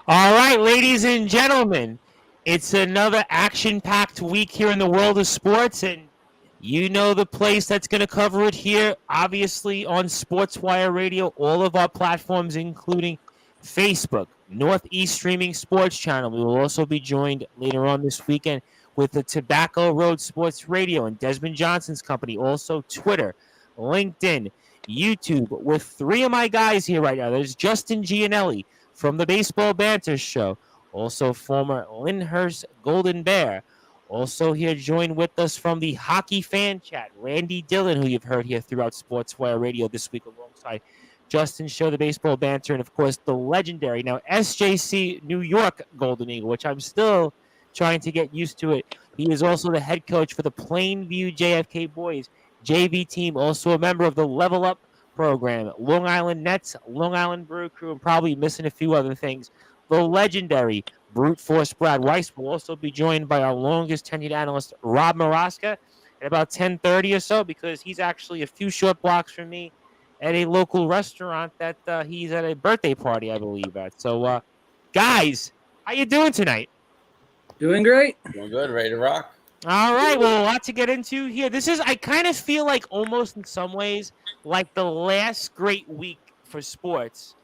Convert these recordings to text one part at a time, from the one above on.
All right, ladies and gentlemen, it's another action-packed week here in the world of sports, and you know the place that's going to cover it here, obviously on Sportswire Radio, all of our platforms, including Facebook, Northeast Streaming Sports Channel. We will also be joined later on this weekend with the Tobacco Road Sports Radio and Desmond Johnson's company, also Twitter, LinkedIn, YouTube, with three of my guys here right now. There's Justin Gianelli from the Baseball Banter Show, also former Lyndhurst Golden Bear. Also here joined with us from the Hockey Fan Chat, Randy Dillon, who you've heard here throughout Sportswire Radio this week alongside Justin Show, the Baseball Banter, and of course the legendary, now SJC New York Golden Eagle, which I'm still trying to get used to it. He is also the head coach for the Plainview JFK Boys JV team, also a member of the Level Up program, Long Island Nets, Long Island Brew Crew, and probably missing a few other things. The legendary Brute Force Brad Weiss will also be joined by our longest tenured analyst, Rob Maraska, at about 10:30 or so, because he's actually a few short blocks from me at a local restaurant that he's at a birthday party, I believe, at. So, guys, how you doing tonight? Doing great. Doing good. Ready to rock. All right, well, a lot to get into here. I kind of feel like almost in some ways like the last great week for sports,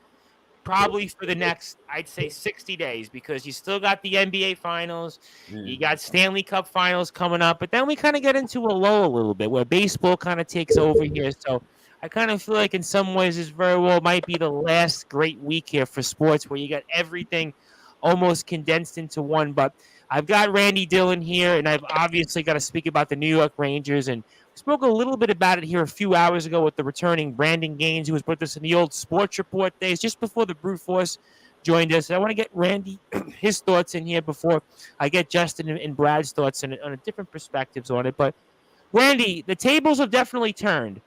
probably for the next, I'd say 60 days, because you still got the NBA finals, you got Stanley Cup finals coming up, but then we kind of get into a lull a little bit where baseball kind of takes over here. So I kind of feel like in some ways this very well might be the last great week here for sports where you got everything almost condensed into one. But I've got Randy Dillon here, and I've obviously got to speak about the New York Rangers. And we spoke a little bit about it here a few hours ago with the returning Brandon Gaines, who was with us in the old Sports Report days, just before the Brute Force joined us. And I want to get Randy, his thoughts in here before I get Justin and Brad's thoughts on different perspectives on it. But, Randy, the tables have definitely turned.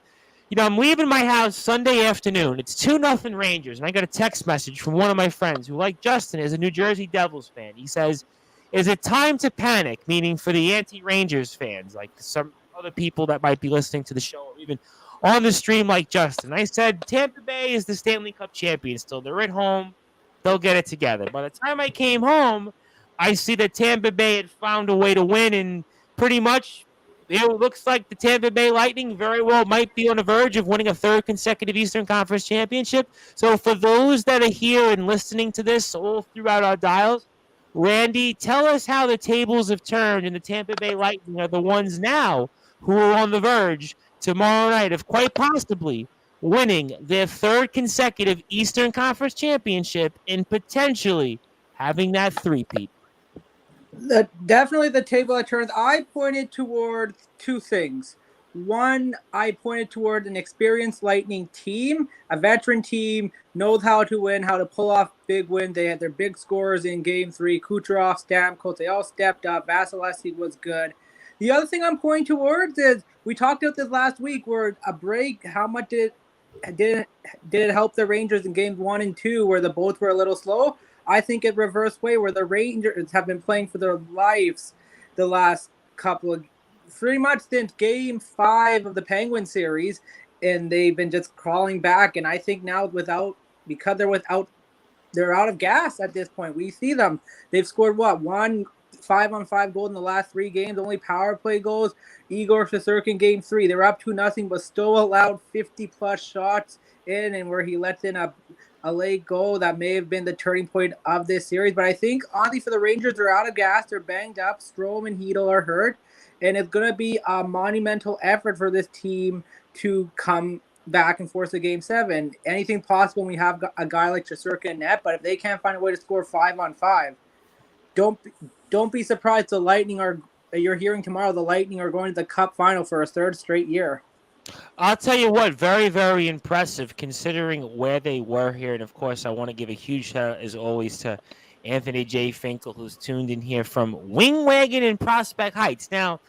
You know, I'm leaving my house Sunday afternoon. It's 2-0 Rangers, and I got a text message from one of my friends who, like Justin, is a New Jersey Devils fan. He says, "Is it time to panic?" Meaning for the anti-Rangers fans, like some other people that might be listening to the show or even on the stream like Justin. I said, Tampa Bay is the Stanley Cup champion still. They're at home. They'll get it together. By the time I came home, I see that Tampa Bay had found a way to win, and pretty much it looks like the Tampa Bay Lightning very well might be on the verge of winning a third consecutive Eastern Conference championship. So for those that are here and listening to this all throughout our dials, Randy, tell us how the tables have turned and the Tampa Bay Lightning are the ones now who are on the verge tomorrow night of quite possibly winning their third consecutive Eastern Conference championship and potentially having that three-peat. Definitely the table that turns. I pointed toward two things. One, I pointed toward an experienced Lightning team, a veteran team, knows how to win, how to pull off big wins. They had their big scorers in Game 3. Kucherov, Stamkos, they all stepped up. Vasilevsky was good. The other thing I'm pointing towards is, we talked about this last week, where a break, how much did it help the Rangers in Games 1 and 2, where the both were a little slow? I think it reversed way, where the Rangers have been playing for their lives the last couple of, pretty much since Game 5 of the Penguin series, and they've been just crawling back. And I think now because they're out of gas at this point. We see them. They've scored one 5-on-5 goal in the last 3 games, only power play goals. Igor Shesterkin Game 3, they were up 2-0, but still allowed 50-plus shots in, and where he lets in a late goal that may have been the turning point of this series. But I think, honestly, for the Rangers, they're out of gas. They're banged up. Strome and Hedl are hurt. And it's going to be a monumental effort for this team to come back and force a Game 7. Anything possible when we have a guy like Shesterkin in net. But if they can't find a way to score 5-on-5, don't be surprised the Lightning you're hearing tomorrow, the Lightning are going to the Cup final for a third straight year. I'll tell you what, very, very impressive considering where they were here. And, of course, I want to give a huge shout out, as always, to Anthony J. Finkel, who's tuned in here from Wingwagon in Prospect Heights. Now,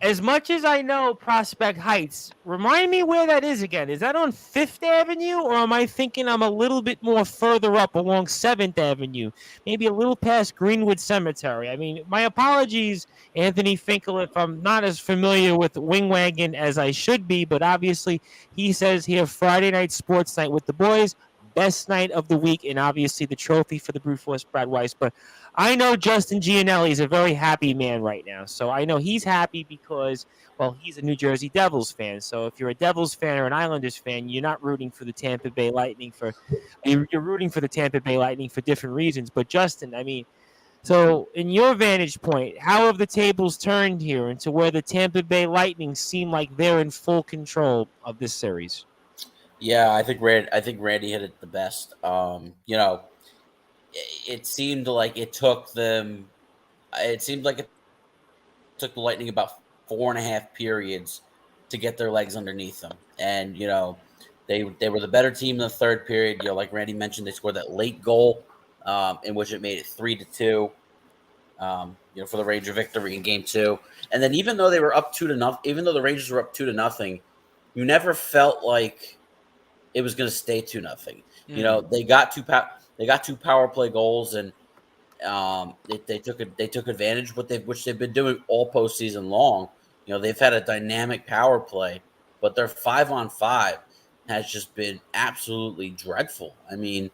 as much as I know Prospect Heights, remind me where that is again. Is that on 5th Avenue, or am I thinking I'm a little bit more further up along 7th Avenue? Maybe a little past Greenwood Cemetery. I mean, my apologies, Anthony Finkel, if I'm not as familiar with Wingwagon as I should be, but obviously he says here Friday night sports night with the boys. best night of the week, and obviously the trophy for the Brute Force Brad Weiss. But I know Justin Gianelli is a very happy man right now. So I know he's happy because, well, he's a New Jersey Devils fan. So if you're a Devils fan or an Islanders fan, you're not rooting for the Tampa Bay Lightning you're rooting for the Tampa Bay Lightning for different reasons. But Justin, I mean, so, in your vantage point, how have the tables turned here into where the Tampa Bay Lightning seem like they're in full control of this series? Yeah, I think Randy hit it the best. It seemed like it took them. It seemed like it took the Lightning about 4.5 periods to get their legs underneath them, and they were the better team in the third period. Like Randy mentioned, they scored that late goal, in which it made it 3-2. For the Ranger victory in Game 2, and then even though they were up 2-0, even though the Rangers were up 2-0, you never felt like it was going to stay 2-0. They got two power play goals, and they took advantage of which they've been doing all postseason long. They've had a dynamic power play, but their 5-on-5 has just been absolutely dreadful. I mean,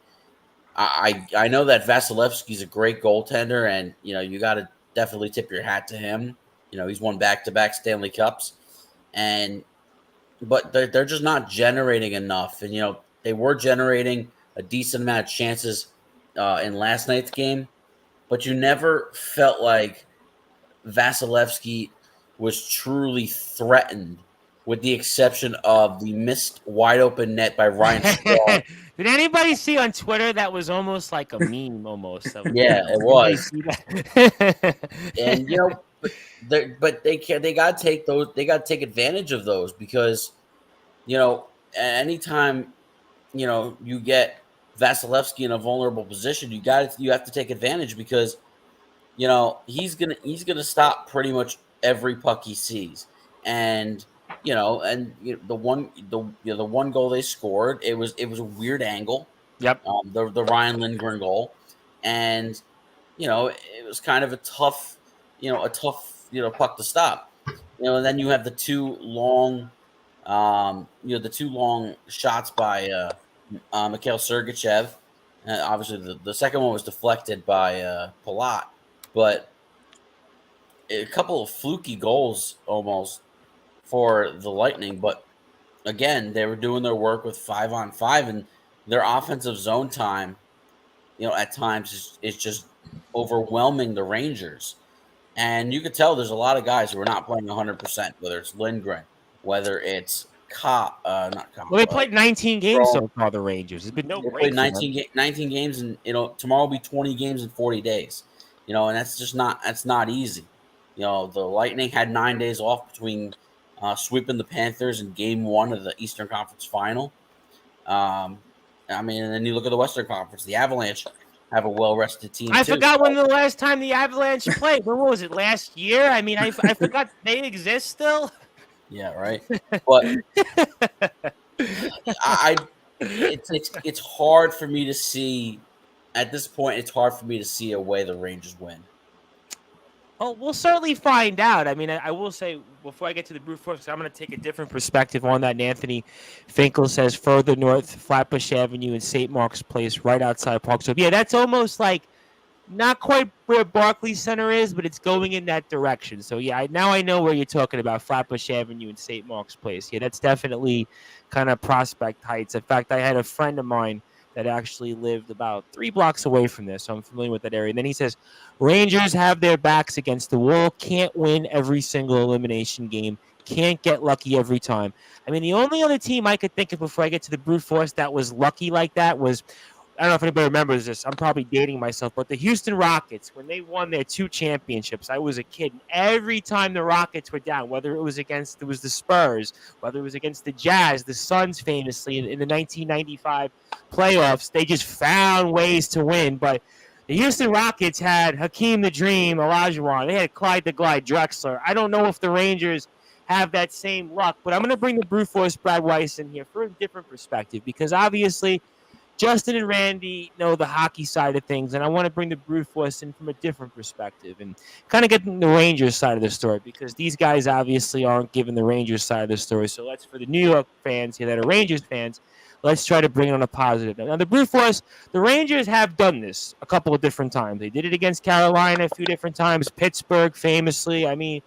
I know that Vasilevsky's a great goaltender, and you got to definitely tip your hat to him. He's won back-to-back Stanley Cups, but they're just not generating enough. And they were generating a decent amount of chances in last night's game, but you never felt like Vasilevsky was truly threatened, with the exception of the missed wide open net by Ryan Strong. Did anybody see on Twitter that was almost like a meme almost? Yeah, it was. And but they got to take advantage of those, because anytime you get Vasilevsky in a vulnerable position, you have to take advantage, because he's gonna stop pretty much every puck he sees. And the one goal they scored, it was a weird angle. Yep. The Ryan Lindgren goal, and it was kind of a tough puck to stop. And then you have the two long shots by Mikhail Sergachev. Obviously, the second one was deflected by Palat, but a couple of fluky goals almost for the Lightning. But again, they were doing their work with 5-on-5, and their offensive zone time, at times is just overwhelming the Rangers. And you could tell there's a lot of guys who are not playing 100%, whether it's Lindgren, whether it's not Cobb. Well, they played 19 games so far, the Rangers. There's been no break. They played 19 games, and tomorrow will be 20 games in 40 days. And that's not easy. The Lightning had 9 days off between sweeping the Panthers in Game 1 of the Eastern Conference Final. And then you look at the Western Conference. The Avalanche have a well-rested team. I forgot when the last time the Avalanche played. When was it? Last year? I mean, I forgot they exist still. Yeah, right. But it's hard for me to see at this point. It's hard for me to see a way the Rangers win. Oh, we'll certainly find out. I mean, I will say, before I get to the Brute Force, I'm going to take a different perspective on that. And Anthony Finkel says further north, Flatbush Avenue and St. Mark's Place, right outside Park. So, yeah, that's almost like not quite where Barclays Center is, but it's going in that direction. So, yeah, now I know where you're talking about, Flatbush Avenue and St. Mark's Place. Yeah, that's definitely kind of Prospect Heights. In fact, I had a friend of mine that actually lived about 3 blocks away from this, so I'm familiar with that area. And then he says, Rangers have their backs against the wall, can't win every single elimination game, can't get lucky every time. I mean, the only other team I could think of before I get to the Brute Force that was lucky like that was, I don't know if anybody remembers this, I'm probably dating myself, but the Houston Rockets, when they won their 2 championships, I was a kid, and every time the Rockets were down, whether it was the Spurs, whether it was against the Jazz, the Suns famously in the 1995 playoffs, they just found ways to win. But the Houston Rockets had Hakeem the Dream Olajuwon. They had Clyde the Glide Drexler. I don't know if the Rangers have that same luck, but I'm going to bring the Brute Force Brad Weiss in here for a different perspective, because obviously Justin and Randy know the hockey side of things, and I want to bring the Brute Force in from a different perspective and kind of get the Rangers side of the story, because these guys obviously aren't giving the Rangers side of the story. So for the New York fans here that are Rangers fans, let's try to bring it on a positive. Now, the brute force, the Rangers have done this a couple of different times. They did it against Carolina a few different times, Pittsburgh famously. I mean,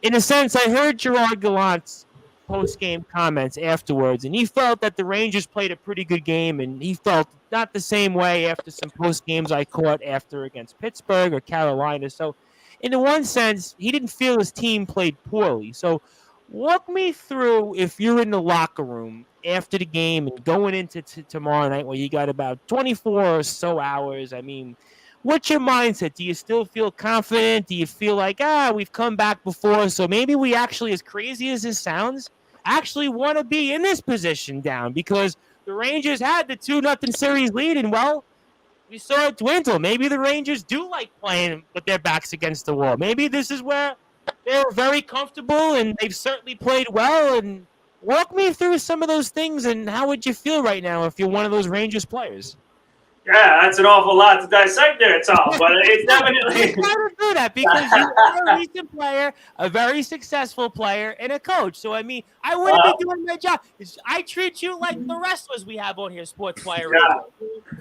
in a sense, I heard Gerard Gallant's post-game comments afterwards, and he felt that the Rangers played a pretty good game, and he felt not the same way after some post-games I caught after against Pittsburgh or Carolina. So, in one sense, he didn't feel his team played poorly. So, walk me through if you're in the locker room after the game and going into tomorrow night where you got about 24 or so hours. I mean, what's your mindset? Do you still feel confident? Do you feel like, we've come back before, so maybe we actually, as crazy as this sounds, actually want to be in this position down because the Rangers had the 2-0 series lead, and, well, we saw it dwindle. Maybe the Rangers do like playing with their backs against the wall. Maybe this is where they're very comfortable, and they've certainly played well. And walk me through some of those things, and how would you feel right now if you're one of those Rangers players? Yeah, that's an awful lot to dissect there, Tom. But it's definitely. You gotta do that because you are a recent player, a very successful player, and a coach. So I mean, I wouldn't be doing my job. I treat you like the wrestlers we have on here, Sportzwire. Yeah.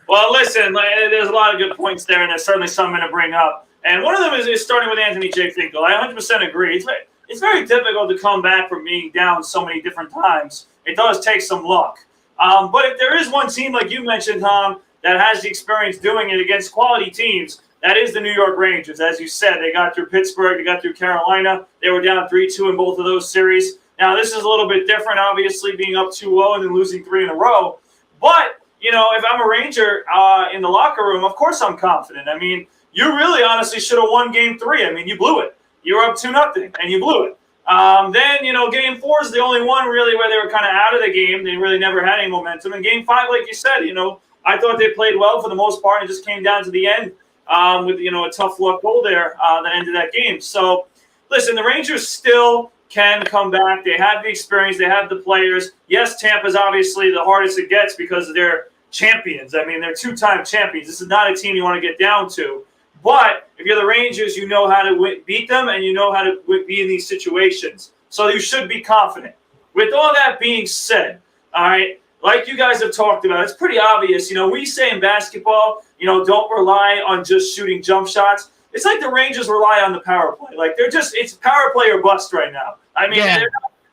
Well, listen, there's a lot of good points there, and there's certainly something to bring up. And one of them is starting with Anthony J. Finkel. I 100% agree. It's very difficult to come back from being down so many different times. It does take some luck. But if there is one team, like you mentioned, Tom, that has the experience doing it against quality teams, that is the New York Rangers. As you said, they got through Pittsburgh, they got through Carolina. They were down 3-2 in both of those series. Now, this is a little bit different, obviously, being up 2-0 and then losing 3 in a row. But, if I'm a Ranger in the locker room, of course I'm confident. I mean, you really honestly should have won Game 3. I mean, you blew it. You were up 2-0, and you blew it. Then, Game 4 is the only one really where they were kind of out of the game. They really never had any momentum. And Game 5, like you said, I thought they played well for the most part. It just came down to the end with, a tough luck goal there that ended that game. So, listen, the Rangers still can come back. They have the experience. They have the players. Yes, Tampa's obviously the hardest it gets because they're champions. I mean, they're two-time champions. This is not a team you want to get down to. But if you're the Rangers, you know how to beat them and you know how to be in these situations. So you should be confident. With all that being said, all right, like you guys have talked about, it's pretty obvious. We say in basketball, don't rely on just shooting jump shots. It's like the Rangers rely on the power play. Like it's power play or bust right now. I mean,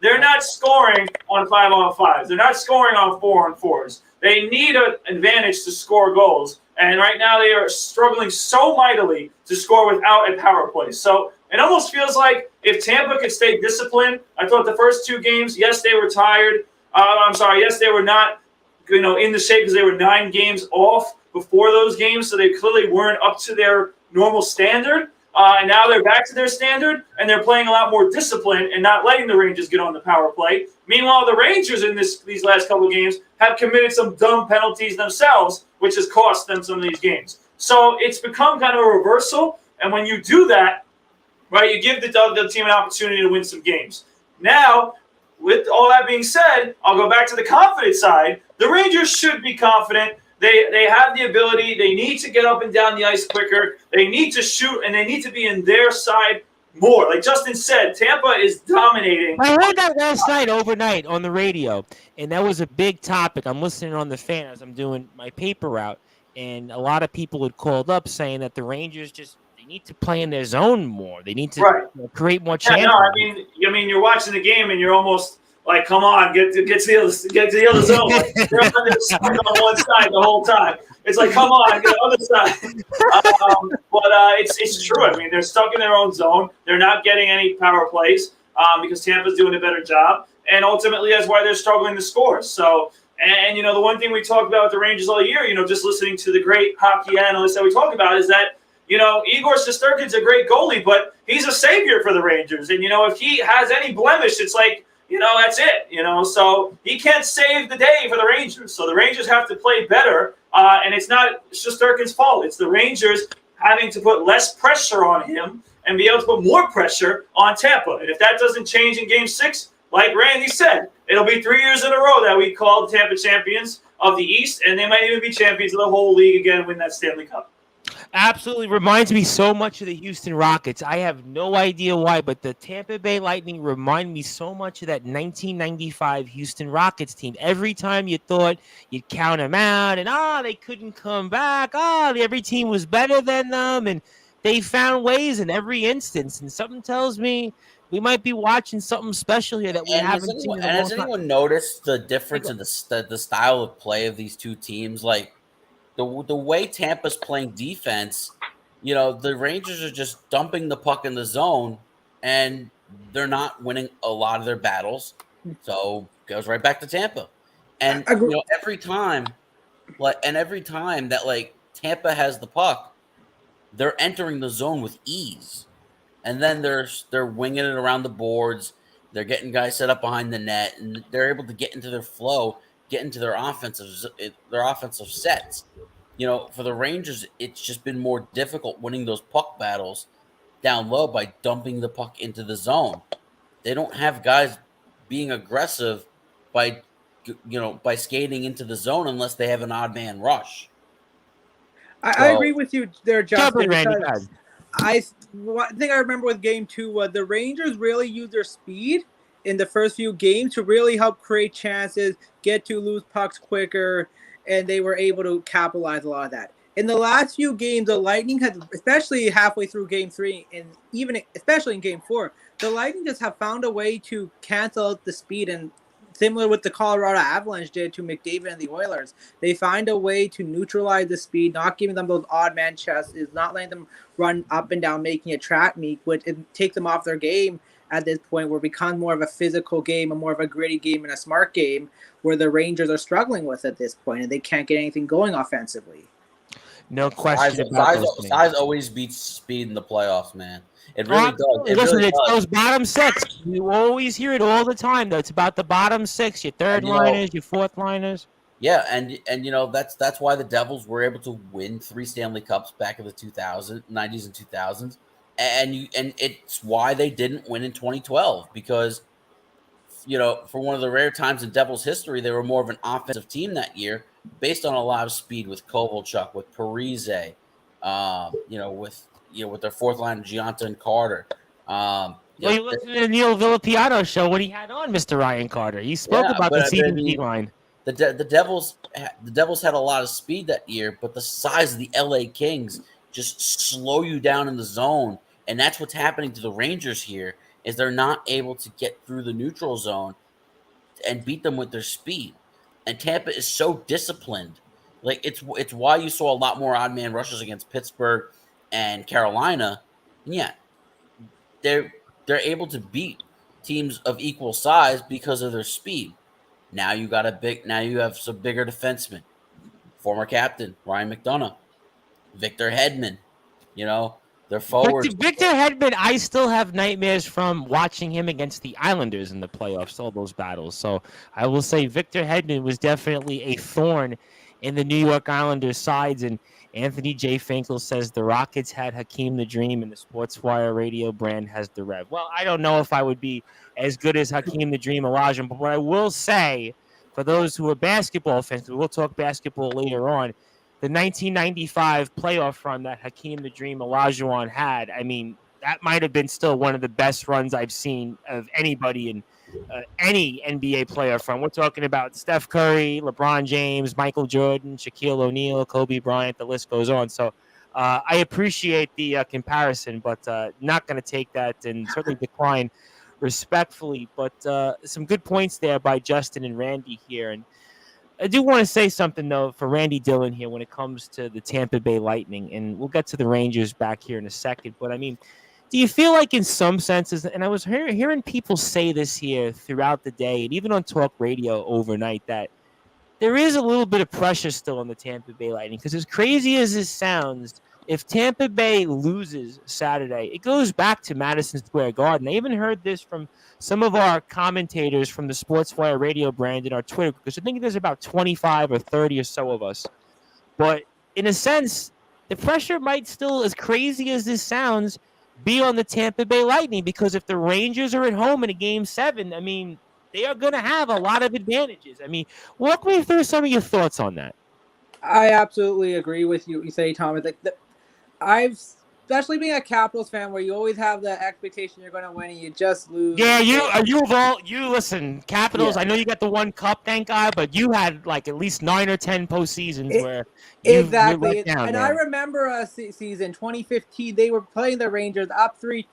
they're not scoring on 5-on-5s. They're not scoring on 4-on-4s. They need an advantage to score goals. And right now they are struggling so mightily to score without a power play. So it almost feels like if Tampa could stay disciplined, I thought the first 2 games, yes, they were tired. Yes, they were not, in the shape because they were 9 games off before those games. So they clearly weren't up to their normal standard. And now they're back to their standard, and they're playing a lot more disciplined and not letting the Rangers get on the power play. Meanwhile, the Rangers in these last couple of games have committed some dumb penalties themselves, which has cost them some of these games. So it's become kind of a reversal. And when you do that, right, you give the team an opportunity to win some games. Now, with all that being said, I'll go back to the confident side. The Rangers should be confident. They have the ability. They need to get up and down the ice quicker. They need to shoot, and they need to be in their side more. Like Justin said, Tampa is dominating. I heard that last night overnight on the radio, and that was a big topic. I'm listening on the fan as I'm doing my paper route, and a lot of people had called up saying that the Rangers they need to play in their zone more. They need to create more chances. No, I mean, you're watching the game, and you're almost like, come on, get to the other zone. Like, they're on one side the whole time. It's like, come on, get the other side. But it's true. I mean, they're stuck in their own zone. They're not getting any power plays because Tampa's doing a better job. And ultimately, that's why they're struggling to score. So, and the one thing we talked about with the Rangers all year, just listening to the great hockey analysts that we talk about is that, Igor Shesterkin's a great goalie, but he's a savior for the Rangers. And, if he has any blemish, it's like, that's it, so he can't save the day for the Rangers. So the Rangers have to play better, and it's not Shesterkin's fault. It's the Rangers having to put less pressure on him and be able to put more pressure on Tampa. And if that doesn't change in Game 6, like Randy said, it'll be 3 years in a row that we call the Tampa champions of the East, and they might even be champions of the whole league again and win that Stanley Cup. Absolutely reminds me so much of the Houston Rockets. I have no idea why, but the Tampa Bay Lightning remind me so much of that 1995 Houston Rockets team. Every time you thought you'd count them out and they couldn't come back. Every team was better than them and they found ways in every instance. And something tells me we might be watching something special here that we haven't seen in a long Has time. anyone noticed the difference in the style of play of these two teams? Like the way Tampa's playing defense, the Rangers are just dumping the puck in the zone, and they're not winning a lot of their battles. So goes right back to Tampa, and Agree. every time that Tampa has the puck, they're entering the zone with ease, and then they're winging it around the boards. They're getting guys set up behind the net, and they're able to get into their flow, get into their offensive sets. For the Rangers, it's just been more difficult winning those puck battles down low by dumping the puck into the zone. They don't have guys being aggressive by by skating into the zone unless they have an odd man rush. I agree with you there, Jump Justin. in, Randy. Because one thing I remember with Game 2 was the Rangers really used their speed in the first few games to really help create chances, get to loose pucks quicker, and they were able to capitalize a lot of that. In the last few games, the Lightning had, especially halfway through Game 3, and even especially in Game 4, the Lightning just have found a way to cancel out the speed, and similar with the Colorado Avalanche did to McDavid and the Oilers. They find a way to neutralize the speed, not giving them those odd man chases, not letting them run up and down, making a track meet, which takes them off their game at this point, where it becomes more of a physical game, and more of a gritty game and a smart game, where the Rangers are struggling with at this point, and they can't get anything going offensively. No question about those things. Size always beats speed in the playoffs, man. It really does. It's those bottom six. You always hear it all the time, though. It's about the bottom six, your third liners, your fourth liners. Yeah, and that's why the Devils were able to win 3 Stanley Cups back in the 90s and 2000s, and it's why they didn't win in 2012, because for one of the rare times in Devils history, they were more of an offensive team that year, based on a lot of speed with Kovalchuk, with Parise, with their fourth line, Gianta and Carter. You listened to the Neil Villapiano show when he had on Mr. Ryan Carter. He spoke about the CDP line. The Devils had a lot of speed that year, but the size of the LA Kings just slow you down in the zone, and that's what's happening to the Rangers here. Is they're not able to get through the neutral zone and beat them with their speed. And Tampa is so disciplined. It's why you saw a lot more odd man rushes against Pittsburgh and Carolina. And yeah, they're able to beat teams of equal size because of their speed. Now you have some bigger defensemen. Former captain Ryan McDonough, Victor Hedman, their forwards. Victor Hedman, I still have nightmares from watching him against the Islanders in the playoffs, all those battles. So I will say Victor Hedman was definitely a thorn in the New York Islanders' sides. And Anthony J. Finkel says the Rockets had Hakeem the Dream and the Sportswire radio brand has the Rev. Well, I don't know if I would be as good as Hakeem the Dream Olajuwon, but what I will say, for those who are basketball fans, we'll talk basketball later on, the 1995 playoff run that Hakeem the Dream Olajuwon had, I mean, that might have been still one of the best runs I've seen of anybody in any NBA playoff run. We're talking about Steph Curry, LeBron James, Michael Jordan, Shaquille O'Neal, Kobe Bryant, the list goes on. So I appreciate the comparison, but not going to take that and certainly decline respectfully. But some good points there by Justin and Randy here. And I do want to say something, though, for Randy Dillon here when it comes to the Tampa Bay Lightning, and we'll get to the Rangers back here in a second. But, I mean, do you feel like in some senses, and I was hearing people say this here throughout the day and even on talk radio overnight, that there is a little bit of pressure still on the Tampa Bay Lightning? Because as crazy as this sounds, if Tampa Bay loses Saturday, it goes back to Madison Square Garden. I even heard this from some of our commentators from the Sportswire radio brand in our Twitter, because I think there's about 25 or 30 or so of us. But in a sense, the pressure might still, as crazy as this sounds, be on the Tampa Bay Lightning, because if the Rangers are at home in a Game 7, I mean, they are going to have a lot of advantages. I mean, walk me through some of your thoughts on that. I absolutely agree with you. You say, Thomas, especially being a Capitals fan, where you always have the expectation you're going to win and you just lose. Yeah, you listen, Capitals. Yeah. I know you got the one cup, thank God, but you had like at least 9 or 10 postseasons where you're let down. And man. I remember a season 2015. They were playing the Rangers up 3-1.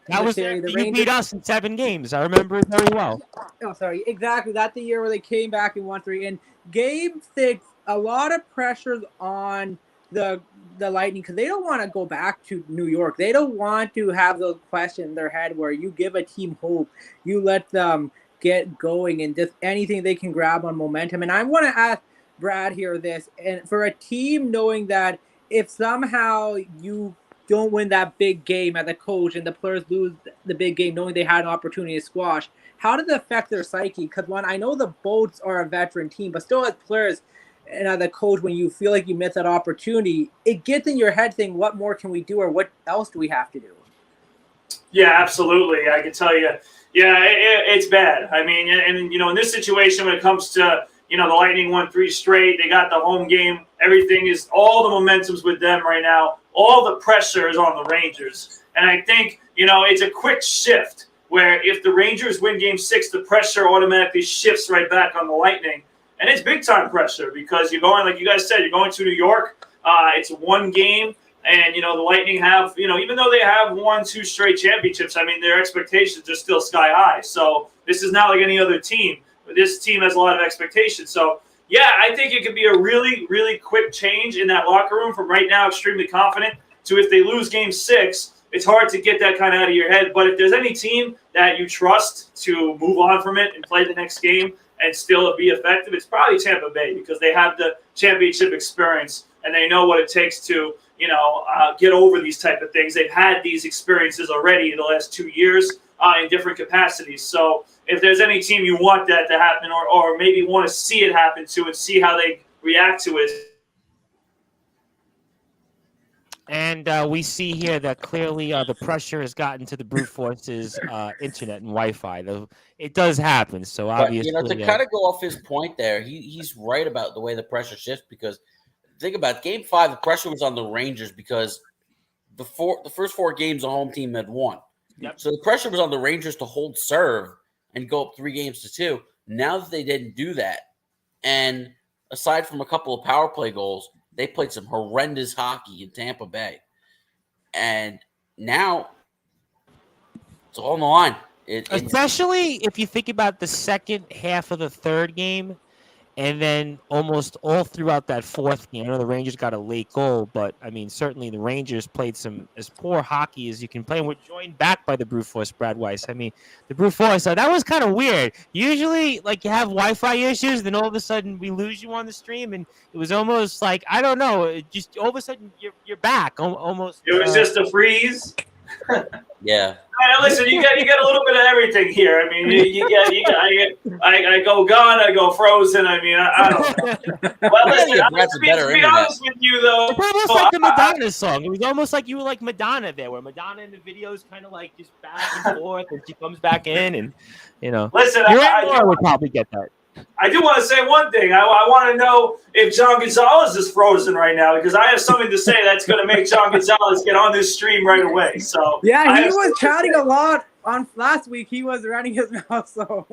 That was the you Rangers beat us in 7 games. I remember it very well. Oh, sorry, exactly. That's the year where they came back and won 3. In Game 6, a lot of pressures on the Lightning because they don't want to go back to New York. They don't want to have the question in their head where you give a team hope, you let them get going, and just anything they can grab on momentum. And I want to ask Brad here this, and for a team knowing that if somehow you don't win that big game as a coach and the players lose the big game knowing they had an opportunity to squash, how does it affect their psyche? Because I know the Bolts are a veteran team, but still as players and as a coach, when you feel like you miss that opportunity, it gets in your head saying, what more can we do or what else do we have to do? Yeah, absolutely. I can tell you, it's bad. I mean, and in this situation, when it comes to, the Lightning won 3 straight, they got the home game, all the momentum's with them right now. All the pressure is on the Rangers. And I think, it's a quick shift where if the Rangers win Game 6, the pressure automatically shifts right back on the Lightning. And it's big-time pressure because you're going, like you guys said, you're going to New York. It's one game. And, the Lightning have, even though they have won 2 straight championships, I mean, their expectations are still sky high. So this is not like any other team. But this team has a lot of expectations. So, yeah, I think it could be a really, really quick change in that locker room from right now extremely confident to if they lose Game 6, it's hard to get that kind of out of your head. But if there's any team that you trust to move on from it and play the next game and still be effective, it's probably Tampa Bay because they have the championship experience and they know what it takes to, get over these type of things. They've had these experiences already in the last 2 years in different capacities. So if there's any team you want that to happen or maybe want to see it happen to and see how they react to it. And we see here that clearly the pressure has gotten to the brute force's internet and Wi-Fi. It does happen. So obviously, but, to kind of go off his point there, he's right about the way the pressure shifts because think about it, Game 5, the pressure was on the Rangers because the first 4 games the home team had won. Yep. So the pressure was on the Rangers to hold serve and go up 3-2. Now that they didn't do that, and aside from a couple of power play goals, they played some horrendous hockey in Tampa Bay. And now it's all on the line. Especially if you think about the second half of the third game and then almost all throughout that fourth game. I know the Rangers got a late goal, but, I mean, certainly the Rangers played some as poor hockey as you can play. And we're joined back by the brute force, Brad Weiss. I mean, the brute force, that was kind of weird. Usually, like, you have Wi-Fi issues, then all of a sudden we lose you on the stream, and it was almost like, I don't know, it just all of a sudden you're back almost. It was just a freeze. Yeah. Listen, you get a little bit of everything here. I mean, I go gone, I go frozen. I mean, I don't know. Well, listen, to be honest with you, though, it's almost like the Madonna song. It was almost like you were like Madonna there, where Madonna in the video is kind of like just back and forth, and she comes back in, and Listen, I would probably get that. I do want to say one thing. I want to know if John Gonzalez is frozen right now because I have something to say that's going to make John Gonzalez get on this stream right away. So yeah, he was chatting a lot on last week. He was running his mouth. So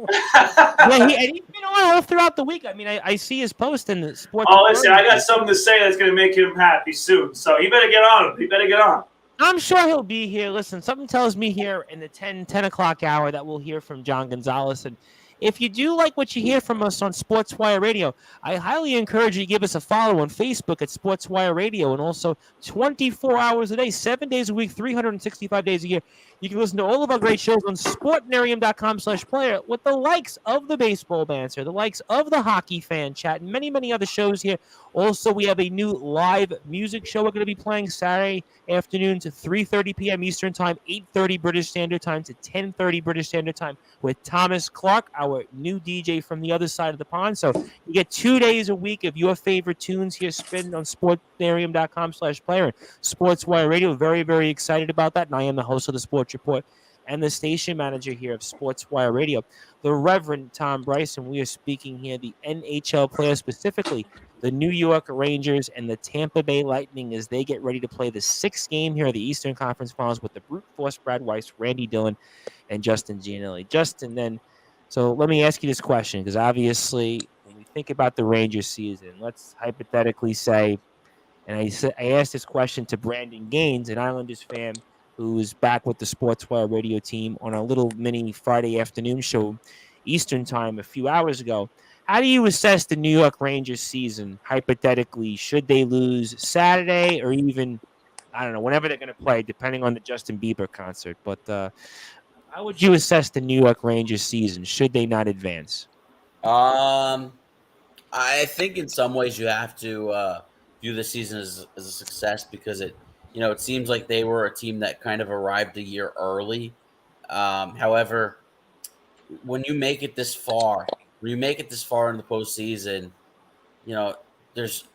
yeah, he's been on all throughout the week. I mean, I see his post in the sports. Oh, listen, I got something to say that's going to make him happy soon. So he better get on him. He better get on. I'm sure he'll be here. Listen, something tells me here in the 10 o'clock hour that we'll hear from John Gonzalez. And if you do like what you hear from us on Sportswire Radio, I highly encourage you to give us a follow on Facebook at Sportswire Radio, and also 24 hours a day, 7 days a week, 365 days a year. You can listen to all of our great shows on sportnarium.com/player with the likes of the Baseball Banter, the likes of the Hockey Fan Chat, and many, many other shows here. Also, we have a new live music show we're going to be playing Saturday afternoon to 3:30 p.m. Eastern Time, 8:30 British Standard Time to 10:30 British Standard Time with Thomas Clark, our new DJ from the other side of the pond. So you get 2 days a week of your favorite tunes here spinning on sportnarium.com/player and Sportswire Radio. Very, very excited about that. And I am the host of the Sports Report and the station manager here of Sportswire Radio, the Reverend Tom Bryson. We are speaking here the NHL players, specifically the New York Rangers and the Tampa Bay Lightning as they get ready to play the 6th game here of the Eastern Conference Finals with the brute force Brad Weiss, Randy Dillon, and Justin Gianelli. Justin, then, so let me ask you this question, because obviously when we think about the Rangers season, let's hypothetically say, and I asked this question to Brandon Gaines, an Islanders fan who's back with the Sportswire radio team on a little mini Friday afternoon show, Eastern time, a few hours ago. How do you assess the New York Rangers season, hypothetically? Should they lose Saturday or even, I don't know, whenever they're going to play, depending on the Justin Bieber concert? But how would you assess the New York Rangers season? Should they not advance? I think in some ways you have to view the season as a success because it seems like they were a team that kind of arrived a year early. However, when you make it this far, in the postseason, there's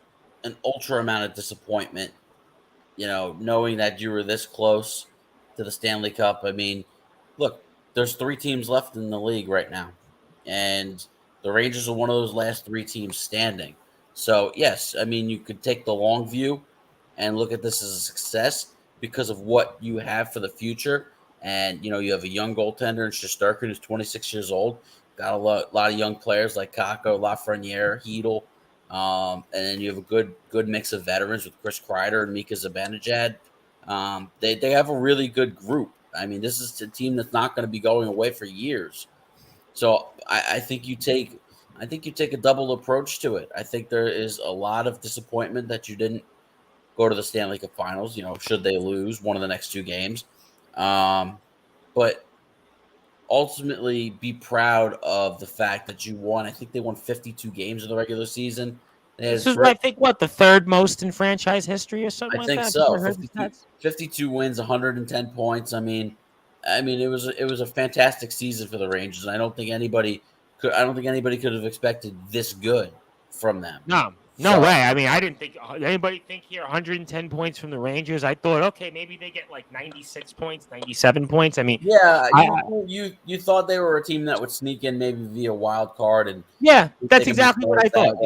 an ultra amount of disappointment. Knowing that you were this close to the Stanley Cup. I mean, look, there's 3 teams left in the league right now, and the Rangers are one of those last 3 teams standing. So, yes, I mean, you could take the long view and look at this as a success because of what you have for the future. And, you have a young goaltender in Shesterkin who's 26 years old. Got a lot of young players like Kakko, Lafreniere, Hedel. And then you have a good mix of veterans with Chris Kreider and Mika Zibanejad. They have a really good group. I mean, this is a team that's not going to be going away for years. So I think you take a double approach to it. I think there is a lot of disappointment that you didn't go to the Stanley Cup Finals. Should they lose one of the next 2 games, but ultimately be proud of the fact that you won. I think they won 52 games in the regular season. This is, I think, the 3rd most in franchise history or something I like think that? so. 52 wins, 110 points. I mean, it was a fantastic season for the Rangers. And I don't think anybody could have expected this good from them. No way. I mean, I didn't think anybody think here 110 points from the Rangers. I thought, okay, maybe they get like 96 points, 97 points. I mean, yeah, you thought they were a team that would sneak in maybe via wild card, and that's exactly what I thought.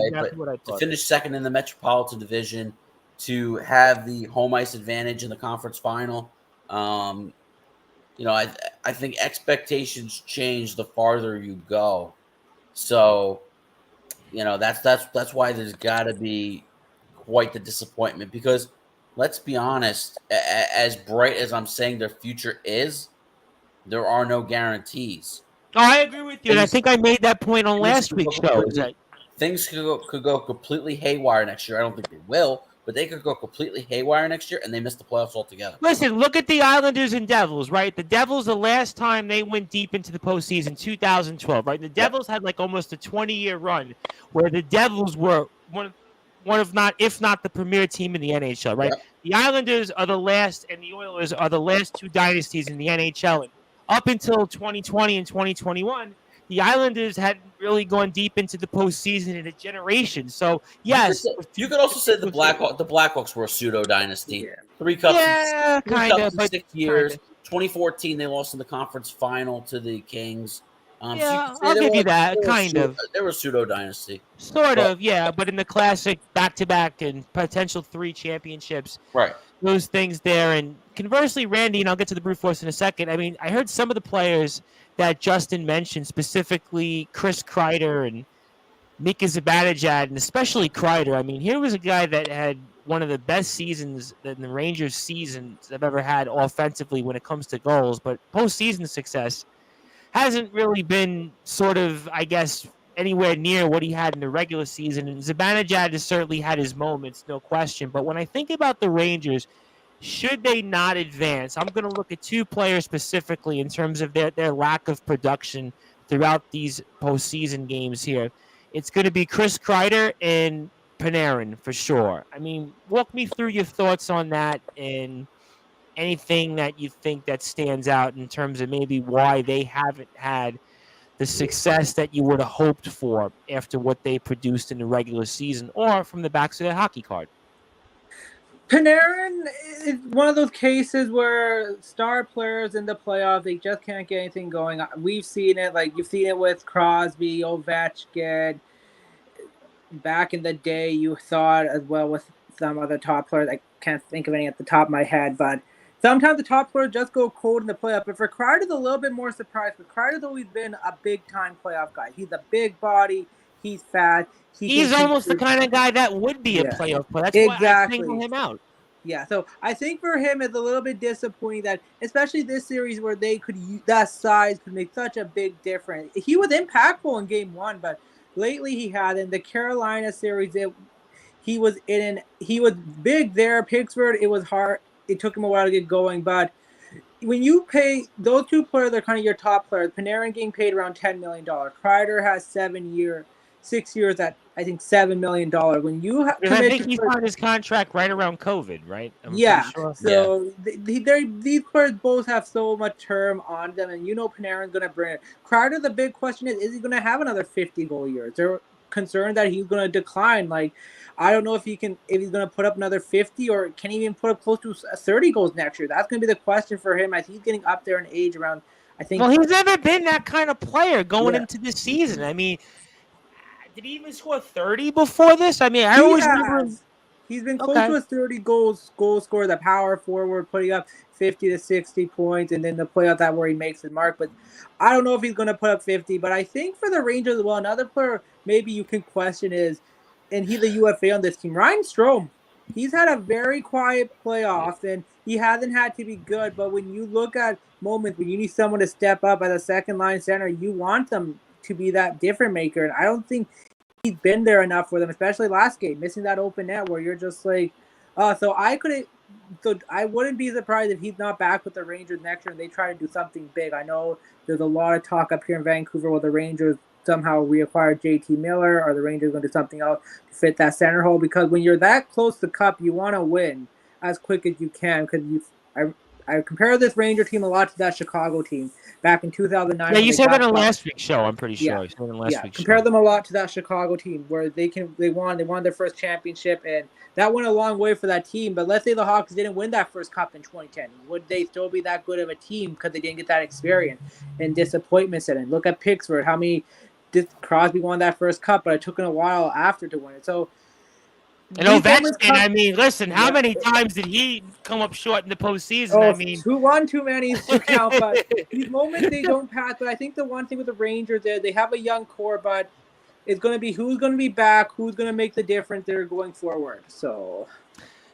To finish second in the Metropolitan Division, to have the home ice advantage in the conference final, I think expectations change the farther you go. So, that's why there's got to be quite the disappointment because let's be honest, as bright as I'm saying their future is, there are no guarantees. Oh, I agree with you. And I think I made that point on last week's show. Things could go completely haywire next year. I don't think they will, but they could go completely haywire next year and they miss the playoffs altogether. Listen, look at the Islanders and Devils, right? The Devils, the last time they went deep into the postseason, 2012, right? The Devils had like almost a 20-year run where the Devils were one of not, if not the premier team in the NHL, right? Yep. The Islanders are the last, and the Oilers are the last 2 dynasties in the NHL. And up until 2020 and 2021, the Islanders hadn't really gone deep into the postseason in a generation. So, yes. You could also say the Blackhawks were a pseudo dynasty. 3 cups in 6 years. 2014, they lost in the conference final to the Kings. So I'll give you that, kind of. They were a pseudo dynasty. Sort of, yeah. But in the classic back-to-back and potential 3 championships, right? Those things there. And conversely, Randy, and I'll get to the brute force in a second. I mean, I heard some of the players that Justin mentioned, specifically Chris Kreider and Mika Zibanejad, and especially Kreider. I mean, here was a guy that had one of the best seasons in the Rangers seasons I've ever had offensively when it comes to goals, but postseason success hasn't really been sort of, I guess, anywhere near what he had in the regular season. And Zibanejad has certainly had his moments, no question. But when I think about the Rangers, should they not advance, I'm going to look at 2 players specifically in terms of their lack of production throughout these postseason games here. It's going to be Chris Kreider and Panarin for sure. I mean, walk me through your thoughts on that and anything that you think that stands out in terms of maybe why they haven't had the success that you would have hoped for after what they produced in the regular season or from the backs of their hockey card. Panarin is one of those cases where star players in the playoffs, they just can't get anything going. We've seen it, like you've seen it with Crosby, Ovechkin. back in the day you thought as well with some other top players. I can't think of any at the top of my head, but sometimes the top players just go cold in the playoff. But for Kreider's a little bit more surprised. But Kreider's always been a big time playoff guy. He's a big body. He's fat. He's almost the kind of guy that would be a playoff player. That's why I single him out. Yeah, so I think for him it's a little bit disappointing that, especially this series where they could use that size could make such a big difference. He was impactful in Game 1, but lately he had in the Carolina series. He was big there. Pittsburgh, it was hard. It took him a while to get going, but when you pay those two players, are kind of your top players. Panarin getting paid around $10 million. Kreider has 6 years at I think $7 million. When you I think he signed his contract right around COVID, right? Sure. So these players both have so much term on them, and Panarin's going to bring it. Kreider, the big question is he going to have another 50-goal year? They're concerned that he's going to decline. Like, I don't know if he's going to put up another 50 or can he even put up close to 30 goals next year. That's going to be the question for him as he's getting up there in age around, I think. Well, he's never been that kind of player going into this season. I mean, did he even score 30 before this? I mean, I always remember he's been close to a 30 goal scorer, the power forward, putting up 50 to 60 points, and then the playoff that where he makes his mark. But I don't know if he's going to put up 50. But I think for the Rangers as well, another player maybe you can question is, and he's a UFA on this team, Ryan Strome. He's had a very quiet playoff, and he hasn't had to be good. But when you look at moments when you need someone to step up as a second-line center, you want them to be that difference maker. And I don't think he's been there enough for them, especially last game, missing that open net where you're just like, so I wouldn't be surprised if he's not back with the Rangers next year and they try to do something big. I know there's a lot of talk up here in Vancouver where the Rangers somehow reacquire JT Miller or the Rangers going to do something else to fit that center hole, because when you're that close to Cup, you want to win as quick as you can, because I compare this Ranger team a lot to that Chicago team back in 2009. Yeah, you said that on last week's show. I'm pretty sure. Compare them a lot to that Chicago team where they won their first championship, and that went a long way for that team. But let's say the Hawks didn't win that first cup in 2010, would they still be that good of a team because they didn't get that experience and disappointment set in? Look at Pittsburgh. How many did Crosby won that first cup, but it took him a while after to win it. So. And Ovechkin, I mean, listen, how many times did he come up short in the postseason? I mean, too many to count, but these moments they don't pass. But I think the one thing with the Rangers is they have a young core, but it's going to be who's going to be back, who's going to make the difference there going forward. So,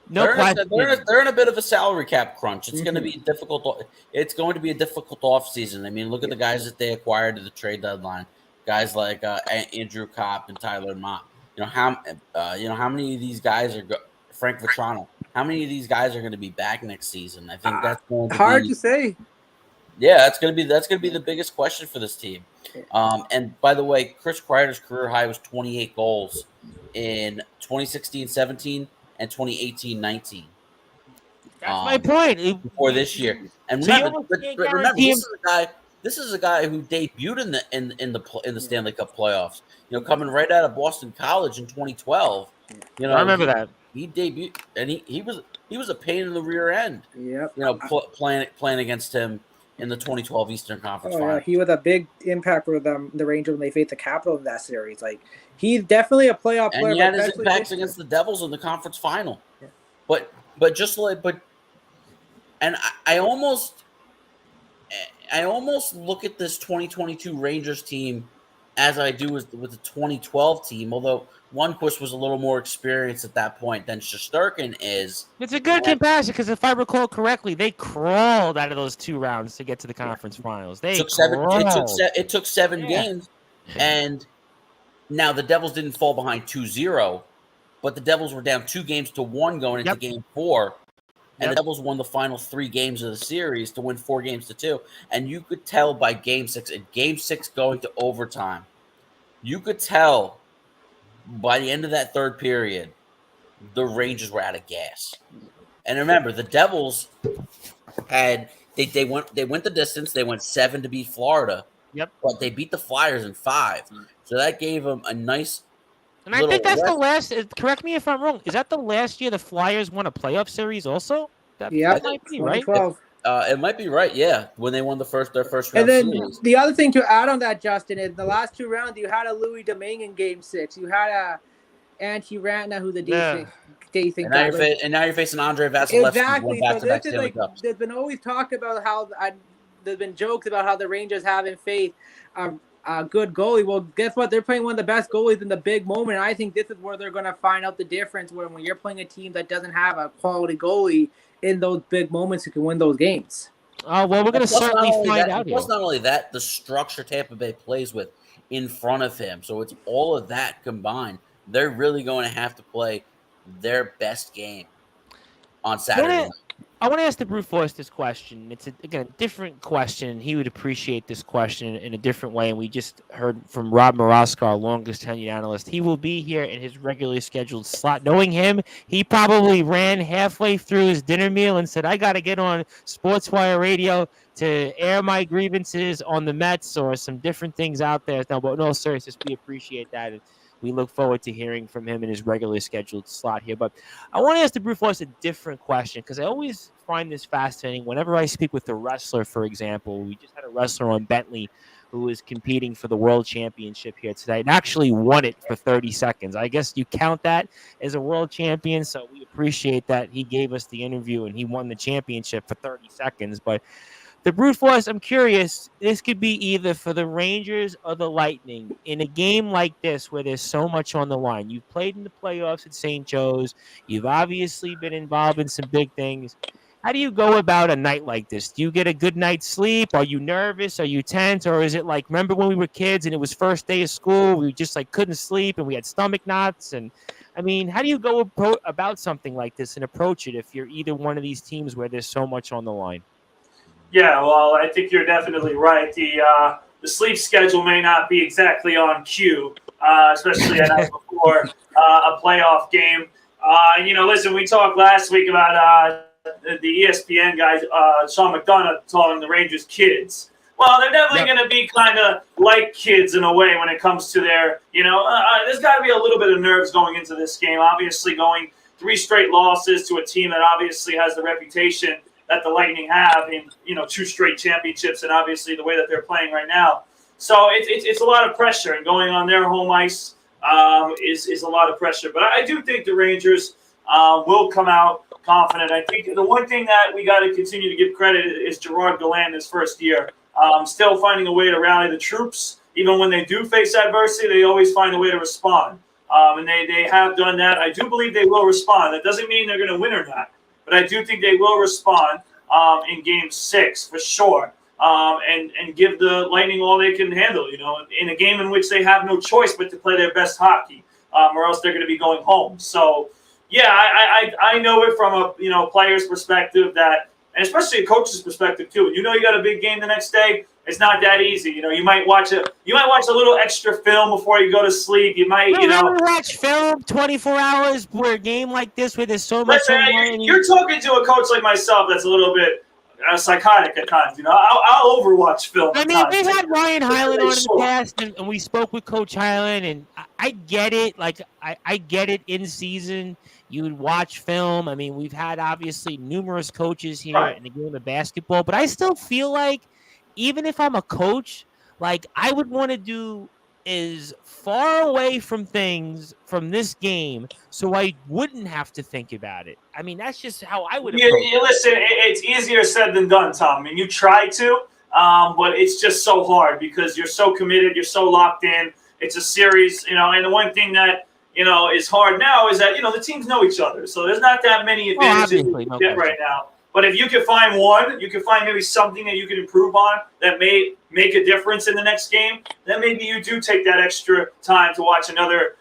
they're in a bit of a salary cap crunch. It's going to be difficult. It's going to be a difficult offseason. I mean, look at the guys that they acquired at the trade deadline. Guys like Andrew Kopp and Tyler Mott. How many of these guys are Frank Vetrano? How many of these guys are going to be back next season? I think that's going to hard to say. Yeah, that's going to be the biggest question for this team. And by the way, Chris Kreider's career high was 28 goals in 2016-17 and 2018-19. That's my point. Before this year, and remember, this is a guy who debuted in the Stanley Cup playoffs. Coming right out of Boston College in 2012. I remember that he debuted, and he was a pain in the rear end. Yep. Playing against him in the 2012 Eastern Conference Final. Yeah, he was a big impact for them, the Rangers, when they faced the Capitals in that series. Like, he's definitely a playoff player. And he had his impacts against the Devils in the conference final. Yeah. I almost look at this 2022 Rangers team as I do with the 2012 team, although Lundqvist was a little more experienced at that point than Shesterkin is. It's a good comparison because if I recall correctly, they crawled out of those 2 rounds to get to the conference finals. It took 7 games, and now the Devils didn't fall behind 2-0, but the Devils were down 2-1 going into Game 4. And the Devils won the final 3 games of the series to win 4-2. And you could tell by Game 6, in Game 6 going to overtime, you could tell by the end of that third period, the Rangers were out of gas. And remember, the Devils had they went the distance. They went 7 to beat Florida. Yep. But they beat the Flyers in 5. So that gave them a nice. And I think that's the last. Correct me if I'm wrong. Is that the last year the Flyers won a playoff series? Also, that might be right. It might be right. Yeah, when they won their first round. And then series. The other thing to add on that, Justin, is the last 2 rounds you had a Louis Domingue in Game 6. You had Antti Ranta, who's a Yeah. decent And now guy. you're and now you're facing Andre Vasilevsky, Exactly. won So back-to-back this is Stanley like Cups. there's been always talk about how there's been jokes about how the Rangers having faith a good goalie. Well, guess what? They're playing one of the best goalies in the big moment. And I think this is where they're going to find out the difference when you're playing a team that doesn't have a quality goalie in those big moments, you can win those games. Oh, well, we're going to certainly find out here. Plus, not only that, the structure Tampa Bay plays with in front of him. So it's all of that combined. They're really going to have to play their best game on Saturday. I want to ask the Brute Force this question. It's, again, a different question. He would appreciate this question in a different way. And we just heard from Rob Moroska, our longest tenured analyst. He will be here in his regularly scheduled slot. Knowing him, he probably ran halfway through his dinner meal and said, I got to get on Sportswire Radio to air my grievances on the Mets or some different things out there. No, but no, seriously, we appreciate that. And we look forward to hearing from him in his regularly scheduled slot here. But I want to ask the Brute Force a different question because I always find this fascinating. Whenever I speak with a wrestler, for example, we just had a wrestler on Bentley who was competing for the world championship here today and actually won it for 30 seconds. I guess you count that as a world champion. So we appreciate that he gave us the interview and he won the championship for 30 seconds. But the Brute Force, I'm curious, this could be either for the Rangers or the Lightning. In a game like this where there's so much on the line, you've played in the playoffs at St. Joe's. You've obviously been involved in some big things. How do you go about a night like this? Do you get a good night's sleep? Are you nervous? Are you tense? Or is it like, remember when we were kids and it was first day of school, we just like couldn't sleep and we had stomach knots? And I mean, how do you go about something like this and approach it if you're either one of these teams where there's so much on the line? Yeah, well, I think you're definitely right. The sleep schedule may not be exactly on cue, especially a night before a playoff game. Listen, we talked last week about the ESPN guy, Sean McDonough, calling the Rangers kids. Well, they're definitely going to be kind of like kids in a way when it comes to their, there's got to be a little bit of nerves going into this game. Obviously, going 3 straight losses to a team that obviously has the reputation that the Lightning have in 2 straight championships, and obviously the way that they're playing right now. So it's a lot of pressure, and going on their home ice is a lot of pressure. But I do think the Rangers will come out confident. I think the one thing that we got to continue to give credit is Gerard Gallant his first year, still finding a way to rally the troops. Even when they do face adversity, they always find a way to respond, and they have done that. I do believe they will respond. That doesn't mean they're going to win or not. But I do think they will respond in Game 6 for sure, and give the Lightning all they can handle. In a game in which they have no choice but to play their best hockey, or else they're going to be going home. So, yeah, I know it from a player's perspective that, and especially a coach's perspective too. When you got a big game the next day, it's not that easy. You might watch a little extra film before you go to sleep. You might, watch film 24 hours for a game like this where there's so much. Listen, you're talking to a coach like myself that's a little bit psychotic at times. I'll overwatch film. I mean, we've had Ryan Hyland on in the past, and we spoke with Coach Hyland, and I get it. Like, I get it in season. You would watch film. I mean, we've had obviously numerous coaches here in the game of basketball, but I still feel like even if I'm a coach, like I would want to do is far away from things from this game so I wouldn't have to think about it. I mean, that's just how I would approach it. Listen, it's easier said than done, Tom. I mean, you try to, but it's just so hard because you're so committed, you're so locked in. It's a series, and the one thing that, is hard now is that, the teams know each other. So there's not that many advantages you can get right now. But if you can find one, you can find maybe something that you can improve on that may make a difference in the next game, then maybe you do take that extra time to watch another,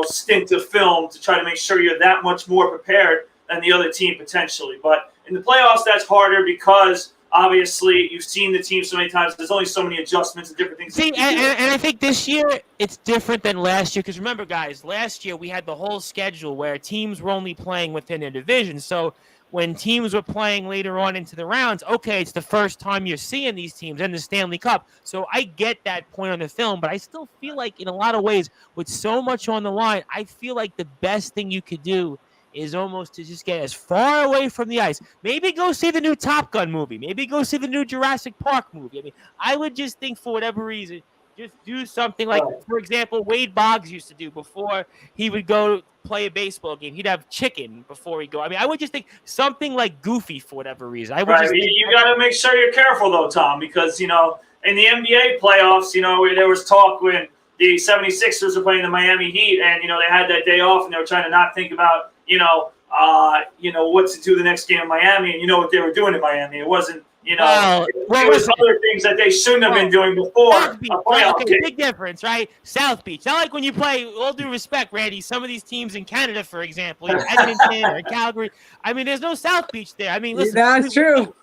stint of film to try to make sure you're that much more prepared than the other team potentially. But in the playoffs, that's harder because obviously you've seen the team so many times. There's only so many adjustments and different things. See, and I think this year it's different than last year because remember, guys, last year we had the whole schedule where teams were only playing within their division. So when teams were playing later on into the rounds, okay, it's the first time you're seeing these teams in the Stanley Cup. So I get that point on the film, but I still feel like in a lot of ways with so much on the line, I feel like the best thing you could do is almost to just get as far away from the ice. Maybe go see the new Top Gun movie. Maybe go see the new Jurassic Park movie. I mean, I would just think for whatever reason, Just do something like, for example, Wade Boggs used to do before he would go play a baseball game. He'd have chicken before he go. I mean, I would just think something like goofy for whatever reason. I would just think You got to make sure you're careful though, Tom, because in the NBA playoffs, there was talk when the 76ers were playing the Miami Heat, and they had that day off, and they were trying to not think about what to do the next game in Miami, and what they were doing in Miami. It wasn't. It was other things that they shouldn't have been doing before a playoff game. Big difference, right? South Beach. Not like when you play, all due respect, Randy, some of these teams in Canada, for example, Edmonton or Calgary. I mean, there's no South Beach there. I mean, listen. That's true.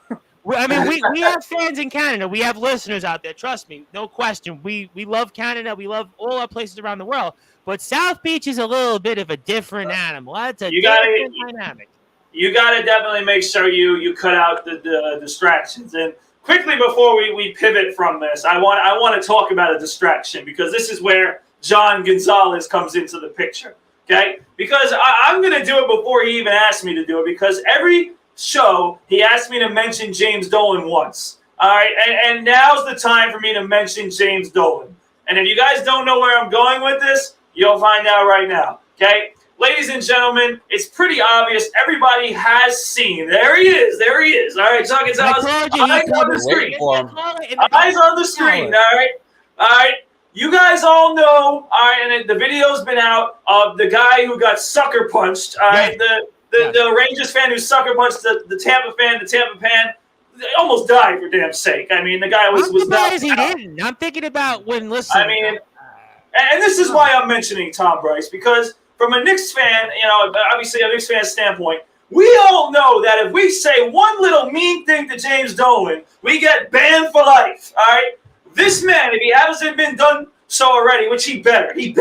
We have fans in Canada. We have listeners out there. Trust me, no question. We love Canada. We love all our places around the world. But South Beach is a little bit of a different animal. That's a different dynamic. You got to definitely make sure you cut out the distractions. And quickly before we pivot from this, I want to talk about a distraction, because this is where John Gonzalez comes into the picture. Okay, because I'm going to do it before he even asked me to do it, because every show he asked me to mention James Dolan once. All right, and now's the time for me to mention James Dolan. And if you guys don't know where I'm going with this, you'll find out right now. Okay. Ladies and gentlemen, it's pretty obvious. Everybody has seen. There he is. There he is. All right, John Gonzalez. Eyes on the screen. Eyes on the screen. All right. All right. You guys all know. All right, and the video's been out of the guy who got sucker punched. All right, the Rangers fan who sucker punched the Tampa fan. The Tampa fan almost died, for damn sake. I mean, the guy was not. He didn't. I'm thinking about when. Listen. I mean, and this is why I'm mentioning Tom Bryce, because from a Knicks fan, obviously a Knicks fan standpoint, we all know that if we say one little mean thing to James Dolan, we get banned for life. All right, this man, if he hasn't been done so already, which he better be.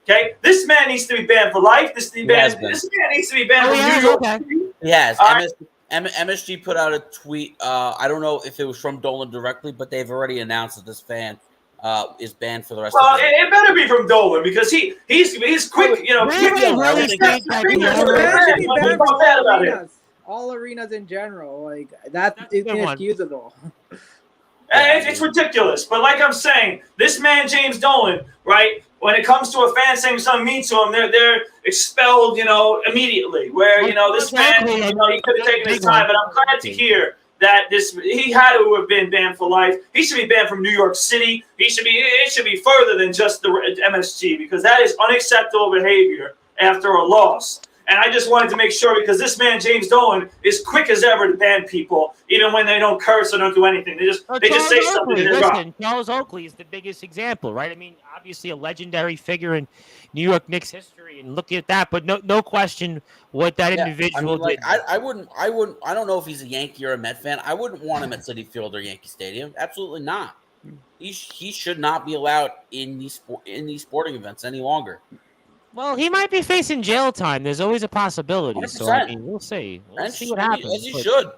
Okay, this man needs to be banned for life. This man needs to be banned from New York City. Yes, MSG put out a tweet. I don't know if it was from Dolan directly, but they've already announced that this fan is banned for the rest of the year. Well, it better be from Dolan, because he's quick, all arenas in general, like that's inexcusable. It's ridiculous. But like I'm saying, this man James Dolan, right? When it comes to a fan saying something mean to him, they're expelled, immediately. Where this man, he could have taken his time. But I'm glad to hear that he had to have been banned for life. He should be banned from New York City. It should be further than just the MSG, because that is unacceptable behavior after a loss. And I just wanted to make sure, because this man James Dolan is quick as ever to ban people, even when they don't curse or don't do anything. They just say something. Listen, Charles Oakley is the biggest example, right? I mean, obviously a legendary figure in New York Knicks history, and look at that. But no question what that individual did. I don't know if he's a Yankee or a Met fan. I wouldn't want him at Citi Field or Yankee Stadium. Absolutely not. He should not be allowed in these sporting events any longer. Well, he might be facing jail time. There's always a possibility. 100%. So, I mean, we'll see. We'll see what happens. As he should.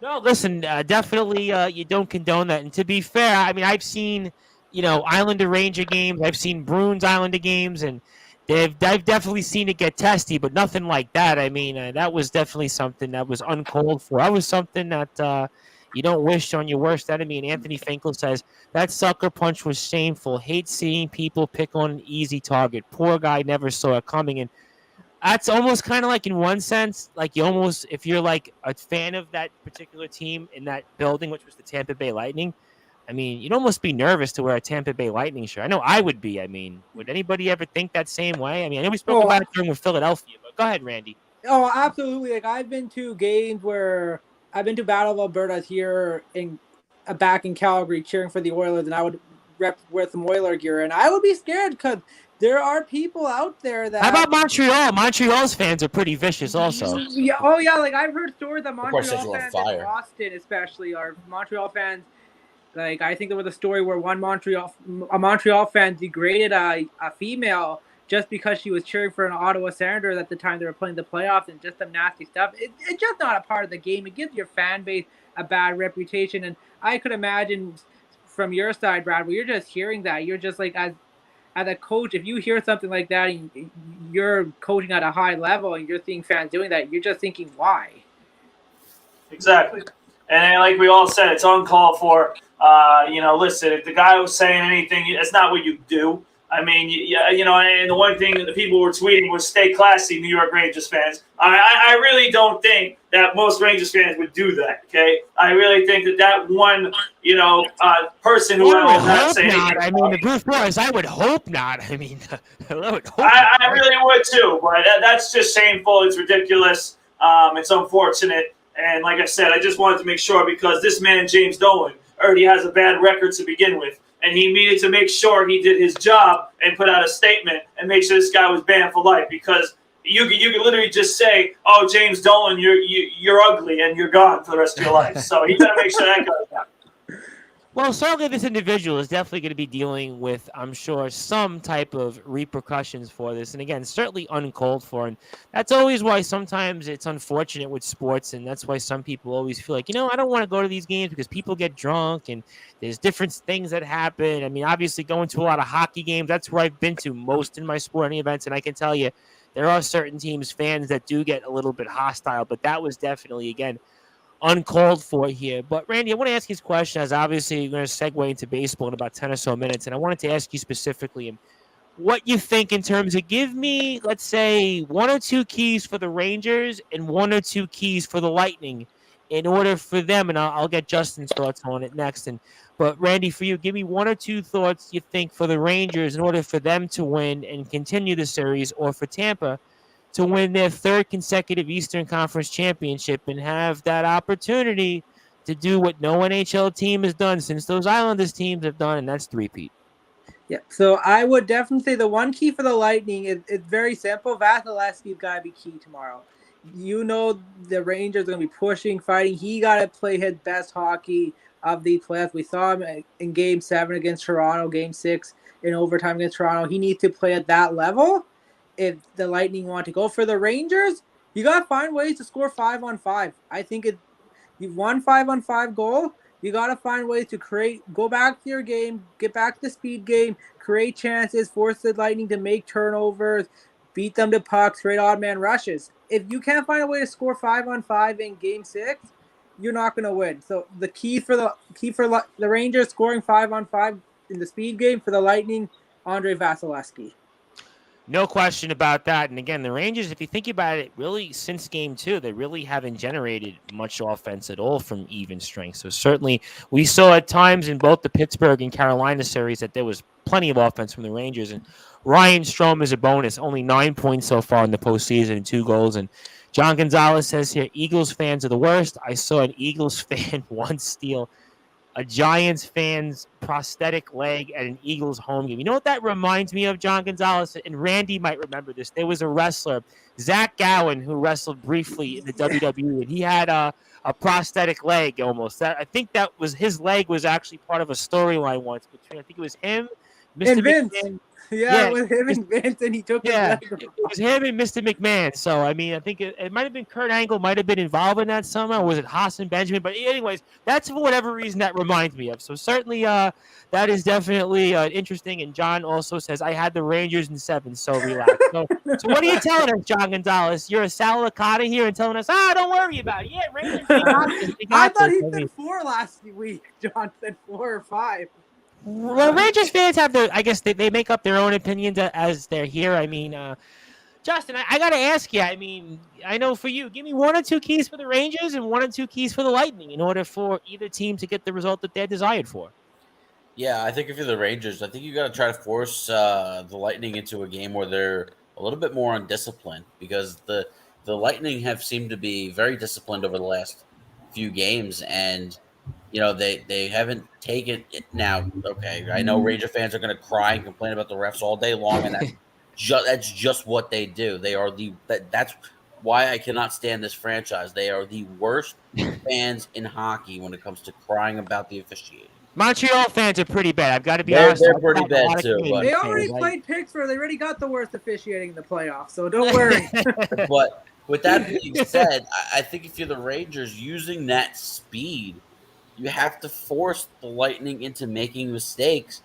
No, listen, definitely you don't condone that. And to be fair, I mean, I've seen, Islander Ranger games. I've seen Bruins Islander games, and I've definitely seen it get testy, but nothing like that. I mean, that was definitely something that was uncalled for. That was something that you don't wish on your worst enemy. And Anthony Finkel says, that sucker punch was shameful. Hate seeing people pick on an easy target. Poor guy never saw it coming. And that's almost kind of like, in one sense, like you almost, if you're like a fan of that particular team in that building, which was the Tampa Bay Lightning, I mean, you'd almost be nervous to wear a Tampa Bay Lightning shirt. I know I would be. I mean, would anybody ever think that same way? I mean, I know we spoke about it during with Philadelphia, but go ahead, Randy. Oh, absolutely. Like, I've been to games where I've been to Battle of Alberta here back in Calgary cheering for the Oilers, and I would wear some Oiler gear, and I would be scared because there are people out there that... How about Montreal? Montreal's fans are pretty vicious also. Yeah, like I've heard stories that Montreal fans in Boston especially are Montreal fans. Like, I think there was a story where a Montreal fan degraded a female just because she was cheering for an Ottawa Senators at the time they were playing the playoffs, and just some nasty stuff. It's just not a part of the game. It gives your fan base a bad reputation. And I could imagine from your side, Brad, where you're just hearing that, you're just like, as a coach, if you hear something like that and you're coaching at a high level and you're seeing fans doing that, you're just thinking, why? Exactly. And like we all said, it's uncalled for. Listen, if the guy was saying anything, that's not what you do. I mean, and the one thing that the people were tweeting was "Stay classy, New York Rangers fans." I really don't think that most Rangers fans would do that. Okay, I really think that one, person who I would was not hope saying not. anything. I mean, the Bruce Morris, I would hope not. I mean, I would hope I not. really would too, but that's just shameful. It's ridiculous. It's unfortunate, and like I said, I just wanted to make sure because this man James Dolan already has a bad record to begin with. And he needed to make sure he did his job and put out a statement and make sure this guy was banned for life because you could literally just say, "Oh, James Dolan, you're ugly and you're gone for the rest of your life." So he got to make sure that goes down. Well, certainly this individual is definitely going to be dealing with, I'm sure, some type of repercussions for this. And again, certainly uncalled for. And that's always why sometimes it's unfortunate with sports. And that's why some people always feel like, I don't want to go to these games because people get drunk and there's different things that happen. I mean, obviously going to a lot of hockey games, that's where I've been to most in my sporting events. And I can tell you, there are certain teams, fans that do get a little bit hostile. But that was definitely, again, uncalled for here. But Randy, I want to ask you this question as obviously you're going to segue into baseball in about 10 or so minutes. And I wanted to ask you specifically what you think in terms of give me, let's say, one or two keys for the Rangers and one or two keys for the Lightning in order for them. And I'll get Justin's thoughts on it next. But Randy, for you, give me one or two thoughts you think for the Rangers in order for them to win and continue the series, or for Tampa to win their third consecutive Eastern Conference championship and have that opportunity to do what no NHL team has done since those Islanders teams have done, and that's three-peat. Yeah, so I would definitely say the one key for the Lightning is it's very simple. Vasilevsky's got to be key tomorrow. The Rangers are going to be pushing, fighting. He got to play his best hockey of the playoffs. We saw him in Game 7 against Toronto, Game 6 in overtime against Toronto. He needs to play at that level if the Lightning want to go. For the Rangers, you got to find ways to score 5-on-5. I think you've won 5-on-5 goal. You got to find ways to go back to your game, get back to the speed game, create chances, force the Lightning to make turnovers, beat them to pucks, create odd man rushes. If you can't find a way to score 5-on-5 in Game 6, you're not going to win. So the key for the Rangers scoring 5-on-5 in the speed game, for the Lightning, Andrei Vasilevsky. No question about that. And again, the Rangers, if you think about it, really since Game 2, they really haven't generated much offense at all from even strength. So certainly we saw at times in both the Pittsburgh and Carolina series that there was plenty of offense from the Rangers. And Ryan Strome is a bonus, only 9 points so far in the postseason and 2 goals. And John Gonzalez says here, Eagles fans are the worst. I saw an Eagles fan once steal a Giants fan's prosthetic leg at an Eagles home game. You know what that reminds me of, John Gonzalez? And Randy might remember this. There was a wrestler, Zach Gowen, who wrestled briefly in the WWE, and he had a prosthetic leg almost. I think that was his leg was actually part of a storyline once between, I think it was him, Mr. And Vince. McMahon. Yeah, it was him and Vince, and he took his leg off. It was him and Mr. McMahon. So, I mean, I think it might have been Kurt Angle, might have been involved in that somehow. Was it Hassan Benjamin? But anyways, that's for whatever reason that reminds me of. So certainly that is definitely interesting. And John also says, I had the Rangers in 7, so relax. So what are you telling us, John Gonzalez? You're a Salicata here and telling us, don't worry about it. Yeah, Rangers, they got this. I thought he said 4 last week. John said 4 or 5. Well, Rangers fans have I guess they make up their own opinions as they're here. I mean, Justin, I got to ask you. I mean, I know for you, give me 1 or 2 keys for the Rangers and 1 or 2 keys for the Lightning in order for either team to get the result that they're desired for. Yeah, I think if you're the Rangers, I think you got to try to force the Lightning into a game where they're a little bit more undisciplined, because the Lightning have seemed to be very disciplined over the last few games, and they haven't taken it. Now, okay, I know Ranger fans are going to cry and complain about the refs all day long, and that's just what they do. They are that's why I cannot stand this franchise. They are the worst fans in hockey when it comes to crying about the officiating. Montreal fans are pretty bad. I've got to be honest. They're pretty bad too. But they already played Pittsburgh. They already got the worst officiating in the playoffs, so don't worry. But with that being said, I think if you're the Rangers, using that speed, you have to force the Lightning into making mistakes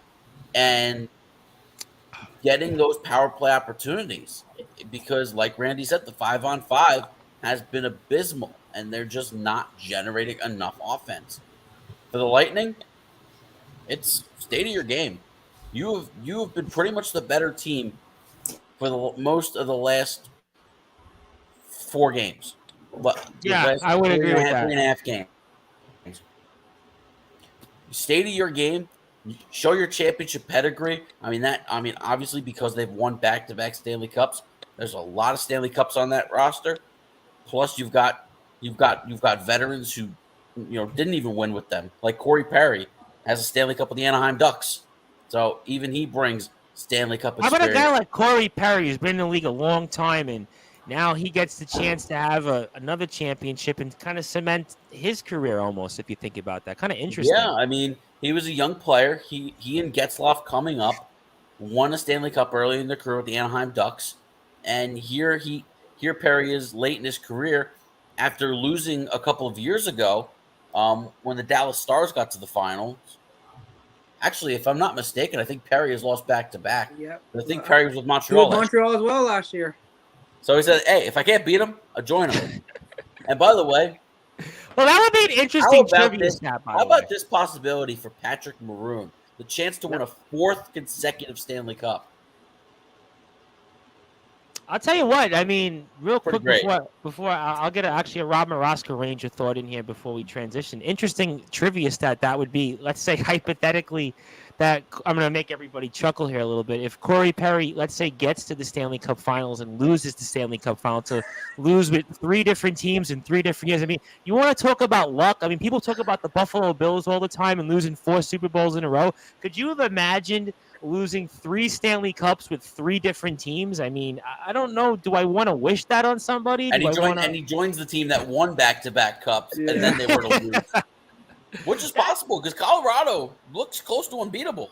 and getting those power play opportunities. Because, like Randy said, the 5-on-5 has been abysmal, and they're just not generating enough offense. For the Lightning, It's state of your game. You have been pretty much the better team for the most of the last 4 games. But the Yeah, last I would agree with that. 3.5 games. State of your game. Show your championship pedigree. I mean, obviously because they've won back-to-back Stanley Cups. There's a lot of Stanley Cups on that roster. Plus, you've got veterans who, didn't even win with them, like Corey Perry has a Stanley Cup with the Anaheim Ducks. So even he brings Stanley Cup How about experience. a guy like Corey Perry, who's been in the league a long time, and now he gets the chance to have another championship and kind of cement his career almost, if you think about that. Kind of interesting. Yeah, I mean, he was a young player. He and Getzlaf coming up won a Stanley Cup early in their career with the Anaheim Ducks. And here Perry is late in his career after losing a couple of years ago when the Dallas Stars got to the finals. Actually, if I'm not mistaken, I think Perry has lost back-to-back. Yep. I think Perry was with He Montreal. was Montreal as well last year. So he said, hey, if I can't beat him, I'll join him. And by the way, well, that would be an interesting trivia stat, by how the way. about this possibility for Patrick Maroon? The chance to win a 4th consecutive Stanley Cup. I'll tell you what. I mean, real Pretty quick great. before I'll get a Rob Moroska Ranger thought in here before we transition. Interesting trivia stat that would be. Let's say hypothetically that I'm going to make everybody chuckle here a little bit. If Corey Perry, let's say, gets to the Stanley Cup Finals and loses the Stanley Cup Final, to lose with 3 different teams in 3 different years. I mean, you want to talk about luck? I mean, people talk about the Buffalo Bills all the time and losing 4 Super Bowls in a row. Could you have imagined losing 3 Stanley Cups with 3 different teams? I mean, I don't know. Do I want to wish that on somebody? And he joins the team that won back-to-back cups, and then they were to lose. Which is possible because Colorado looks close to unbeatable.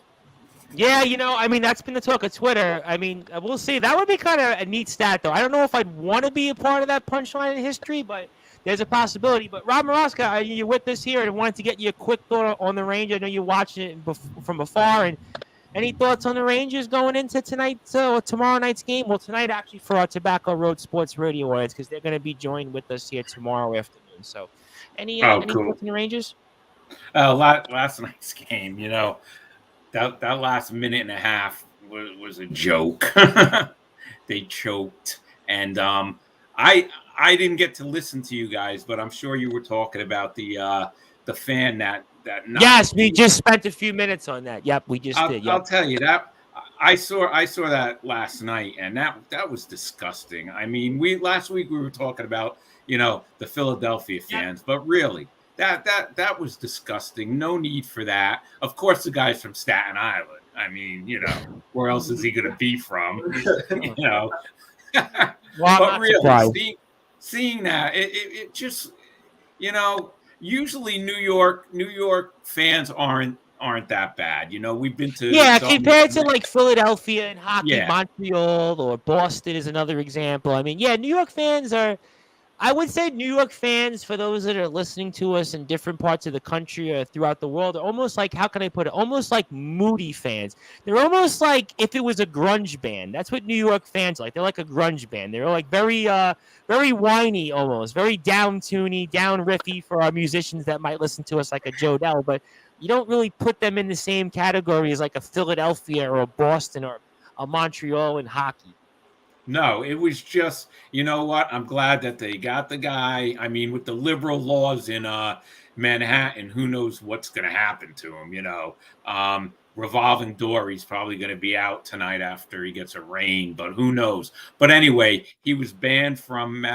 Yeah, I mean, that's been the talk of Twitter. I mean, we'll see. That would be kind of a neat stat, though. I don't know if I'd want to be a part of that punchline in history, but there's a possibility. But Rob Moroska, you're with us here, and I wanted to get you a quick thought on the Rangers. I know you're watching it from afar, and any thoughts on the Rangers going into tonight's or tomorrow night's game? Well, tonight actually for our Tobacco Road Sports Radio audience, because they're going to be joined with us here tomorrow afternoon. So, any cool. thoughts on the Rangers? Last night's game, that last minute and a half was a joke. They choked, and I didn't get to listen to you guys, but I'm sure you were talking about the fan that. Yes, we just spent a few minutes on that. Yep, we just did. Yep. I'll tell you that I saw that last night, and that was disgusting. I mean, last week we were talking about the Philadelphia fans, but really. That was disgusting. No need for that. Of course, the guy's from Staten Island. I mean, where else is he going to be from? Well, but really, seeing that, it just, usually New York fans aren't that bad. We've been to compared to like Philadelphia and hockey, Montreal or Boston is another example. I mean, New York fans are. I would say New York fans, for those that are listening to us in different parts of the country or throughout the world, are almost like, how can I put it? Almost like moody fans. They're almost like if it was a grunge band. That's what New York fans are like. They're like a grunge band. They're like very whiny almost, very down-tuney, down-riffy for our musicians that might listen to us like a Joe Dell. But you don't really put them in the same category as like a Philadelphia or a Boston or a Montreal in hockey. No, it was just, you know what? I'm glad that they got the guy. I mean, with the liberal laws in Manhattan, who knows what's going to happen to him, revolving door, he's probably going to be out tonight after he gets a rain, but who knows? But anyway, he was banned from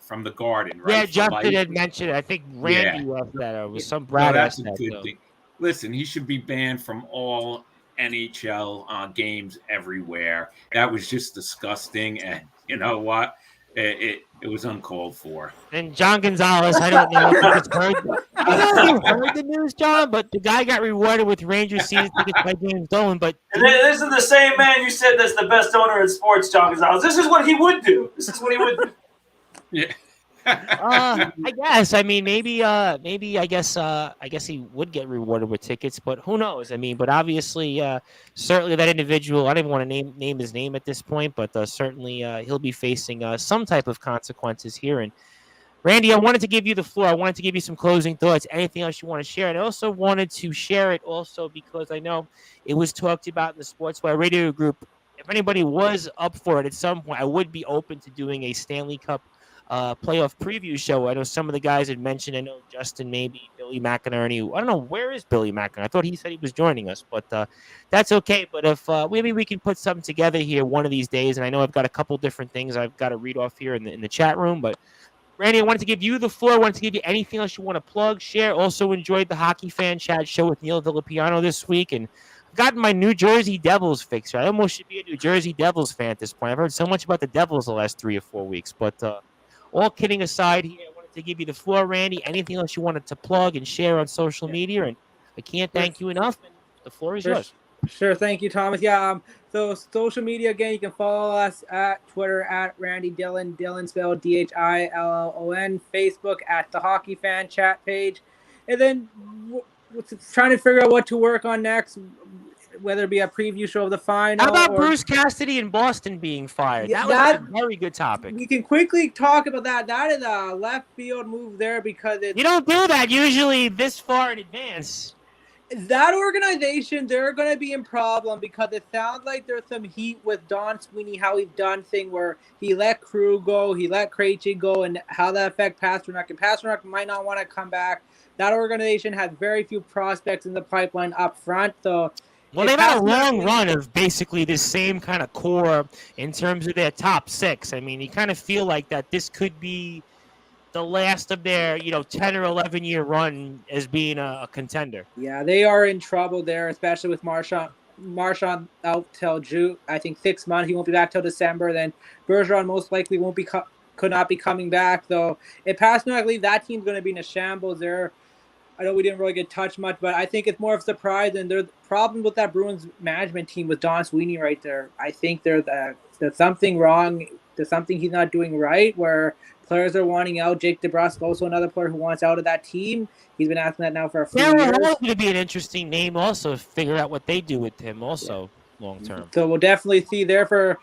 from the Garden, right? Yeah, Justin had mentioned it. I think Randy left that. Or was some Brad that's a good thing. Listen, he should be banned from all NHL games everywhere. That was just disgusting, and you know what? It was uncalled for. And John Gonzalez, I don't know if you heard. I don't know if you heard the news, John, but the guy got rewarded with Rangers season tickets by James Dolan. But this is the same man you said that's the best owner in sports, John Gonzalez. This is what he would do. Yeah. I guess. I mean, maybe. I guess he would get rewarded with tickets, but who knows? I mean, but obviously, certainly that individual. I don't even want to name his name at this point, but certainly he'll be facing some type of consequences here. And Randy, I wanted to give you the floor. I wanted to give you some closing thoughts. Anything else you want to share? And I also wanted to share it also because I know it was talked about in the Sportswire radio group. If anybody was up for it at some point, I would be open to doing a Stanley Cup playoff preview show. I know some of the guys had mentioned. I know Justin, maybe Billy McInerney. I don't know, where is Billy McInerney? I thought he said he was joining us, but that's okay. But if maybe we can put something together here one of these days. And I know I've got a couple different things I've got to read off here in the chat room, but Randy, I wanted to give you the floor. I wanted to give you anything else you want to plug, share. Also enjoyed the Hockey Fan Chat show with Neil Villapiano this week, and I've gotten my New Jersey Devils fix. I almost should be a New Jersey Devils fan at this point. I've heard so much about the Devils the last 3 or 4 weeks. But all kidding aside here, I wanted to give you the floor, Randy. Anything else you wanted to plug and share on social media, and I can't thank you enough. And the floor is yours. Sure. Thank you, Thomas. Yeah. So social media, again, you can follow us at Twitter at Randy Dillon, Dillon spelled DHILLON, Facebook at the Hockey Fan Chat page. And then trying to figure out what to work on next, whether it be a preview show of the final. How about Bruce Cassidy in Boston being fired? Yeah, that was a very good topic. We can quickly talk about that. That is a left field move there because you don't do that usually this far in advance. That organization, they're going to be in problem because it sounds like there's some heat with Don Sweeney, how he's done thing where he let Crew go, he let Krejci go, and how that affect Pasternak. And Pasternak might not want to come back. That organization has very few prospects in the pipeline up front. So, well, they've had a long run of basically this same kind of core in terms of their top six. I mean, you kind of feel like that this could be the last of their, 10 or 11-year run as being a contender. Yeah, they are in trouble there, especially with Marchand out till June. I think 6 months. He won't be back till December. Then Bergeron most likely could not be coming back. Though if Pasternak leaves, that team's going to be in a shambles there. I know we didn't really get touched much, but I think it's more of a surprise. And there's problem with that Bruins management team with Don Sweeney right there. I think there's something wrong. There's something he's not doing right where players are wanting out. Jake DeBrusk, also another player who wants out of that team. He's been asking that now for a few years. That's going to be an interesting name also, figure out what they do with him also long term. So we'll definitely see there for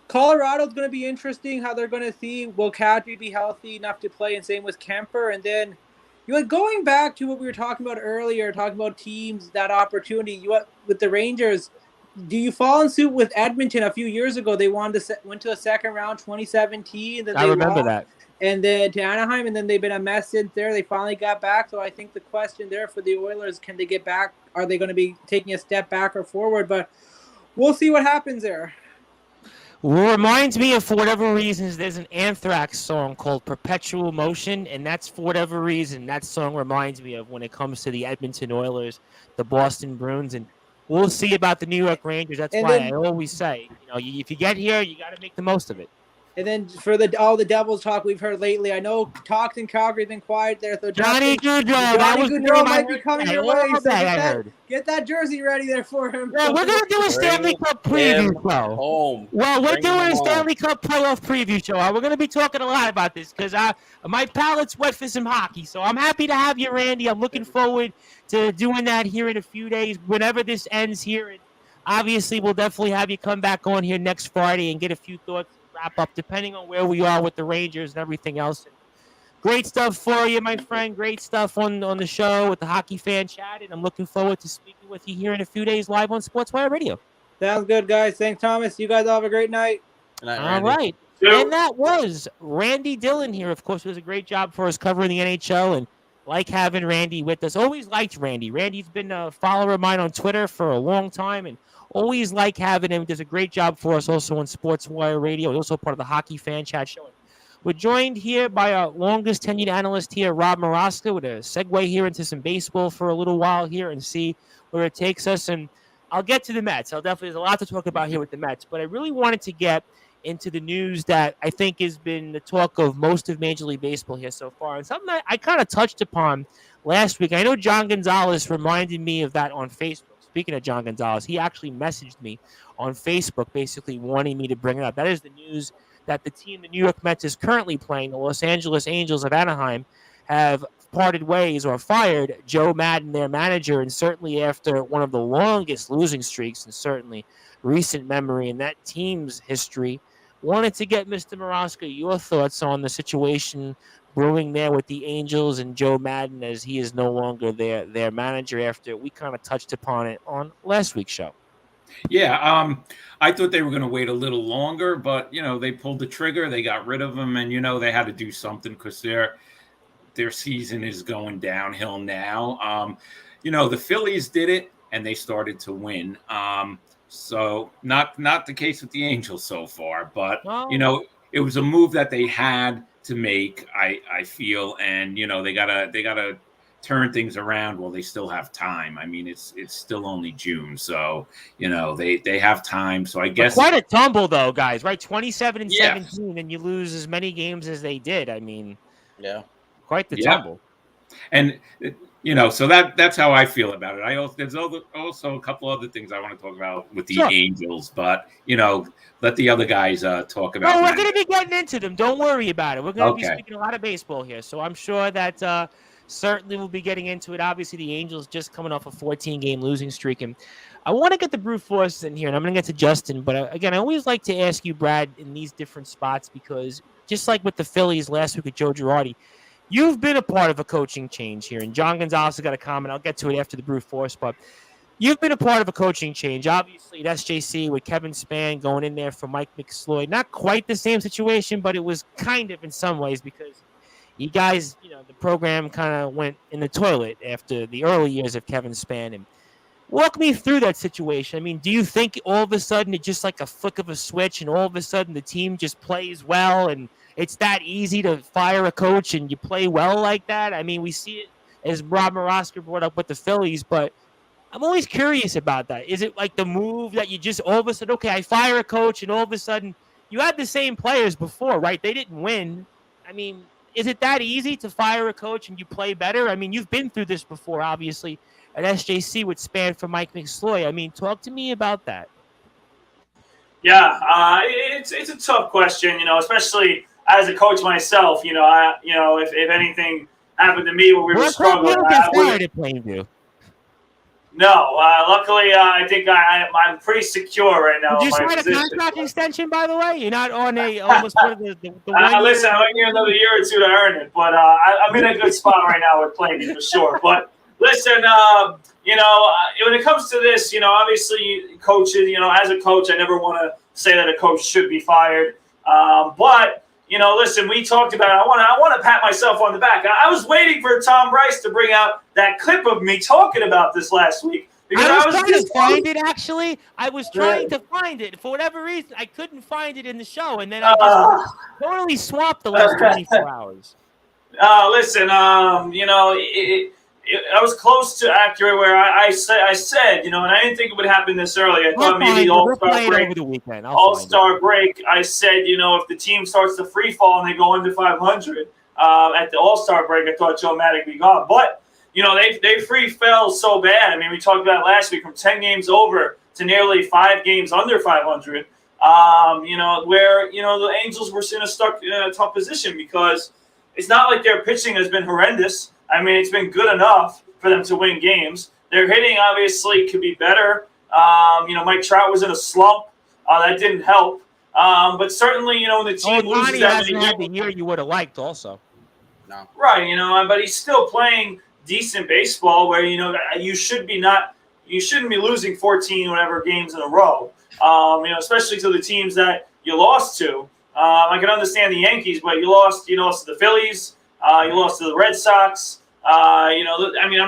Colorado's going to be interesting how they're going to see will Kadri be healthy enough to play, and same with Kemper. And then going back to what we were talking about earlier, talking about teams, that opportunity with the Rangers. Do you fall in suit with Edmonton a few years ago? They went to a second round, 2017. Then I remember that. And then to Anaheim, and then they've been a mess since there. They finally got back. So I think the question there for the Oilers, can they get back? Are they going to be taking a step back or forward? But we'll see what happens there. Well, reminds me of, for whatever reasons, there's an Anthrax song called Perpetual Motion, and that's, for whatever reason, that song reminds me of when it comes to the Edmonton Oilers, the Boston Bruins, and we'll see about the New York Rangers. That's why I always say, if you get here, you got to make the most of it. And then for all the Devils talk we've heard lately, I know talks in Calgary have been quiet there. So Johnny Gaudreau might be coming your way. So get that jersey ready there for him. Well, we're going to do a Stanley Cup preview show. Well, we're doing a Stanley Cup playoff preview show. We're going to be talking a lot about this because my palate's wet for some hockey. So I'm happy to have you, Randy. I'm looking forward to doing that here in a few days, whenever this ends here. And obviously, we'll definitely have you come back on here next Friday and get a few thoughts. Wrap up depending on where we are with the Rangers and everything else. Great stuff for you, my friend. Great stuff on the show with the Hockey Fan Chat, and I'm looking forward to speaking with you here in a few days live on Sportswire Radio. Sounds good, guys. Thanks, Thomas. You guys all have a great night. All right. And that was Randy Dillon here. Of course, it was a great job for us covering the NHL, and like having Randy with us. Always liked Randy. Randy's been a follower of mine on Twitter for a long time, and always like having him. Does a great job for us also on Sportswire Radio. He's also part of the Hockey Fan Chat show. We're joined here by our longest tenured analyst here, Rob Maraska, with a segue here into some baseball for a little while here and see where it takes us. And I'll get to the Mets. There's a lot to talk about here with the Mets, but I really wanted to get into the news that I think has been the talk of most of Major League Baseball here so far. And something that I kind of touched upon last week. I know John Gonzalez reminded me of that on Facebook. Speaking of John Gonzalez, he actually messaged me on Facebook basically wanting me to bring it up. That is the news that the team the New York Mets is currently playing, the Los Angeles Angels of Anaheim, have parted ways or fired Joe Madden, their manager, and certainly after one of the longest losing streaks in certainly recent memory in that team's history. Wanted to get Mr. Maraska your thoughts on the situation brewing there with the Angels and Joe Madden, as he is no longer their manager after we kind of touched upon it on last week's show. Yeah, I thought they were going to wait a little longer, but they pulled the trigger. They got rid of him, and they had to do something because their season is going downhill now. The Phillies did it, and they started to win. So not the case with the Angels so far, but it was a move that they had to make. I feel, and they gotta turn things around while they still have time. I mean, it's still only June, so they have time. So I guess quite a tumble though, guys. Right, 27-17, and you lose as many games as they did. I mean, yeah, quite the tumble. And so that's how I feel about it. There's also a couple other things I want to talk about with the Angels, but let the other guys talk about. No, we're going to be getting into them. Don't worry about it. We're going to be speaking a lot of baseball here, so I'm sure that certainly we'll be getting into it. Obviously, the Angels just coming off a 14-game losing streak, and I want to get the brute force in here, and I'm going to get to Justin. But again, I always like to ask you, Brad, in these different spots, because just like with the Phillies last week with Joe Girardi, you've been a part of a coaching change here, and John Gonzalez has got a comment. I'll get to it after the brute force, but you've been a part of a coaching change. Obviously, at SJC with Kevin Spann going in there for Mike McSloy. Not quite the same situation, but it was kind of in some ways because you guys, the program kind of went in the toilet after the early years of Kevin Spann. And walk me through that situation. I mean, do you think all of a sudden it's just like a flick of a switch and all of a sudden the team just plays well and it's that easy to fire a coach and you play well like that? I mean, we see it as Rob Moroska brought up with the Phillies, but I'm always curious about that. Is it like the move that you just all of a sudden, okay, I fire a coach and all of a sudden you had the same players before, right? They didn't win. I mean, is it that easy to fire a coach and you play better? I mean, you've been through this before, obviously, at SJC with Spann for Mike McSloy. I mean, talk to me about that. Yeah, it's a tough question, especially as a coach myself. If anything happened to me where we were struggling, No, luckily, I think I'm pretty secure right now. Did you sign a contract extension, by the way? You're not on almost one of the listen, I might need another year or two to earn it, but I'm in a good spot right now with playing for sure. But listen, when it comes to this, obviously coaches, as a coach, I never want to say that a coach should be fired. But listen, we talked about it. I want to pat myself on the back. I was waiting for Tom Bryce to bring out that clip of me talking about this last week. Because I was trying to find it, actually. I was trying to find it. For whatever reason, I couldn't find it in the show. And then I just totally swapped the last 24 hours. Listen, I was close to accurate where I said, and I didn't think it would happen this early. I thought maybe the All-Star break, I said, if the team starts to free fall and they go under 500 at the All-Star break, I thought Joe Madden would be gone. But, they free fell so bad. I mean, we talked about it last week, from 10 games over to nearly 5 games under 500, where, the Angels were in a tough position because it's not like their pitching has been horrendous. I mean, it's been good enough for them to win games. Their hitting obviously could be better. Mike Trout was in a slump. That didn't help. But certainly, when the team loses that many games, the year you would have liked also. No. Right, but he's still playing decent baseball where, you shouldn't be losing 14 whatever games in a row. Especially to the teams that you lost to. I can understand the Yankees, but you lost to the Phillies. You lost to the Red Sox. I'm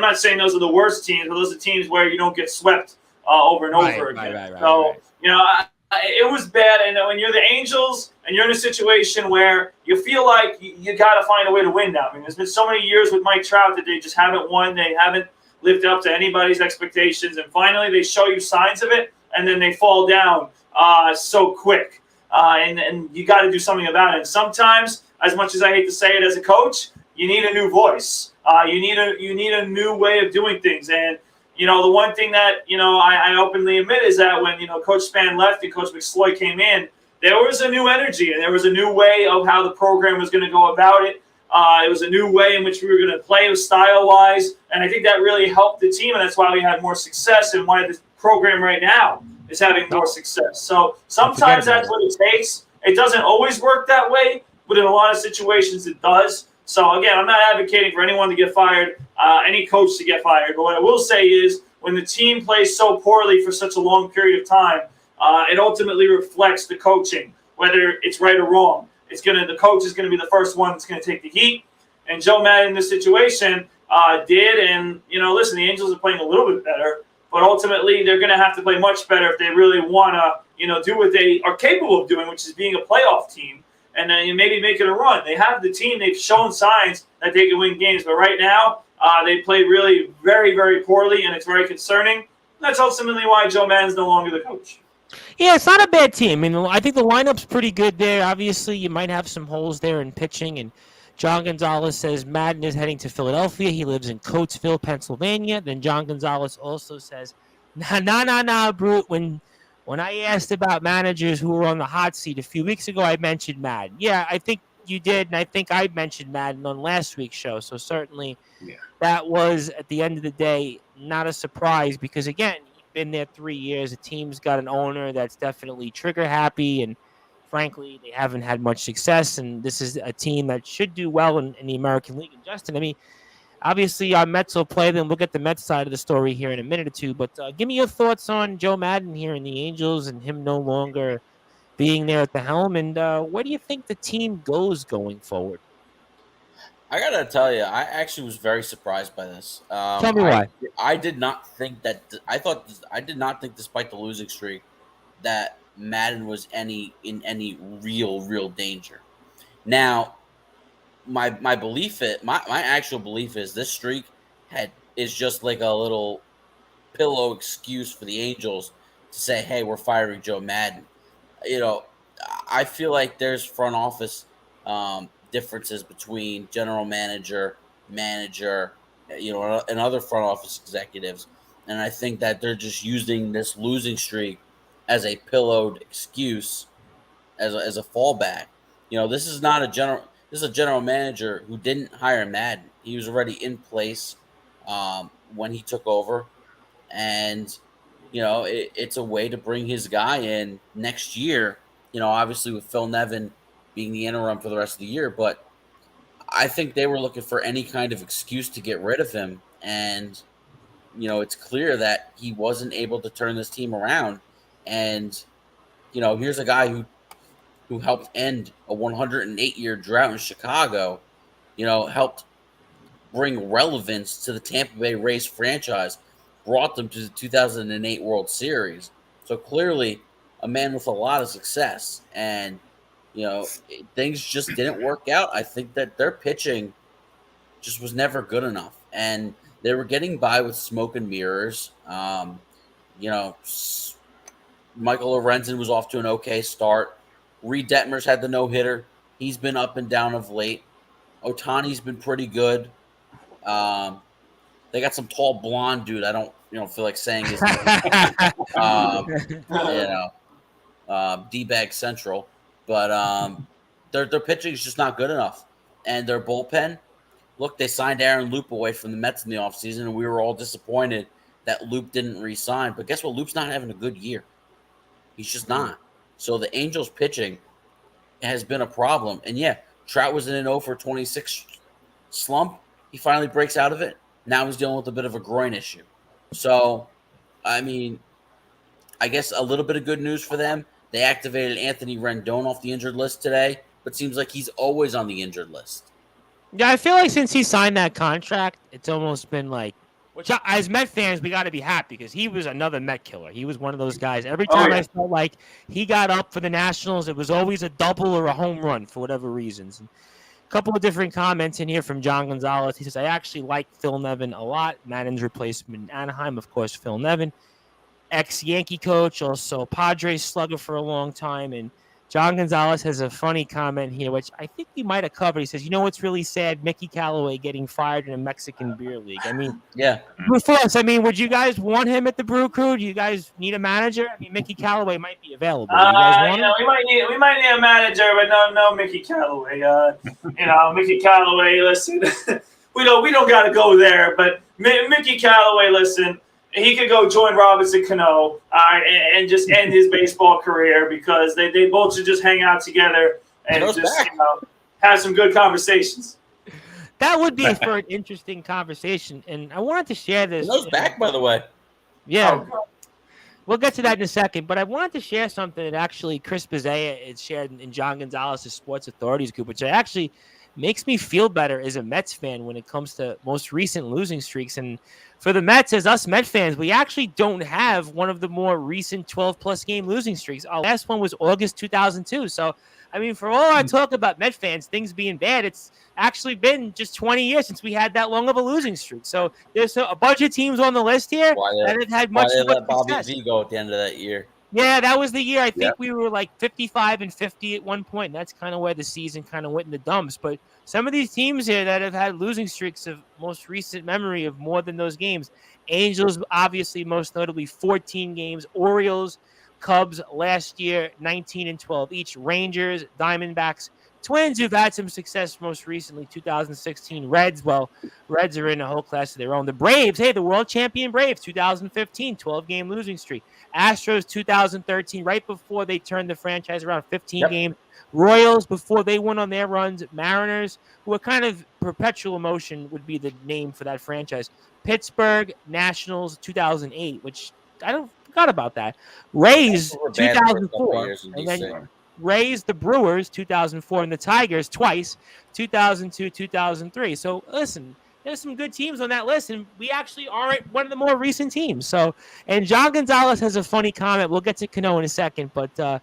not saying those are the worst teams, but those are teams where you don't get swept over and over again. Right. It was bad. And when you're the Angels and you're in a situation where you feel like you got to find a way to win now. I mean, there's been so many years with Mike Trout that they just haven't won. They haven't lived up to anybody's expectations. And finally, they show you signs of it, and then they fall down so quick. And you got to do something about it. And sometimes, as much as I hate to say it as a coach, you need a new voice. You need a new way of doing things. And, the one thing that, I openly admit is that when, Coach Spann left and Coach McSloy came in, there was a new energy and there was a new way of how the program was going to go about it. It was a new way in which we were going to play style-wise. And I think that really helped the team. And that's why we had more success and why the program right now is having more success. So sometimes that's what it takes. It doesn't always work that way, but in a lot of situations it does. So, again, I'm not advocating for anyone to get fired, any coach to get fired. But what I will say is when the team plays so poorly for such a long period of time, it ultimately reflects the coaching, whether it's right or wrong. The coach is going to be the first one that's going to take the heat. And Joe Madden in this situation did. And, listen, the Angels are playing a little bit better, but ultimately they're going to have to play much better if they really want to, do what they are capable of doing, which is being a playoff team. And then maybe make it a run. They have the team. They've shown signs that they can win games. But right now, they played really very, very poorly, and it's very concerning. That's ultimately why Joe Madden's no longer the coach. Yeah, it's not a bad team. I mean, I think the lineup's pretty good there. Obviously, you might have some holes there in pitching. And John Gonzalez says Madden is heading to Philadelphia. He lives in Coatesville, Pennsylvania. Then John Gonzalez also says, nah, Brute. When I asked about managers who were on the hot seat a few weeks ago, I mentioned Madden. Yeah, I think you did, and I think I mentioned Madden on last week's show. So certainly that was, at the end of the day, not a surprise because, again, you've been there 3 years. The team's got an owner that's definitely trigger-happy, and frankly, they haven't had much success, and this is a team that should do well in the American League. And Justin, I mean, obviously, our Mets will play them. We'll get the Mets side of the story here in a minute or two. But give me your thoughts on Joe Madden here in the Angels and him no longer being there at the helm. And where do you think the team goes going forward? I gotta tell you, I actually was very surprised by this. Tell me why. I did not think that. I did not think, despite the losing streak, that Madden was in any real danger. Now, my actual belief is this streak is just like a little pillow excuse for the Angels to say, hey, we're firing Joe Madden. I feel like there's front office differences between general manager, and other front office executives. And I think that they're just using this losing streak as a pillowed excuse, as a fallback. This is not a general. This is a general manager who didn't hire Madden. He was already in place when he took over. And, it's a way to bring his guy in next year, obviously with Phil Nevin being the interim for the rest of the year. But I think they were looking for any kind of excuse to get rid of him. And, it's clear that he wasn't able to turn this team around. And, here's a guy who helped end a 108-year drought in Chicago, helped bring relevance to the Tampa Bay Rays franchise, brought them to the 2008 World Series. So clearly a man with a lot of success. And, things just didn't work out. I think that their pitching just was never good enough. And they were getting by with smoke and mirrors. Michael Lorenzen was off to an okay start. Reed Detmers had the no-hitter. He's been up and down of late. Ohtani's been pretty good. They got some tall blonde dude. I don't feel like saying his name. D-bag Central. But their pitching is just not good enough. And their bullpen, look, they signed Aaron Loop away from the Mets in the offseason, and we were all disappointed that Loop didn't re-sign. But guess what? Loop's not having a good year. He's just not. So the Angels pitching has been a problem. And yeah, Trout was in an 0-for-26 slump. He finally breaks out of it. Now he's dealing with a bit of a groin issue. So, I mean, I guess a little bit of good news for them. They activated Anthony Rendon off the injured list today, but seems like he's always on the injured list. Yeah, I feel like since he signed that contract, it's almost been like, which as Met fans, we got to be happy because he was another Met killer. He was one of those guys. Every time I felt like he got up for the Nationals, it was always a double or a home run for whatever reasons. And a couple of different comments in here from John Gonzalez. He says, I actually like Phil Nevin a lot. Madden's replacement in Anaheim, of course, Phil Nevin. Ex-Yankee coach, also Padres slugger for a long time. And John Gonzalez has a funny comment here, which I think we might have covered. He says, what's really sad? Mickey Callaway getting fired in a Mexican beer league. I mean, yeah. For us, would you guys want him at the Brew Crew? Do you guys need a manager? I mean, Mickey Callaway might be available. You guys want him? We might need a manager, but no Mickey Callaway. Mickey Callaway, listen, we don't got to go there, but Mickey Callaway, listen, he could go join Robinson Cano and just end his baseball career because they both should just hang out together and just have some good conversations. That would be for an interesting conversation, and I wanted to share this. Cano's back, by the way. Yeah, Oh, we'll get to that in a second, but I wanted to share something that actually Chris Bezea had shared in John Gonzalez's Sports Authorities group, which actually makes me feel better as a Mets fan when it comes to most recent losing streaks. And for the Mets, as us Met fans, we actually don't have one of the more recent 12-plus game losing streaks. Our last one was August 2002. So, I mean, for all our talk about Met fans, things being bad, it's actually been just 20 years since we had that long of a losing streak. So there's a bunch of teams on the list here that have had much Why they more let Bobby success. V go at the end of that year? Yeah, that was the year. I think we were like 55 and 50 at one point. And that's kind of where the season kind of went in the dumps. But some of these teams here that have had losing streaks of most recent memory of more than those games. Angels, obviously, most notably 14 games. Orioles, Cubs last year, 19 and 12 each. Rangers, Diamondbacks, Twins, who've had some success most recently, 2016. Reds, well, Reds are in a whole class of their own. The Braves, hey, the world champion Braves, 2015, 12-game losing streak. Astros, 2013, right before they turned the franchise around, 15 games. Royals, before they went on their runs. Mariners, who are kind of perpetual emotion, would be the name for that franchise. Pittsburgh, Nationals, 2008, which I don't forgot about that. Rays, 2004, and then Rays, the Brewers, 2004, and the Tigers twice, 2002, 2003. So listen, there's some good teams on that list, and we actually aren't one of the more recent teams. So, and John Gonzalez has a funny comment. We'll get to Cano in a second, but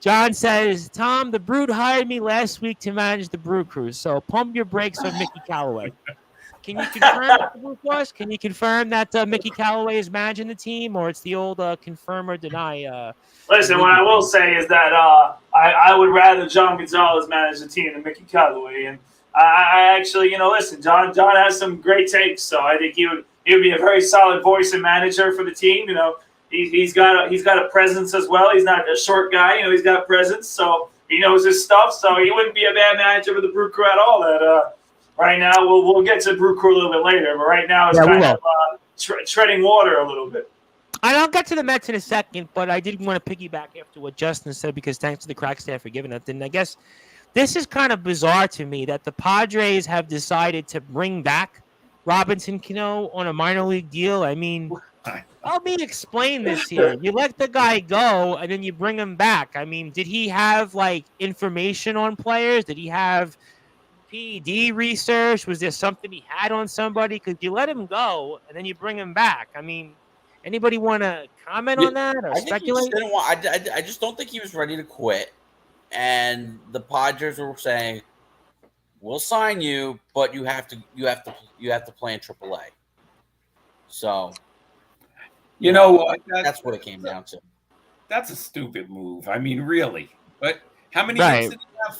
John says, Tom, the Brood hired me last week to manage the Brew Crew, so pump your brakes on Mickey Callaway. Can you confirm the Brew Force? Can you confirm that Mickey Callaway is managing the team, or it's the old confirm or deny? Listen, what I will say is that I would rather John Gonzalez manage the team than Mickey Callaway. And I actually, listen, John has some great takes, so I think he would be a very solid voice and manager for the team. He's got a presence as well. He's not a short guy. He's got presence, so he knows his stuff. So he wouldn't be a bad manager for the Brew Crew at all. That right now we'll get to Brew Crew a little bit later, but right now it's kind of treading water a little bit. I'll get to the Mets in a second, but I did want to piggyback after what Justin said because thanks to the crack staff for giving that. And I guess this is kind of bizarre to me that the Padres have decided to bring back Robinson Cano on a minor league deal. I mean, help me explain this here. You let the guy go, and then you bring him back. I mean, did he have, information on players? Did he have PED research? Was there something he had on somebody? Because you let him go, and then you bring him back. I mean, anybody want to comment on that or speculate? I just don't think he was ready to quit. And the Padres were saying, "We'll sign you, but you have to play in AAA." So, that's what it came down to. That's a stupid move. I mean, really. But how many Right. years did he have?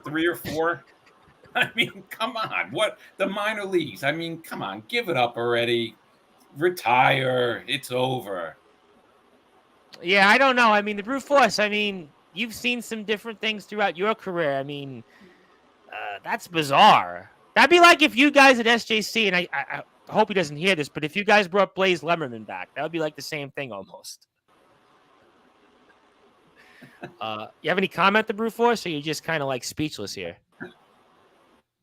3 or 4? I mean, come on. What the minor leagues? I mean, come on, give it up already. Retire. It's over. Yeah, I don't know. I mean, the Brew Force, you've seen some different things throughout your career. I mean, that's bizarre. That'd be like if you guys at SJC, and I hope he doesn't hear this, but if you guys brought Blaze Lemmerman back, that would be like the same thing almost. You have any comment, the Brew Force, or are you just kind of speechless here?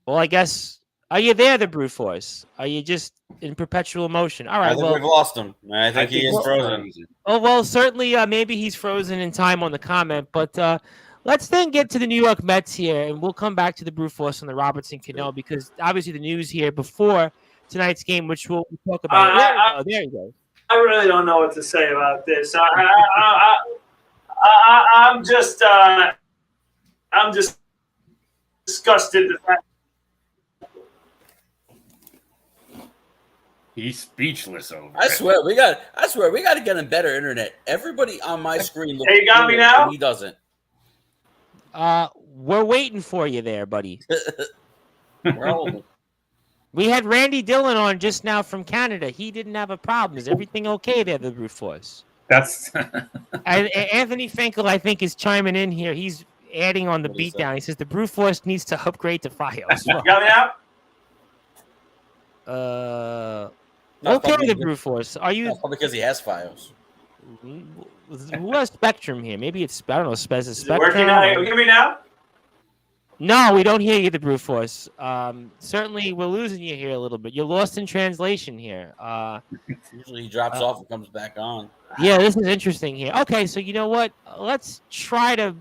Well, I guess, are you there, the Brew Force? Are you just in perpetual motion? All right, I think we've lost him. I think he is frozen. Oh, well, certainly, maybe he's frozen in time on the comment, but let's then get to the New York Mets here, and we'll come back to the Brew Force and the Robinson Cano, because obviously the news here before tonight's game, which we'll talk about. There you go. I really don't know what to say about this. I'm just disgusted. He's speechless over I it. swear we got to get him better internet. Everybody on my screen looks. Hey, you got me now? And he doesn't. We're waiting for you there, buddy. Well, We had Randy Dillon on just now from Canada. He didn't have a problem. Is everything okay there, the Brew Force? That's Anthony Finkel, I think, is chiming in here. He's adding on the beatdown. He says the Brew Force needs to upgrade to Fios. You got me now? Okay, the Brew Force. Are you? that's probably because he has Fios. Who has Spectrum here? Maybe it's, I don't know, Is it Spectrum. working now? You hear me now? No, we don't hear you, the brute force. Certainly, we're losing you here a little bit. You're lost in translation here. Usually he drops off and comes back on. Yeah, this is interesting here. Okay, so you know what? Let's try to.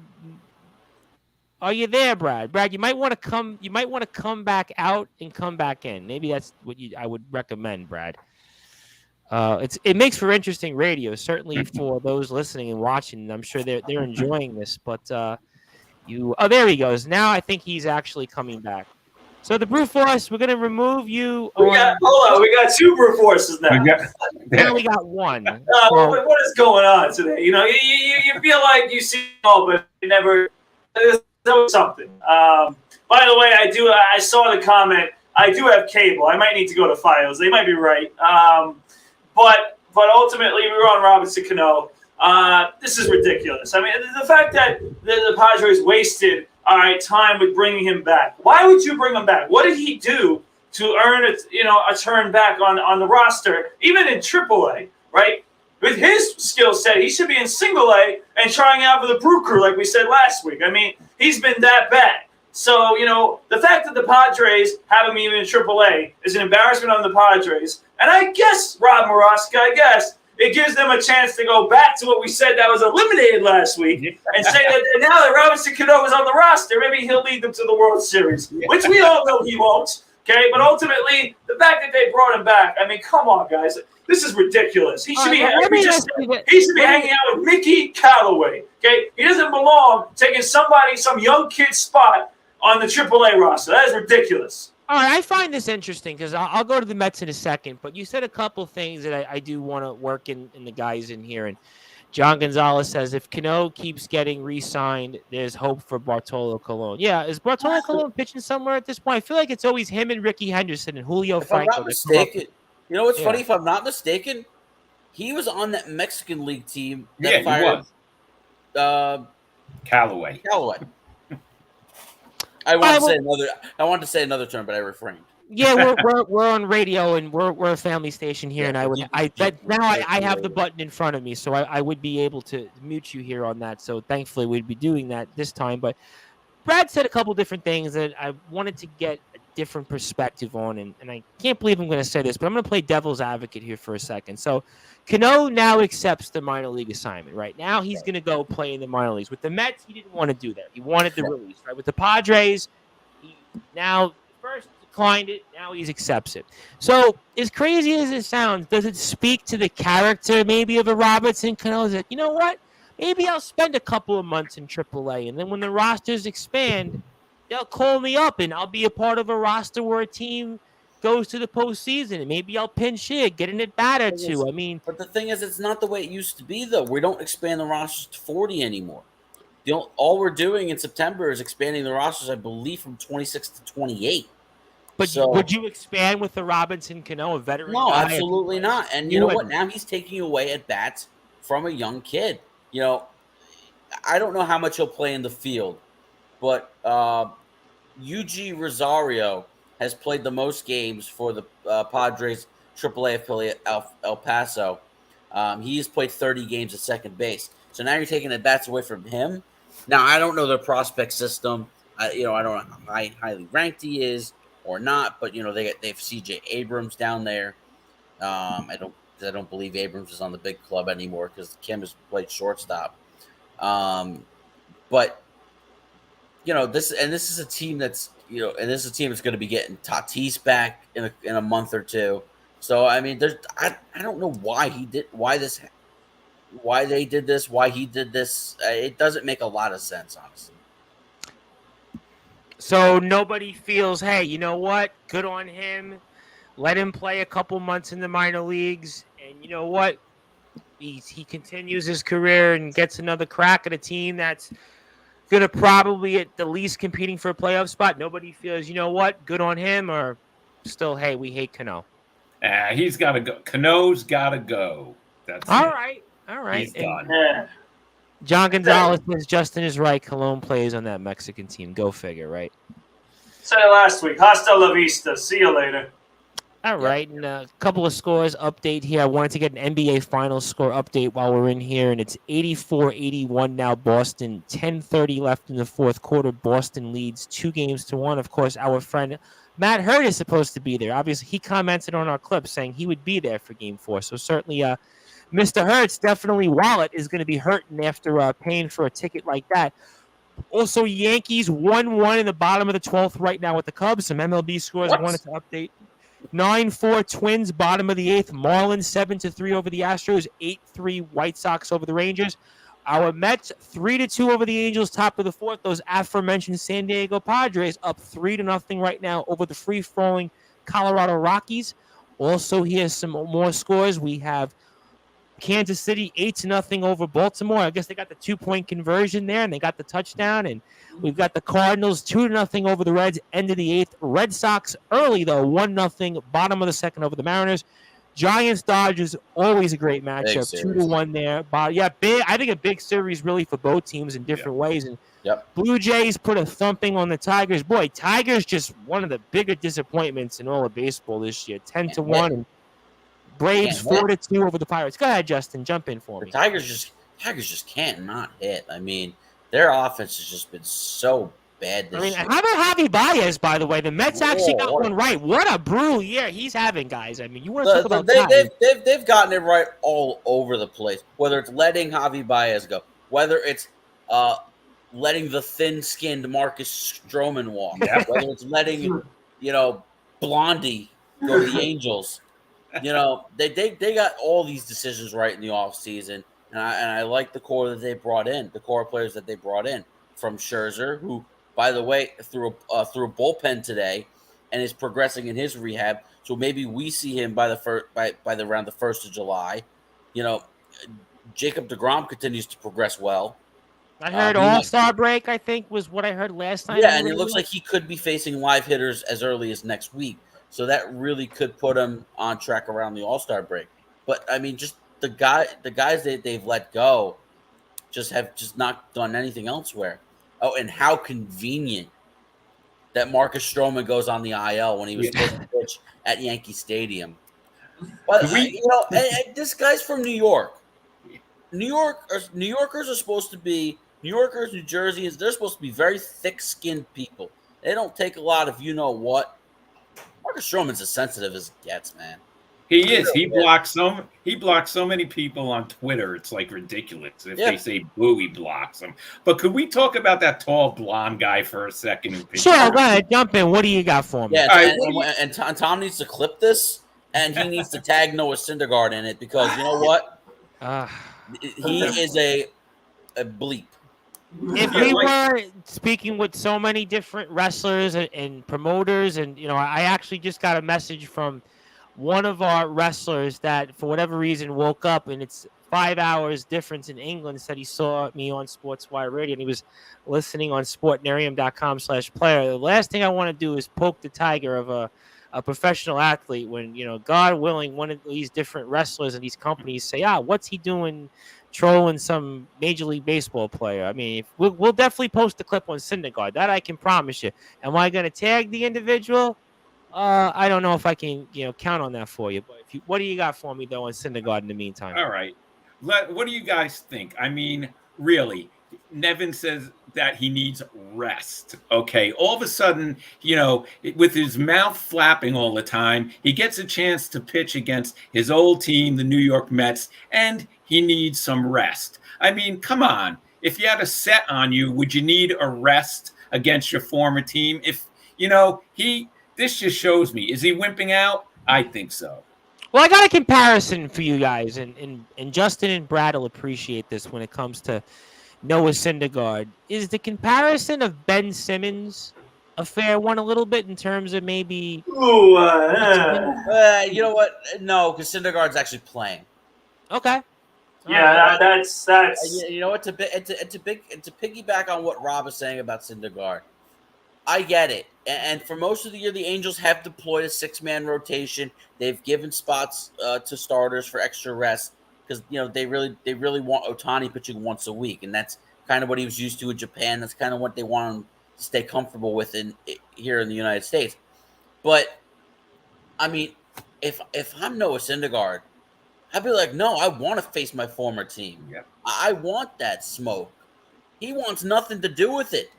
Are you there, Brad? Brad, you might want to come. You might want to come back out and come back in. Maybe that's what I would recommend, Brad. It makes for interesting radio, certainly for those listening and watching. I'm sure they're enjoying this, but there he goes. Now I think he's actually coming back. So the brute force, we're gonna remove you. Hold on, we got two brute forces now. Now we got one. What is going on today? You know, you feel like you see it all, but you never. There's something. By the way, I saw the comment. I do have cable. I might need to go to Files. They might be right. But ultimately, we were on Robinson Cano. This is ridiculous. I mean, the fact that the Padres wasted time with bringing him back. Why would you bring him back? What did he do to earn a turn back on the roster, even in AAA, right? With his skill set, he should be in Single A and trying out for the Brew Crew, like we said last week. I mean, he's been that bad. So, the fact that the Padres have him even in AAA is an embarrassment on the Padres. And I guess, Rob Moroska, it gives them a chance to go back to what we said that was eliminated last week and say that now that Robinson Cano is on the roster, maybe he'll lead them to the World Series, which we all know he won't. Okay, but ultimately, the fact that they brought him back, I mean, come on, guys. This is ridiculous. He should be hanging out with Mickey Callaway. Okay, he doesn't belong taking some young kid's spot on the AAA roster. That is ridiculous. All right, I find this interesting because I'll go to the Mets in a second, but you said a couple things that I do want to work in the guys in here. And John Gonzalez says if Cano keeps getting re-signed, there's hope for Bartolo Colon. Yeah, is Bartolo Colon pitching somewhere at this point? I feel like it's always him and Ricky Henderson and Julio Franco. If I'm not mistaken, you know what's funny? If I'm not mistaken, he was on that Mexican League team that fired Callaway. I wanted to say another term, but I refrained. Yeah, we're on radio and we're a family station here, and I have the button in front of me, so I would be able to mute you here on that. So thankfully we'd be doing that this time. But Brad said a couple different things that I wanted to get a different perspective on, and I can't believe I'm going to say this, but I'm going to play devil's advocate here for a second. So Cano now accepts the minor league assignment, right? Now he's going to go play in the minor leagues. With the Mets, he didn't want to do that. He wanted the release, right? With the Padres, he now first declined it. Now he accepts it. So as crazy as it sounds, does it speak to the character maybe of a Robinson Cano? That, you know what? Maybe I'll spend a couple of months in AAA, and then when the rosters expand, they'll call me up, and I'll be a part of a roster where a team goes to the postseason, and maybe I'll pinch hit, get an at-bat or two. I mean, but the thing is, it's not the way it used to be, though. We don't expand the rosters to 40 anymore. All we're doing in September is expanding the rosters, I believe, from 26 to 28. But would you expand with the Robinson Cano, a veteran? No, absolutely not. And you know what? Now he's taking away at-bats from a young kid. I don't know how much he'll play in the field, but UG Rosario has played the most games for the Padres AAA affiliate El Paso. He has played 30 games at second base. So now you're taking the bats away from him. Now, I don't know their prospect system. I don't know how highly ranked he is or not, but, they have CJ Abrams down there. I don't believe Abrams is on the big club anymore because Kim has played shortstop. But this is a team that's going to be getting Tatis back in a month or two. So I mean, I don't know why he did this. It doesn't make a lot of sense, honestly. So nobody feels, hey, you know what? Good on him. Let him play a couple months in the minor leagues, and you know what? He continues his career and gets another crack at a team that's going to probably at the least competing for a playoff spot. Nobody feels, you know what? Good on him, or still, hey, we hate Cano. He's got to go. Cano's got to go. That's all it. right. All right. He's done. John Gonzalez says Justin is right. Colon plays on that Mexican team. Go figure, right? Said it last week. Hasta la vista. See you later. All right, and a couple of scores update here. I wanted to get an NBA Finals score update while we're in here, and it's 84-81 now. Boston, 10:30 left in the fourth quarter. Boston leads 2-1. Of course, our friend Matt Hurt is supposed to be there. Obviously, he commented on our clip saying he would be there for Game 4. So certainly, Mr. Hurt's definitely wallet is going to be hurting after paying for a ticket like that. Also, Yankees 1-1 in the bottom of the 12th right now with the Cubs. Some MLB scores I wanted to update. 9-4 Twins, bottom of the 8th. Marlins 7-3 over the Astros. 8-3 White Sox over the Rangers. Our Mets 3-2 over the Angels, top of the 4th. Those aforementioned San Diego Padres up 3-0 right now over the free-falling Colorado Rockies. Also, here's some more scores. We have Kansas City 8-0 over Baltimore. I guess they got the 2-point conversion there, and they got the touchdown. And we've got the Cardinals 2-0 over the Reds, end of the 8th. Red Sox early though, 1-0, bottom of the 2nd over the Mariners. Giants Dodgers, always a great matchup, 2-1 there. But yeah, big. I think a big series really for both teams in different ways. And Blue Jays put a thumping on the Tigers. Boy, Tigers just one of the bigger disappointments in all of baseball this year, 10-1. And Braves 4-2 over the Pirates. Go ahead, Justin. Jump in for me. The Tigers just can't not hit. I mean, their offense has just been so bad this year. How about Javi Baez, by the way? The Mets actually got one right. What a brutal year he's having, guys. I mean, you want to talk about they've gotten it right all over the place. Whether it's letting Javi Baez go, whether it's letting the thin-skinned Marcus Stroman walk, whether it's letting Blondie go to the Angels. They got all these decisions right in the offseason, and I like the core that they brought in, the core players that they brought in, from Scherzer, who, by the way, threw a bullpen today, and is progressing in his rehab. So maybe we see him by around the 1st of July. Jacob deGrom continues to progress well. I heard All-Star break, I think, was what I heard last time. Yeah, and it looks like he could be facing live hitters as early as next week. So that really could put him on track around the All-Star break. But I mean, just the guys that they've let go have not done anything elsewhere. Oh, and how convenient that Marcus Stroman goes on the IL when he was supposed to pitch at Yankee Stadium. But this guy's from New York. New Yorkers are supposed to be New Jerseyans. They're supposed to be very thick-skinned people. They don't take a lot of what. Marcus Stroman's as sensitive as it gets, man. He is. He blocks so many people on Twitter. It's like ridiculous. If they say boo, he blocks them. But could we talk about that tall blonde guy for a second? Sure, go ahead. Jump in. What do you got for me? Yeah, and Tom needs to clip this, and he needs to tag Noah Syndergaard in it because you know what? He is a bleep. If we were speaking with so many different wrestlers and promoters, and I actually just got a message from one of our wrestlers that for whatever reason woke up and it's 5 hours difference in England, said he saw me on Sportswire Radio and he was listening on sportnarium.com/player. The last thing I want to do is poke the tiger of a professional athlete when, God willing, one of these different wrestlers and these companies say, what's he doing trolling some Major League Baseball player? I mean, we'll definitely post the clip on Syndergaard. That I can promise you. Am I going to tag the individual? I don't know if I can, count on that for you. But what do you got for me, though, on Syndergaard in the meantime? All right. What do you guys think? I mean, really, Nevin says that he needs rest. Okay. All of a sudden, with his mouth flapping all the time, he gets a chance to pitch against his old team, the New York Mets, and he needs some rest. I mean, come on. If you had a set on you, would you need a rest against your former team? If, this just shows me. Is he wimping out? I think so. Well, I got a comparison for you guys, and Justin and Brad will appreciate this when it comes to Noah Syndergaard. Is the comparison of Ben Simmons a fair one a little bit in terms of maybe? You know what? No, because Syndergaard's actually playing. Okay. Yeah, that's. You know what? To piggyback on what Rob is saying about Syndergaard, I get it. And for most of the year, the Angels have deployed a 6-man rotation. They've given spots to starters for extra rest because they really want Ohtani pitching once a week, and that's kind of what he was used to in Japan. That's kind of what they want him to stay comfortable with here in the United States. But I mean, if I'm Noah Syndergaard, I'd be like, no, I want to face my former team. Yep. I want that smoke. He wants nothing to do with it.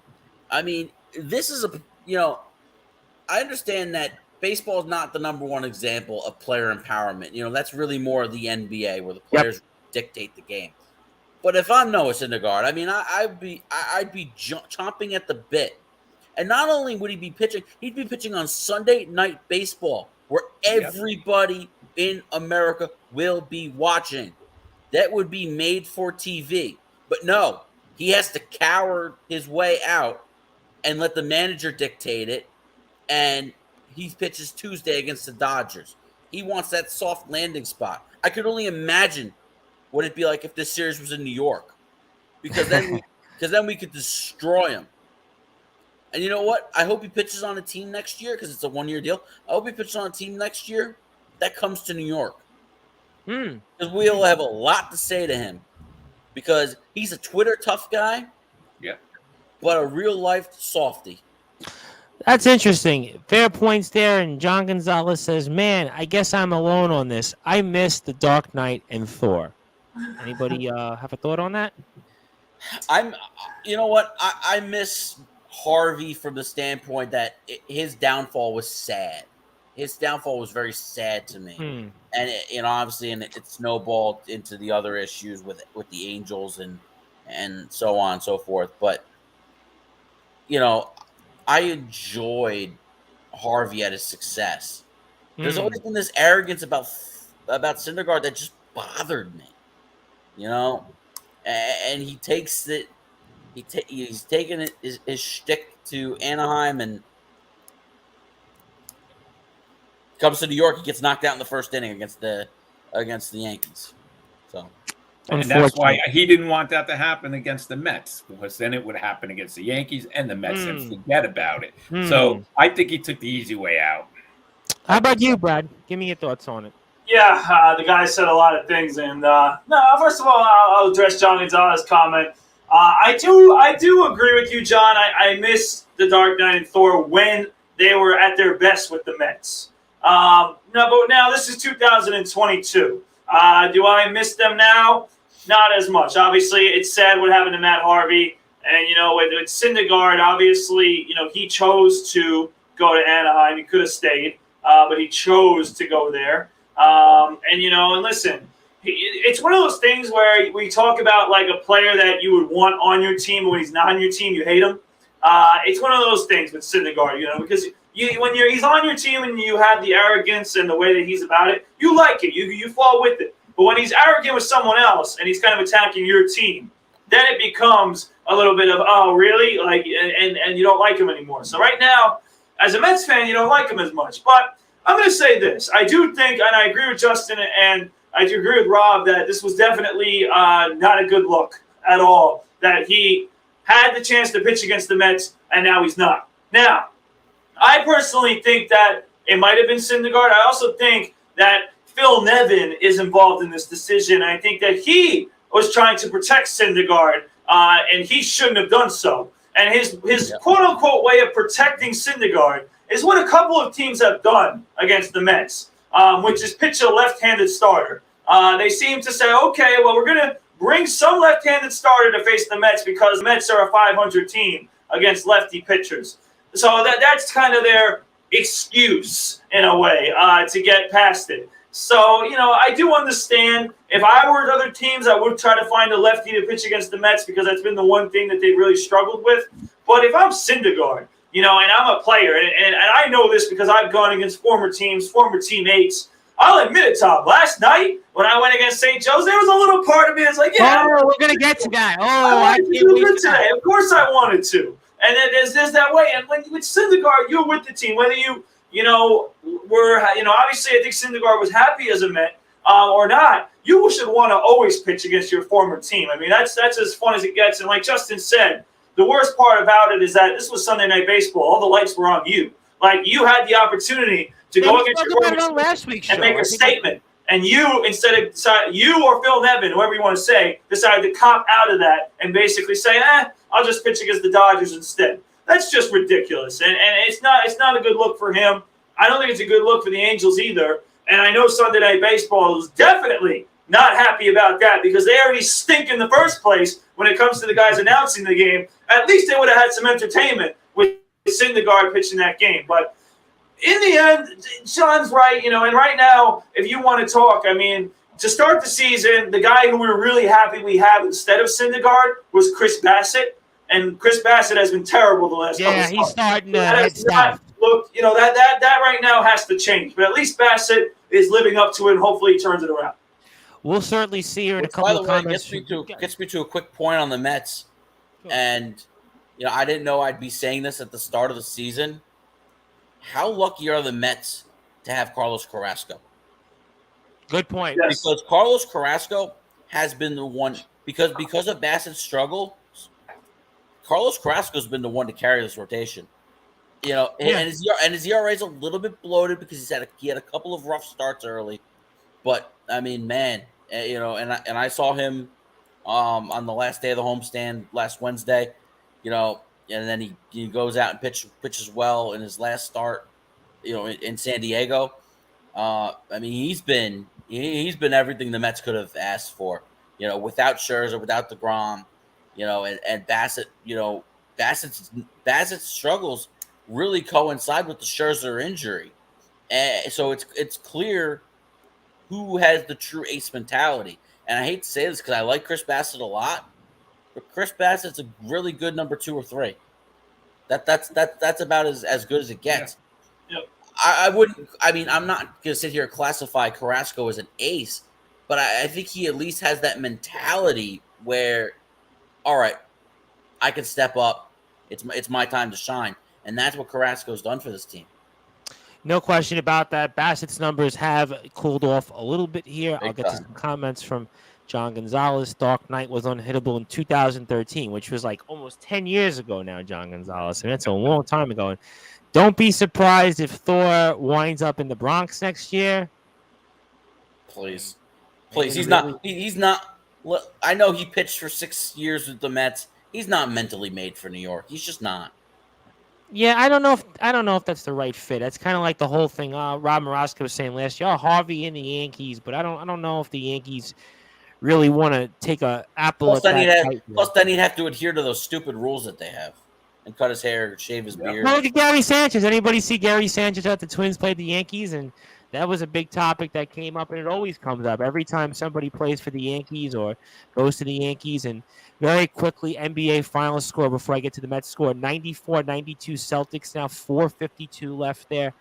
I mean, this is I understand that baseball is not the number one example of player empowerment. That's really more of the NBA where the players dictate the game. But if I'm Noah Syndergaard, I mean, I'd be chomping at the bit. And not only would he be pitching, he'd be pitching on Sunday Night Baseball, where everybody in America will be watching. That would be made for TV. But no, he has to cower his way out and let the manager dictate it. And he pitches Tuesday against the Dodgers. He wants that soft landing spot. I could only imagine what it'd be like if this series was in New York, because then we could destroy him. And you know what? I hope he pitches on a team next year because it's a 1-year deal. I hope he pitches on a team next year that comes to New York. Because we'll have a lot to say to him, because he's a Twitter tough guy, but a real life softy. That's interesting. Fair points there. And John Gonzalez says, man, I guess I'm alone on this. I miss The Dark Knight and Thor. Anybody have a thought on that? You know what? I miss Harvey from the standpoint that his downfall was sad. His downfall was very sad to me. And obviously, it snowballed into the other issues with the Angels and so on and so forth. But, I enjoyed Harvey at his success. There's always been this arrogance about Syndergaard that just bothered me, and he takes it. He's taken his shtick to Anaheim and comes to New York. He gets knocked out in the first inning against the Yankees. So. And that's why he didn't want that to happen against the Mets, because then it would happen against the Yankees and the Mets and forget about it. So I think he took the easy way out. How about you, Brad? Give me your thoughts on it. Yeah, the guy said a lot of things, and first of all, I'll address John Gonzalez's comment. I do agree with you, John. I miss The Dark Knight and Thor when they were at their best with the Mets. But now this is 2022. Do I miss them now? Not as much. Obviously, it's sad what happened to Matt Harvey. And, with Syndergaard, obviously, he chose to go to Anaheim. He could have stayed, but he chose to go there. And listen, it's one of those things where we talk about like a player that you would want on your team. When he's not on your team, you hate him. It's one of those things with Syndergaard, because when he's on your team and you have the arrogance and the way that he's about it, you like it. You fall with it. But when he's arrogant with someone else and he's kind of attacking your team, then it becomes a little bit of, oh, really? And you don't like him anymore. So right now, as a Mets fan, you don't like him as much. But I'm going to say this. I do think, and I agree with Justin, and I do agree with Rob, that this was definitely not a good look at all, that he had the chance to pitch against the Mets, and now he's not. Now, I personally think that it might have been Syndergaard. I also think that Phil Nevin is involved in this decision. I think that he was trying to protect Syndergaard, and he shouldn't have done so. And his quote-unquote way of protecting Syndergaard is what a couple of teams have done against the Mets, which is pitch a left-handed starter. They seem to say, okay, well, we're going to bring some left-handed starter to face the Mets because the Mets are a 500 team against lefty pitchers. So that's kind of their excuse, in a way, to get past it. So, I do understand. If I were other teams, I would try to find a lefty to pitch against the Mets because that's been the one thing that they've really struggled with. But if I'm Syndergaard, and I'm a player, and I know this because I've gone against former teams, former teammates, I'll admit it, Tom. Last night, when I went against St. Joe's, there was a little part of me that's like, yeah. Oh, we're going to get to that. I wanted to do good today. Of course I wanted to. And then there's that way. And when with Syndergaard, you're with the team, whether obviously I think Syndergaard was happy as a Met or not. You should want to always pitch against your former team. I mean, that's as fun as it gets. And like Justin said, the worst part about it is that this was Sunday Night Baseball. All the lights were on you. Like, you had the opportunity to go against your former team and make a statement. And you, you or Phil Nevin, whoever you want to say, decided to cop out of that and basically say, I'll just pitch against the Dodgers instead. That's just ridiculous. And it's not a good look for him. I don't think it's a good look for the Angels either. And I know Sunday Night Baseball is definitely not happy about that because they already stink in the first place when it comes to the guys announcing the game. At least they would have had some entertainment with Syndergaard pitching that game. But in the end, Sean's right, and right now, if you want to talk, I mean, to start the season, the guy who we're really happy we have instead of Syndergaard was Chris Bassett. And Chris Bassett has been terrible the last couple of months. Yeah, he's starting to that head south. Look, that right now has to change. But at least Bassett is living up to it, and hopefully he turns it around. We'll certainly see her in a Which, couple by the of way, comments. gets me to a quick point on the Mets. Sure. And, I didn't know I'd be saying this at the start of the season. How lucky are the Mets to have Carlos Carrasco? Good point. Yes. Because Carlos Carrasco has been the one because of Bassett's struggle. Carlos Carrasco's been the one to carry this rotation. And his ERA is a little bit bloated because he had a couple of rough starts early. But I mean, man, and I saw him on the last day of the homestand last Wednesday. And then he goes out and pitches well in his last start. In San Diego. I mean, he's been everything the Mets could have asked for. Without Scherzer, without DeGrom, and Bassett. Bassett's struggles really coincide with the Scherzer injury, and so it's clear who has the true ace mentality. And I hate to say this because I like Chris Bassett a lot, but Chris Bassett's a really good number 2 or 3. That's about as good as it gets. Yeah. Yep. I wouldn't. I mean, I'm not going to sit here and classify Carrasco as an ace, but I think he at least has that where, all right, I can step up. It's my time to shine, and that's what Carrasco's done for this team. No question about that. Bassett's numbers have cooled off a little bit here. I'll get to some comments from John Gonzalez. Dark Knight was unhittable in 2013, which was like almost 10 years ago now, John Gonzalez. And that's a long time ago. And don't be surprised if Thor winds up in the Bronx next year. Please. He's not. I know he pitched for 6 years with the Mets. He's not mentally made for New York. He's just not. Yeah, I don't know if that's the right fit. That's kind of like the whole thing. Rob Morosco was saying last year, Harvey and the Yankees, but I don't know if the Yankees really want to take a apple. Plus, then he'd have to adhere to those stupid rules that they have, and cut his hair, shave his beard. Well, look at Gary Sanchez. Anybody see Gary Sanchez at the Twins played the Yankees? And that was a big topic that came up, and it always comes up every time somebody plays for the Yankees or goes to the Yankees. And very quickly, NBA final score before I get to the Mets score, 94-92 Celtics, now 4:52 left there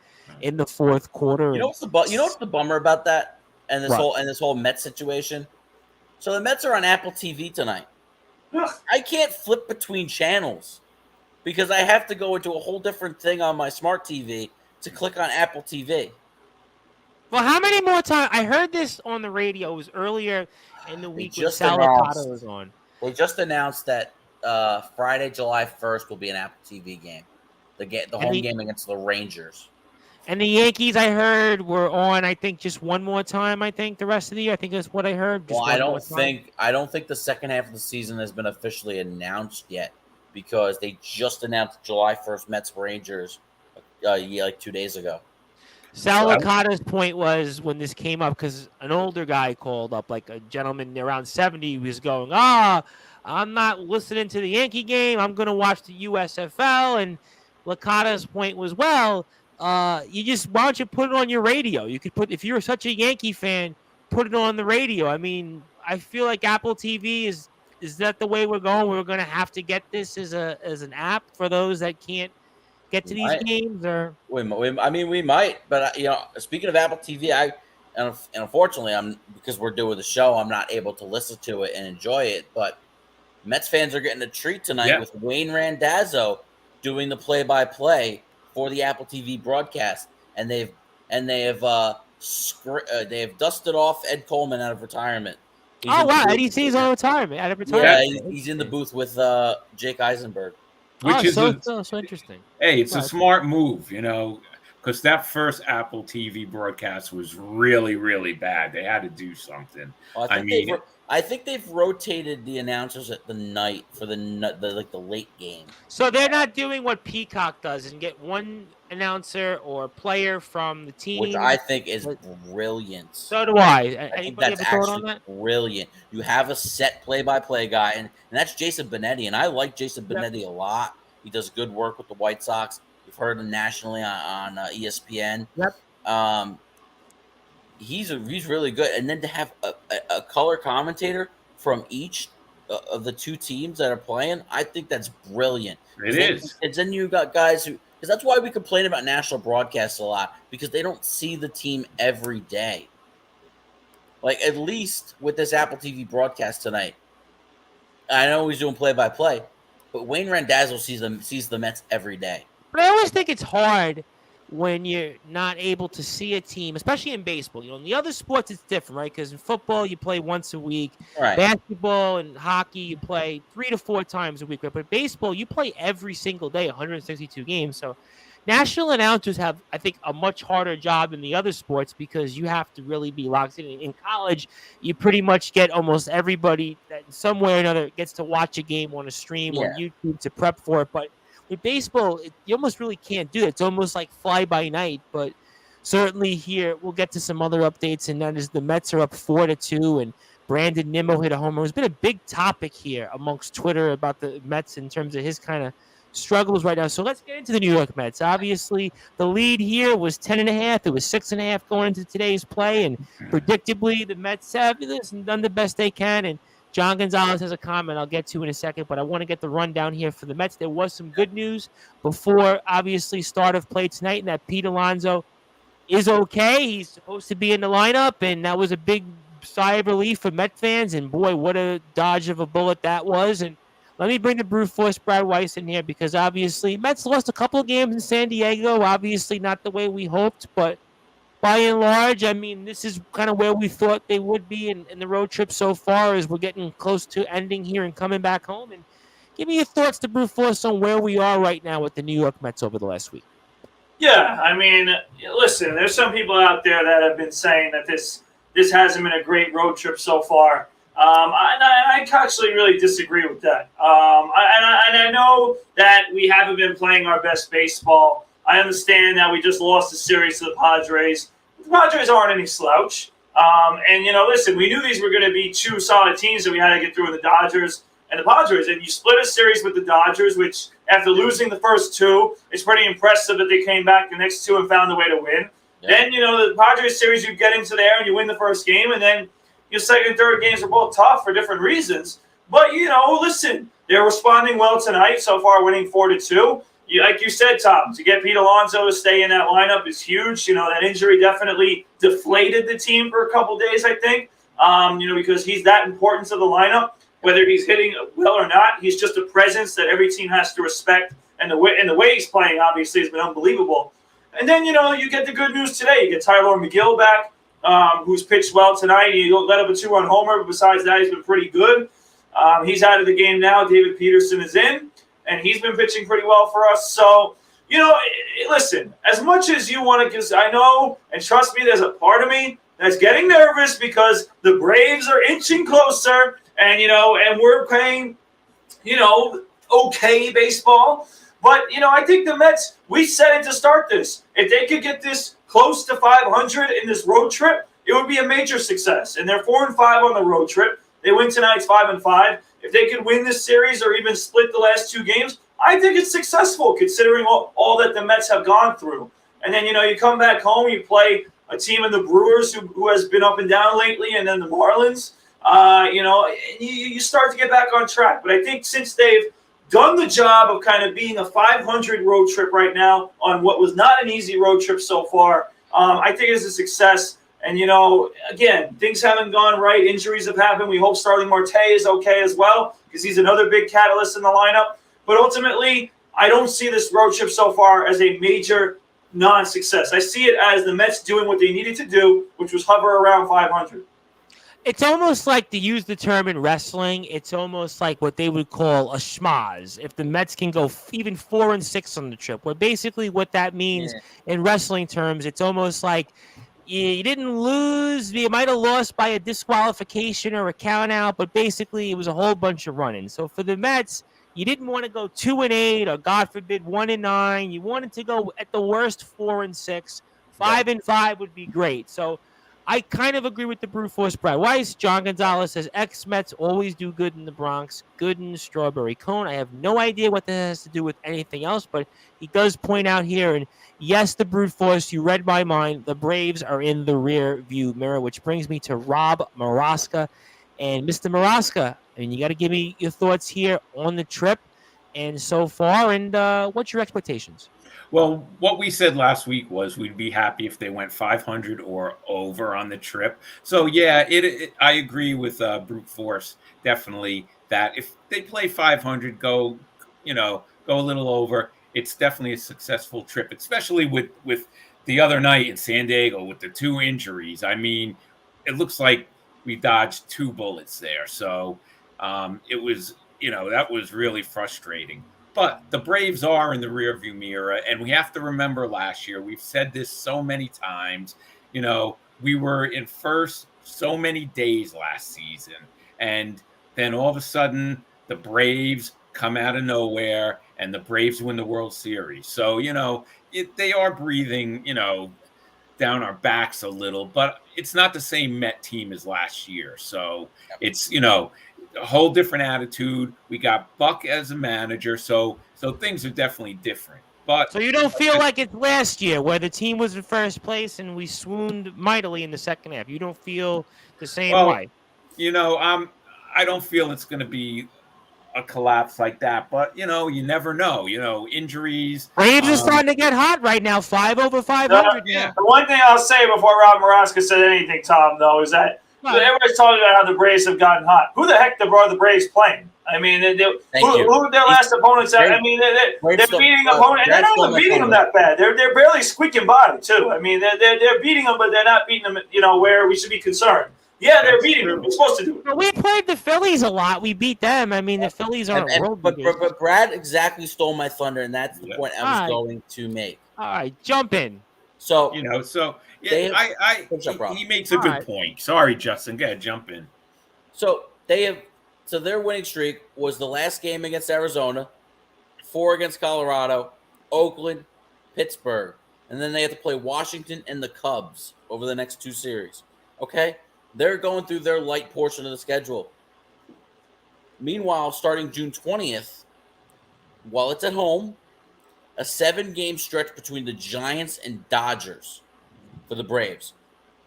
in the fourth quarter. You know what's the bummer about that and this whole Mets situation? So the Mets are on Apple TV tonight. I can't flip between channels because I have to go into a whole different thing on my smart TV to click on Apple TV. Well, how many more times? I heard this on the radio. It was earlier in the week when Salicata was on. They just announced that Friday, July 1st will be an Apple TV game. The home game against the Rangers. And the Yankees, I heard, were on, I think, just one more time, the rest of the year. I think that's what I heard. Well, I don't think the second half of the season has been officially announced yet because they just announced July 1st Mets Rangers like 2 days ago. Salicata's point was when this came up, because an older guy called up, like a gentleman around 70, was going, I'm not listening to the Yankee game. I'm going to watch the USFL. And Licata's point was, well, why don't you put it on your radio? You could if you're such a Yankee fan, put it on the radio. I mean, I feel like Apple TV is that the way we're going? We're going to have to get this as an app for those that can't get to these games, or we might. But speaking of Apple TV, and unfortunately, because we're doing the show, I'm not able to listen to it and enjoy it. But Mets fans are getting a treat tonight with Wayne Randazzo doing the play-by-play for the Apple TV broadcast, and they have dusted off Ed Coleman out of retirement. Eddie C's on retirement. Out of retirement. Yeah, he's in the booth with Jake Eisenberg. Which is so interesting. Hey, it's a smart move, because that first Apple TV broadcast was really, really bad. They had to do something. Well, I think they've rotated the announcers at the night for the late game. So they're not doing what Peacock does and get one announcer or player from the team, which I think is brilliant. So do I. I think Anybody that's have a thought on actually that? brilliant. You have a set play-by-play guy, and that's Jason Benetti, and I like Jason Benetti a lot. He does good work with the White Sox. You've heard him nationally on ESPN. Yep. He's really good, and then to have a color commentator from each of the two teams that are playing, I think that's brilliant. It is. And then you got guys who, because that's why we complain about national broadcasts a lot, because they don't see the team every day. Like, at least with this Apple TV broadcast tonight, I know he's doing play-by-play, but Wayne Randazzo sees the Mets every day. But I always think it's hard when you're not able to see a team, especially in baseball. In the other sports, it's different, right? Because in football, you play once a week. Right. Basketball and hockey, you play 3 to 4 times a week. Right? But baseball, you play every single day, 162 games. So national announcers have, I think, a much harder job in the other sports because you have to really be locked in. In college, you pretty much get almost everybody that in some way or another gets to watch a game on a stream or YouTube to prep for it. But with baseball, you almost really can't do it. It's almost like fly by night. But certainly here, we'll get to some other updates. And that is the Mets are up 4-2, and Brandon Nimmo hit a home run. It's been a big topic here amongst Twitter about the Mets in terms of his kind of struggles right now. So let's get into the New York Mets. Obviously, the lead here was 10.5. It was 6.5 going into today's play. And predictably, the Mets have done the best they can. And John Gonzalez has a comment I'll get to in a second, but I want to get the rundown here for the Mets. There was some good news before, obviously, start of play tonight, and that Pete Alonso is okay. He's supposed to be in the lineup, and that was a big sigh of relief for Met fans. And, boy, what a dodge of a bullet that was. And let me bring the brute force Brad Weiss in here because, obviously, Mets lost a couple of games in San Diego. Obviously, not the way we hoped, but by and large, I mean, this is kind of where we thought they would be in the road trip so far as we're getting close to ending here and coming back home. And give me your thoughts to brute force on where we are right now with the New York Mets over the last week. Yeah, I mean, listen, there's some people out there that have been saying that this hasn't been a great road trip so far. I actually really disagree with that. I know that we haven't been playing our best baseball. I understand that we just lost a series to the Padres. The Padres aren't any slouch. And, listen, we knew these were going to be two solid teams that we had to get through in the Dodgers and the Padres. And you split a series with the Dodgers, which after losing the first two, it's pretty impressive that they came back the next two and found a way to win. Yeah. Then, the Padres series, you get into there and you win the first game. And then your second and third games are both tough for different reasons. But, listen, they're responding well tonight so far, winning 4-2. Like you said, Tom, to get Pete Alonso to stay in that lineup is huge. That injury definitely deflated the team for a couple days, I think, because he's that important to the lineup. Whether he's hitting well or not, he's just a presence that every team has to respect. And the way he's playing, obviously, has been unbelievable. And then, you get the good news today. You get Tyler McGill back, who's pitched well tonight. He let up a 2-run homer. But besides that, he's been pretty good. He's out of the game now. David Peterson is in. And he's been pitching pretty well for us. So, listen, as much as you want to, because I know, and trust me, there's a part of me that's getting nervous because the Braves are inching closer and, and we're playing, okay baseball. But, I think the Mets, we said it to start this. If they could get this close to 500 in this road trip, it would be a major success. And they're 4-5 on the road trip. They win tonight's 5-5. If they could win this series or even split the last two games, I think it's successful considering all that the Mets have gone through. And then, you come back home, you play a team in the Brewers who has been up and down lately, and then the Marlins, you start to get back on track. But I think since they've done the job of kind of being a 500 road trip right now on what was not an easy road trip so far, I think it's a success. And, again, things haven't gone right. Injuries have happened. We hope Starling Marte is okay as well because he's another big catalyst in the lineup. But ultimately, I don't see this road trip so far as a major non-success. I see it as the Mets doing what they needed to do, which was hover around 500. It's almost like, to use the term in wrestling, it's almost like what they would call a schmaz. If the Mets can go even 4-6 on the trip, where basically what that means in wrestling terms, it's almost like you didn't lose. You might have lost by a disqualification or a count out, but basically it was a whole bunch of running. So for the Mets, you didn't want to go 2-8 or, God forbid, 1-9. You wanted to go at the worst 4-6. 5-5 would be great. So I kind of agree with the Brute Force Brad Weiss. John Gonzalez says ex-Mets always do good in the Bronx, good in the Strawberry Cone. I have no idea what that has to do with anything else, but he does point out here, and yes, the Brute Force, you read my mind, the Braves are in the rear view mirror, which brings me to Rob Maraska. And Mr. Maraska, I mean, you got to give me your thoughts here on the trip and so far, and what's your expectations? Well, what we said last week was we'd be happy if they went 500 or over on the trip. So yeah, I agree with Brute Force definitely that if they play 500, go a little over. It's definitely a successful trip, especially with the other night in San Diego with the 2 injuries. I mean, it looks like we dodged 2 bullets there. So it was that was really frustrating. But the Braves are in the rearview mirror, and we have to remember last year, we've said this so many times, we were in first so many days last season, and then all of a sudden the Braves come out of nowhere and the Braves win the World Series. So, they are breathing, down our backs a little, but it's not the same Met team as last year. So it's, a whole different attitude. We got Buck as a manager, so things are definitely different. But so you don't feel like it's last year where the team was in first place and we swooned mightily in the second half. You don't feel the same way. I don't feel it's going to be a collapse like that, but you never know. Injuries. Braves are starting to get hot right now. 5 over 500. The one thing I'll say before Rob Maraska said anything, Tom, though, is that everybody's talking about how the Braves have gotten hot. Who the heck are the Braves playing? I mean, who their last opponents? I mean, they're beating opponents, and they're not even beating them that bad. They're barely squeaking by too. I mean, they're beating them, but they're not beating them. Where we should be concerned. Yeah, they're beating them. We're supposed to do it. Well, we played the Phillies a lot. We beat them. I mean, the Phillies aren't world beaters. But Brad exactly stole my thunder, and that's the point I was going to make. All right, jump in. So he makes a good point. Sorry, Justin. Go ahead, jump in. So their winning streak was the last game against Arizona, 4 against Colorado, Oakland, Pittsburgh, and then they have to play Washington and the Cubs over the next 2 series. Okay? They're going through their light portion of the schedule. Meanwhile, starting June 20th, while it's at home, a 7-game stretch between the Giants and Dodgers for the Braves,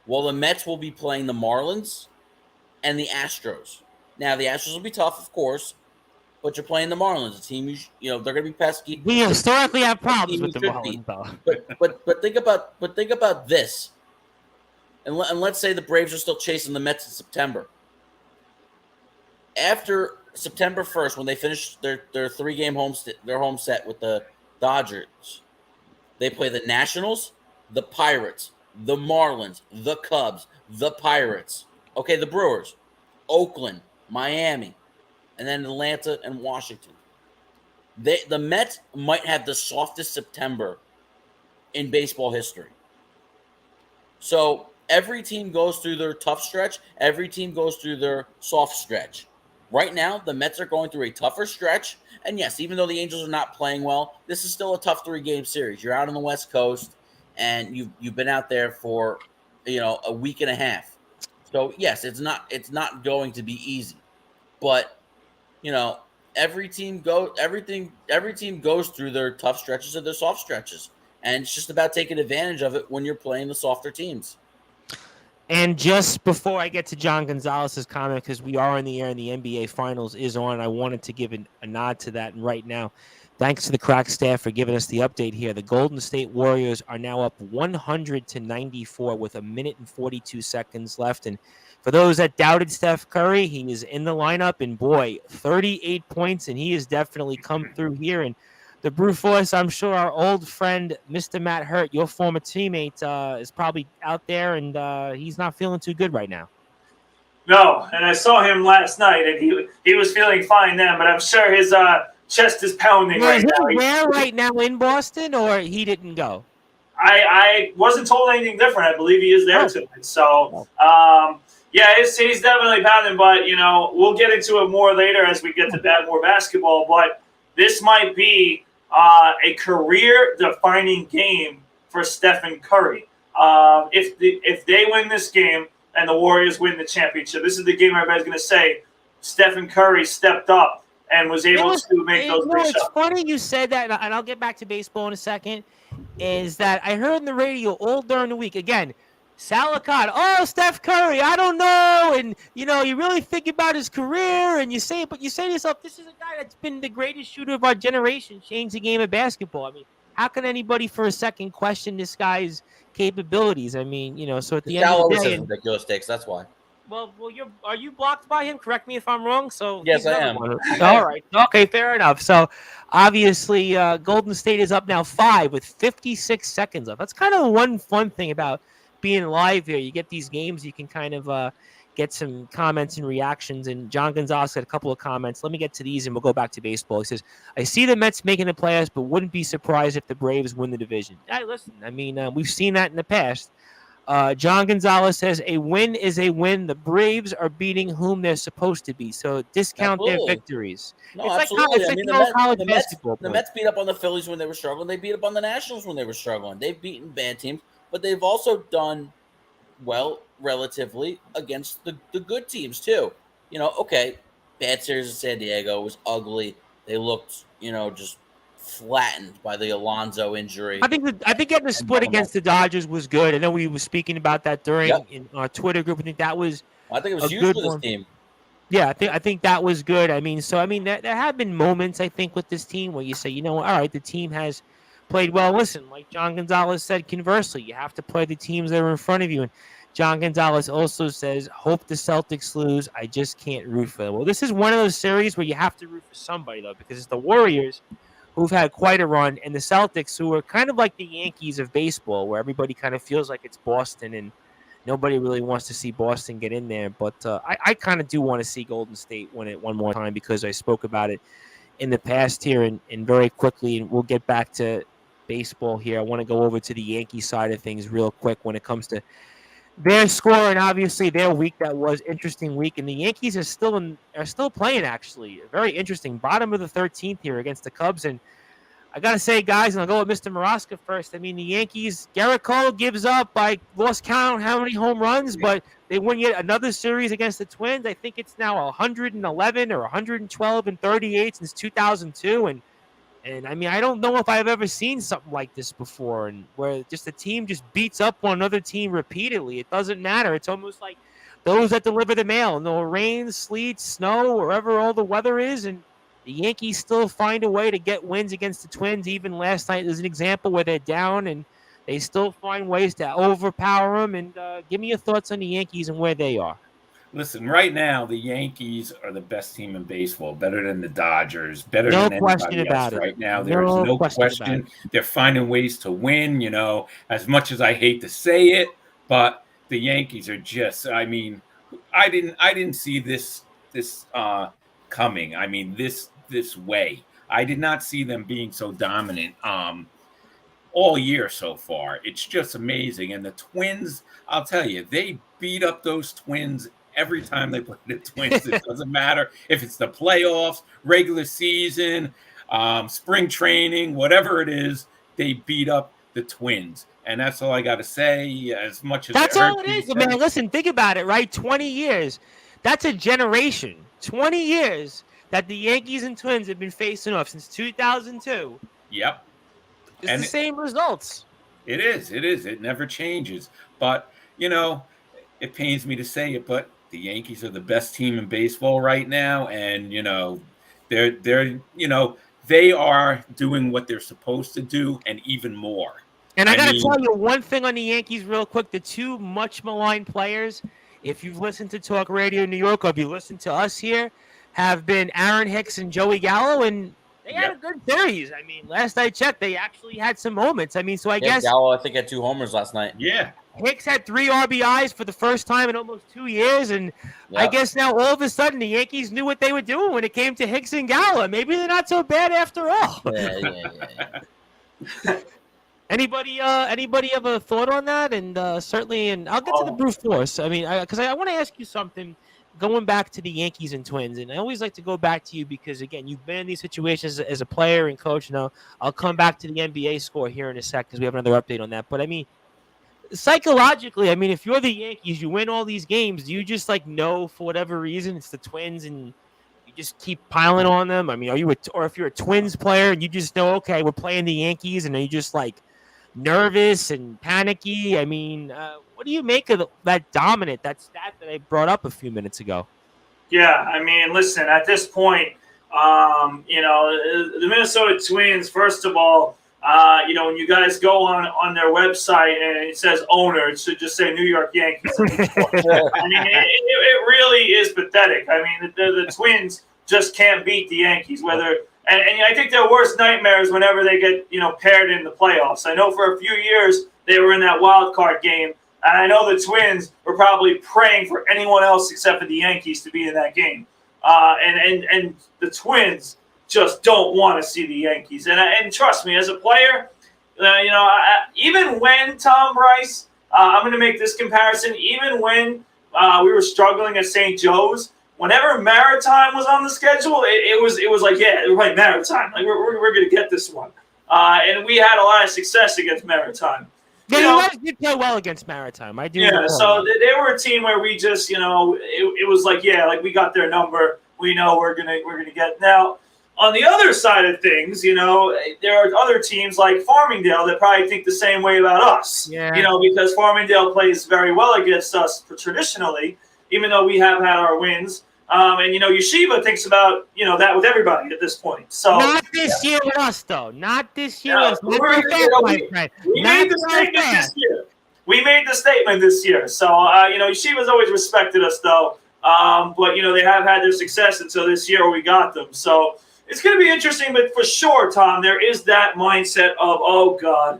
while the Mets will be playing the Marlins and the Astros. Now, the Astros will be tough, of course, but you're playing the Marlins, a team they're going to be pesky. We historically have problems with the Marlins, though. But think about this. And let's say the Braves are still chasing the Mets in September. After September 1st, when they finish their 3-game home set with the Dodgers, they play the Nationals, the Pirates, the Marlins, the Cubs, the Pirates. Okay, the Brewers, Oakland, Miami, and then Atlanta and Washington. The Mets might have the softest September in baseball history. So every team goes through their tough stretch. Every team goes through their soft stretch. Right now, the Mets are going through a tougher stretch. And yes, even though the Angels are not playing well, this is still a tough 3-game series. You're out on the West Coast, and you've been out there for a week and a half. So yes, it's not going to be easy. But every team goes through their tough stretches and their soft stretches. And it's just about taking advantage of it when you're playing the softer teams. And just before I get to John Gonzalez's comment, because we are in the air and the NBA Finals is on, I wanted to give a nod to that. And right now, thanks to the crack staff for giving us the update here. The Golden State Warriors are now up 100-94 with 1 minute and 42 seconds left. And for those that doubted Steph Curry, he is in the lineup. And boy, 38 points, and he has definitely come through here. And the Brute Force, I'm sure our old friend, Mr. Matt Hurt, your former teammate, is probably out there, and he's not feeling too good right now. No, and I saw him last night, and he was feeling fine then, but I'm sure his chest is pounding Well, right is he now. there right now in Boston, or he didn't go? I wasn't told anything different. I believe he is there tonight. So, yeah, he's definitely pounding, but, we'll get into it more later as we get to more basketball, but this might be a career-defining game for Stephen Curry. If they win this game and the Warriors win the championship, this is the game everybody's going to say Stephen Curry stepped up and was able to make those big shots. It's funny you said that, and I'll get back to baseball in a second, is that I heard on the radio all during the week, again, Salicot, Steph Curry, I don't know, and, you really think about his career, and you say to yourself, this is a guy that's been the greatest shooter of our generation, changed the game of basketball. I mean, how can anybody for a second question this guy's capabilities? I mean, so at the end of the day, ridiculous takes. That's why. Well, are you blocked by him? Correct me if I'm wrong. So yes, I am. All right. Okay, fair enough. So obviously, Golden State is up now 5 with 56 seconds left. That's kind of one fun thing about being live here. You get these games, you can kind of get some comments and reactions. And John Gonzalez had a couple of comments. Let me get to these, and we'll go back to baseball. He says, "I see the Mets making the playoffs, but wouldn't be surprised if the Braves win the division." Hey, listen, I mean, we've seen that in the past. John Gonzalez says, "A win is a win. The Braves are beating whom they're supposed to be, so discount their victories." No, it's absolutely. Like the Mets beat up on the Phillies when they were struggling. They beat up on the Nationals when they were struggling. They've beaten bad teams, but they've also done well relatively against the good teams too. Okay, bad series in San Diego was ugly. They looked, just flattened by the Alonso injury. I think getting the split against the Dodgers was good. I know we were speaking about that during in our Twitter group. I think that was. I think it was huge for this team. Yeah, I think that was good. I mean, there have been moments I think with this team where you say, all right, the team has played well. Listen, like John Gonzalez said, conversely, you have to play the teams that are in front of you. And John Gonzalez also says, "Hope the Celtics lose. I just can't root for them." Well, this is one of those series where you have to root for somebody though, because it's the Warriors who've had quite a run, and the Celtics, who are kind of like the Yankees of baseball, where everybody kind of feels like it's Boston, and nobody really wants to see Boston get in there. But I kind of do want to see Golden State win it one more time, because I spoke about it in the past here, and very quickly, and we'll get back to baseball here. I want to go over to the Yankee side of things real quick when it comes to their score, and obviously their week. That was interesting week, and the Yankees are still playing, actually. Very interesting. Bottom of the 13th here against the Cubs, and I got to say, guys, and I'll go with Mr. Maraska first. I mean, the Yankees, Garrett Cole gives up. I lost count how many home runs, but they win yet another series against the Twins. I think it's now 111 or 112 and 38 since 2002, and I mean, I don't know if I've ever seen something like this before, and where just a team just beats up on another team repeatedly. It doesn't matter. It's almost like those that deliver the mail. No rain, sleet, snow, wherever all the weather is, and the Yankees still find a way to get wins against the Twins. Even last night, there's an example where they're down, and they still find ways to overpower them. And give me your thoughts on the Yankees and where they are. Listen, right now, the Yankees are the best team in baseball, better than the Dodgers, better than anybody else right now. There is no question. They're finding ways to win, as much as I hate to say it, but the Yankees are just, I mean, I didn't see this coming. I mean, this way. I did not see them being so dominant all year so far. It's just amazing. And the Twins, I'll tell you, they beat up those Twins every time they play the Twins. It doesn't matter if it's the playoffs, regular season, spring training, whatever it is, they beat up the Twins. And that's all I got to say. As much as that's all it is, man. Listen, think about it, right? 20 years. That's a generation. 20 years that the Yankees and Twins have been facing off since 2002. Yep. It's the same results. It is. It never changes. But, it pains me to say it, but the Yankees are the best team in baseball right now, and they're they are doing what they're supposed to do, and even more. And I got to tell you one thing on the Yankees real quick. The two much maligned players, if you've listened to Talk Radio New York or if you listen to us here, have been Aaron Hicks and Joey Gallo, and they had a good series. I mean, last I checked, they actually had some moments. I mean, so I guess Gallo, I think, had 2 homers last night. Yeah. Hicks had 3 RBIs for the first time in almost 2 years, and I Yep. guess now all of a sudden the Yankees knew what they were doing when it came to Hicks and Gallo. Maybe they're not so bad after all. Yeah. Anybody have a thought on that? And certainly, and I'll get to the brute force. I mean, because I want to ask you something. Going back to the Yankees and Twins, and I always like to go back to you because again, you've been in these situations as a player and coach. Now, I'll come back to the NBA score here in a sec because we have another update on that. But I mean, psychologically, I mean, if you're the Yankees, you win all these games. Do you just like know for whatever reason it's the Twins and you just keep piling on them? I mean, or if you're a Twins player and you just know, okay, we're playing the Yankees, and are you just like nervous and panicky? I mean, what do you make of that dominant, that stat that I brought up a few minutes ago? Yeah, I mean, listen, at this point, the Minnesota Twins, first of all, when you guys go on their website and it says owner, it should just say New York Yankees. I mean, it really is pathetic. I mean, the Twins just can't beat the Yankees, and I think their worst nightmare is whenever they get, paired in the playoffs. I know for a few years they were in that wild card game, and I know the Twins were probably praying for anyone else except for the Yankees to be in that game. And the Twins just don't want to see the Yankees. And trust me, as a player, even when Tom Bryce, I'm going to make this comparison, even when we were struggling at St. Joe's, whenever Maritime was on the schedule, it was like, yeah, right, Maritime. Like we're going to get this one. And we had a lot of success against Maritime. Yeah, you did play well against Maritime. I do. Yeah, so they were a team where we just, it was like, yeah, like we got their number. We know we're gonna get. Now, on the other side of things, there are other teams like Farmingdale that probably think the same way about us. Yeah. Because Farmingdale plays very well against us traditionally, even though we have had our wins. And Yeshiva thinks about that with everybody at this point. So not this year with us, though. Not this year. We made the statement this year. We made the statement this year. So Yeshiva's always respected us, though. But they have had their success until this year where we got them. So it's going to be interesting. But for sure, Tom, there is that mindset of, oh God,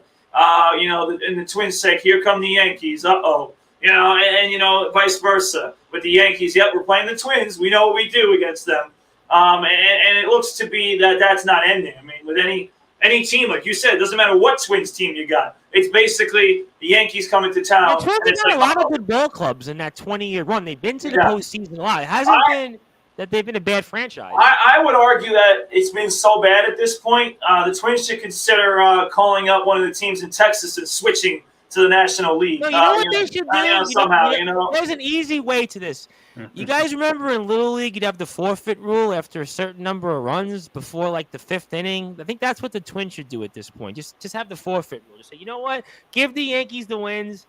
in the Twins' sake, here come the Yankees. Uh-oh. And vice versa. With the Yankees, yep, we're playing the Twins. We know what we do against them. And it looks to be that that's not ending. I mean, with any team, like you said, it doesn't matter what Twins team you got. It's basically the Yankees coming to town. The Twins have got a lot of good ball clubs in that 20-year run. They've been to the postseason a lot. It hasn't been that they've been a bad franchise. I would argue that it's been so bad at this point. The Twins should consider calling up one of the teams in Texas and switching to the National League. No, you know what they should do? Somehow, There's an easy way to this. You guys remember in Little League, you'd have the forfeit rule after a certain number of runs before like the 5th inning. I think that's what the Twins should do at this point. Just have the forfeit rule. Just say, you know what? Give the Yankees the wins,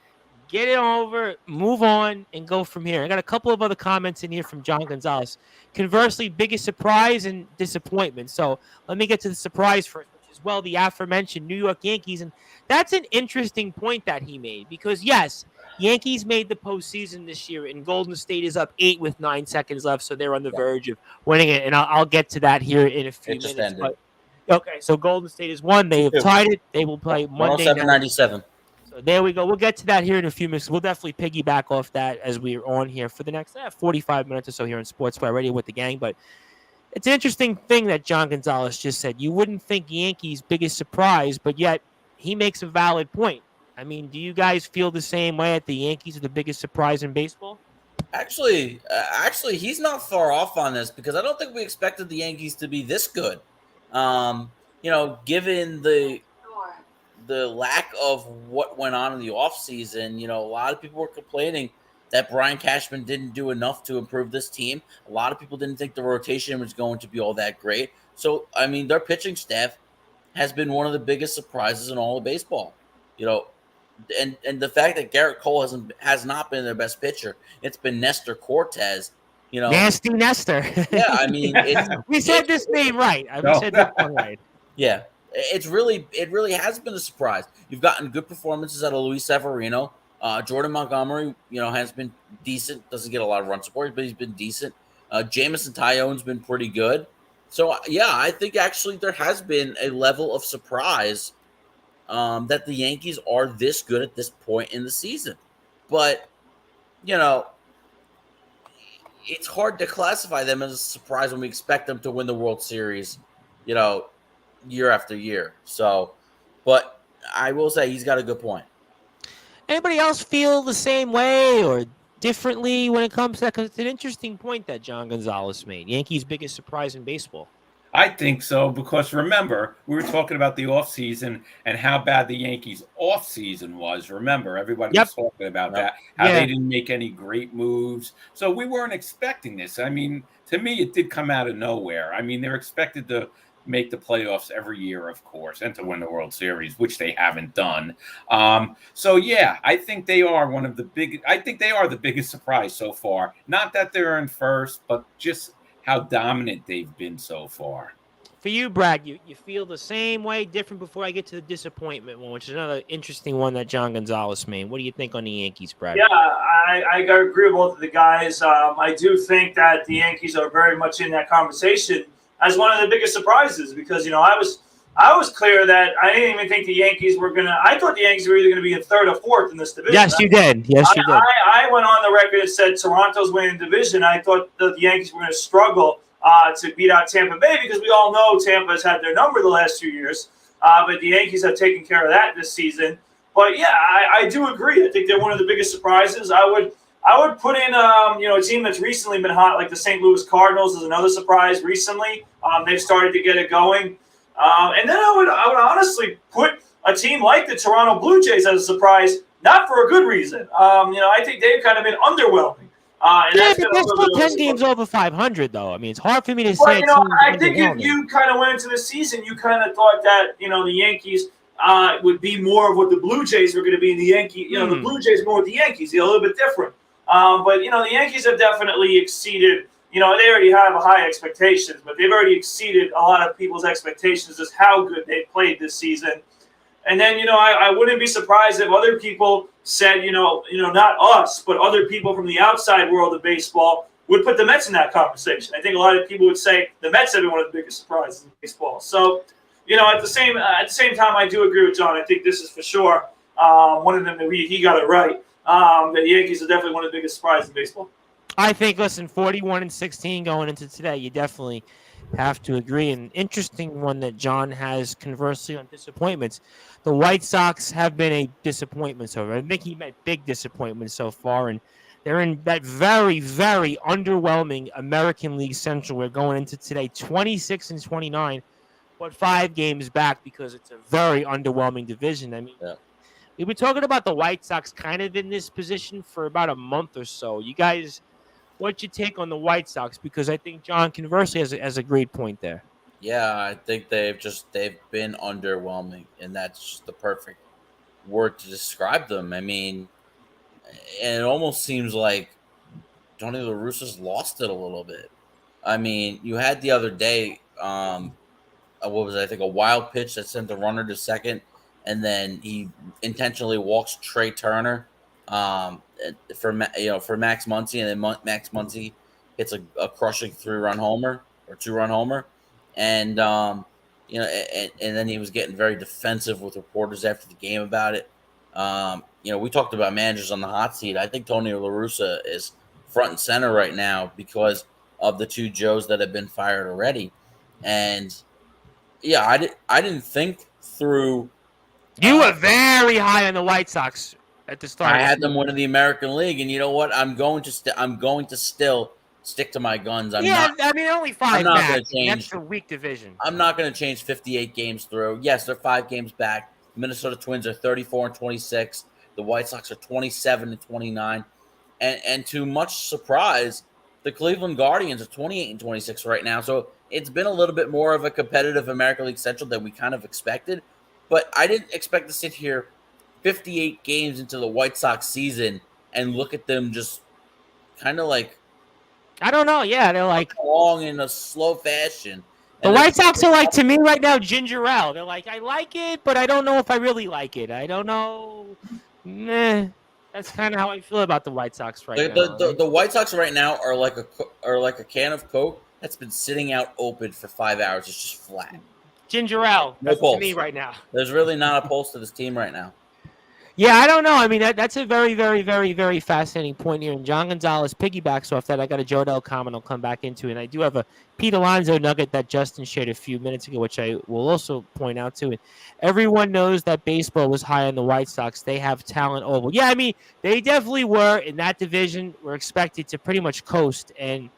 get it over, move on, and go from here. I got a couple of other comments in here from John Gonzalez. Conversely, biggest surprise and disappointment. So let me get to the surprise first, which is, well, the aforementioned New York Yankees. And that's an interesting point that he made because, yes, Yankees made the postseason this year, and Golden State is up 8 with 9 seconds left, so they're on the verge of winning it. And I'll get to that here in a few minutes. But, okay, so Golden State has won. They have tied it. They will play Monday night. 107-97. So there we go. We'll get to that here in a few minutes. We'll definitely piggyback off that as we're on here for the next 45 minutes or so here in Sportswire Radio with the gang. But it's an interesting thing that John Gonzalez just said. You wouldn't think Yankees' biggest surprise, but yet he makes a valid point. I mean, do you guys feel the same way that the Yankees are the biggest surprise in baseball? Actually, he's not far off on this because I don't think we expected the Yankees to be this good. Given the lack of what went on in the offseason, a lot of people were complaining that Brian Cashman didn't do enough to improve this team. A lot of people didn't think the rotation was going to be all that great. So, I mean, their pitching staff has been one of the biggest surprises in all of baseball. And the fact that Garrett Cole has not been their best pitcher, it's been Nestor Cortez. Nasty Nestor. Yeah, I mean, we said this name right. We said this one right. Yeah, it really has been a surprise. You've gotten good performances out of Luis Severino. Jordan Montgomery, has been decent. Doesn't get a lot of run support, but he's been decent. Jamison Tyone's been pretty good. So yeah, I think actually there has been a level of surprise that the Yankees are this good at this point in the season. But, you know, it's hard to classify them as a surprise when we expect them to win the World Series, you know, year after year. So, but I will say he's got a good point. Anybody else feel the same way or differently when it comes to that? Because it's an interesting point that John Gonzalez made. Yankees' biggest surprise in baseball. I think so, because remember, we were talking about the offseason and how bad the Yankees' offseason was. Remember, everybody was talking about that, how they didn't make any great moves. So we weren't expecting this. I mean, to me, it did come out of nowhere. I mean, they're expected to make the playoffs every year, of course, and to win the World Series, which they haven't done. So yeah, I think they are the biggest surprise so far. Not that they're in first, but just how dominant they've been so far. For you, Brad, you feel the same way, different before I get to the disappointment one, which is another interesting one that John Gonzalez made. What do you think on the Yankees, Brad? Yeah, I agree with both of the guys. I do think that the Yankees are very much in that conversation as one of the biggest surprises because, you know, I was clear that I didn't even think the Yankees were going to – I thought the Yankees were either going to be in third or fourth in this division. Yes, you did. Yes, you did. I went on the record and said Toronto's winning the division. I thought that the Yankees were going to struggle to beat out Tampa Bay because we all know Tampa has had their number the last 2 years. But the Yankees have taken care of that this season. But, yeah, I do agree. I think they're one of the biggest surprises. I would put in a team that's recently been hot, like the St. Louis Cardinals is another surprise recently. They've started to get it going. And then I would honestly put a team like the Toronto Blue Jays as a surprise, not for a good reason. I think they've kind of been underwhelming. But they're still 10 games over 500, though. I mean, it's hard for me to say. I think if you kind of went into the season, you kind of thought that, the Yankees would be more of what the Blue Jays were going to be in the Yankees. The Blue Jays more with the Yankees, a little bit different. But the Yankees have definitely exceeded. They already have high expectations, but they've already exceeded a lot of people's expectations just how good they played this season. And then, I wouldn't be surprised if other people said, not us, but other people from the outside world of baseball would put the Mets in that conversation. I think a lot of people would say the Mets have been one of the biggest surprises in baseball. So, at the same time, I do agree with John. I think this is for sure one of them that he got it right. The Yankees are definitely one of the biggest surprises in baseball. I think, 41-16 going into today, you definitely have to agree. An interesting one that John has conversely on disappointments. The White Sox have been a disappointment so far. I think he meant big disappointment so far, and they're in that very, very underwhelming American League Central. We're going into today 26-29, but 5 games back because it's a very underwhelming division. I mean, we've been talking about the White Sox kind of in this position for about a month or so. You guys, what's your take on the White Sox? Because I think John conversely has a great point there. Yeah, I think they've been underwhelming, and that's just the perfect word to describe them. I mean, and it almost seems like Tony La Russa's lost it a little bit. I mean, you had the other day, a wild pitch that sent the runner to second, and then he intentionally walks Trey Turner for Max Muncy, and then Max Muncy hits a crushing 3-run homer or 2-run homer. And and then he was getting very defensive with reporters after the game about it. We talked about managers on the hot seat. I think Tony La Russa is front and center right now because of the 2 Joes that have been fired already. And yeah, I didn't think through. You were very high on the White Sox at the start. I had them winning the American League, and you know what? I'm going to still stick to my guns. Only 5 back. That's a weak division. I'm not going to change 58 games through. Yes, they're 5 games back. The Minnesota Twins are 34-26. The White Sox are 27-29. And to much surprise, the Cleveland Guardians are 28-26 right now. So it's been a little bit more of a competitive American League Central than we kind of expected. But I didn't expect to sit here 58 games into the White Sox season and look at them just kind of like, I don't know. Yeah, they're like along in a slow fashion. The White Sox are like, to me right now, ginger ale. They're like, I like it, but I don't know if I really like it. I don't know. That's kind of how I feel about the White Sox right now. The White Sox right now are like a can of Coke that's been sitting out open for 5 hours. It's just flat. Ginger Ale. No That's to pulse. me right now. There's really not a pulse to this team right now. Yeah, I don't know. I mean, that's a very, very, very, very fascinating point here. And John Gonzalez piggybacks off that. I got a Jodell comment I'll come back into. And I do have a Pete Alonso nugget that Justin shared a few minutes ago, which I will also point out to it. Everyone knows that baseball was high on the White Sox. They have talent over. Yeah, I mean, they definitely were in that division. Were expected to pretty much coast. And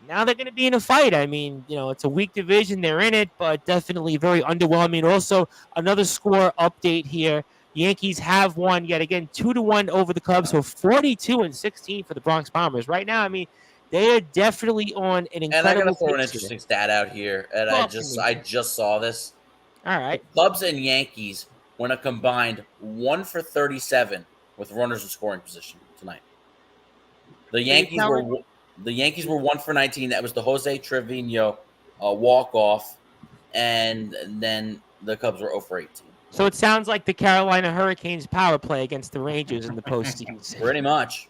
now they're going to be in a fight. I mean, it's a weak division. They're in it, but definitely very underwhelming. Also, another score update here. Yankees have won yet again 2-1 over the Cubs, so 42-16 for the Bronx Bombers. Right now, I mean, they are definitely on an incredible. And I gotta throw an pace here. interesting stat out here, and I just saw this. All right. The Cubs and Yankees went a combined 1 for 37 with runners in scoring position tonight. The Yankees were 1 for 19. That was the Jose Trevino walk off, and then the Cubs were 0 for 18. So it sounds like the Carolina Hurricanes power play against the Rangers in the postseason. Pretty much.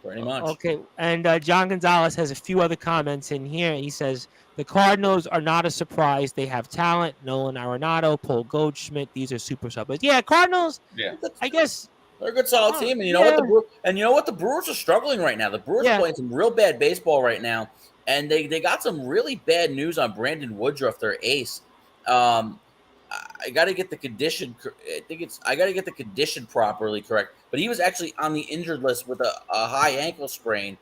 Okay, and John Gonzalez has a few other comments in here. He says, the Cardinals are not a surprise. They have talent. Nolan Arenado, Paul Goldschmidt. These are super subs. Yeah, Cardinals, I guess. They're a good, solid team. And you know what? The Brewers are struggling right now. The Brewers are playing some real bad baseball right now. And they got some really bad news on Brandon Woodruff, their ace. I got to get the condition. I got to get the condition properly correct. But he was actually on the injured list with a high ankle sprain,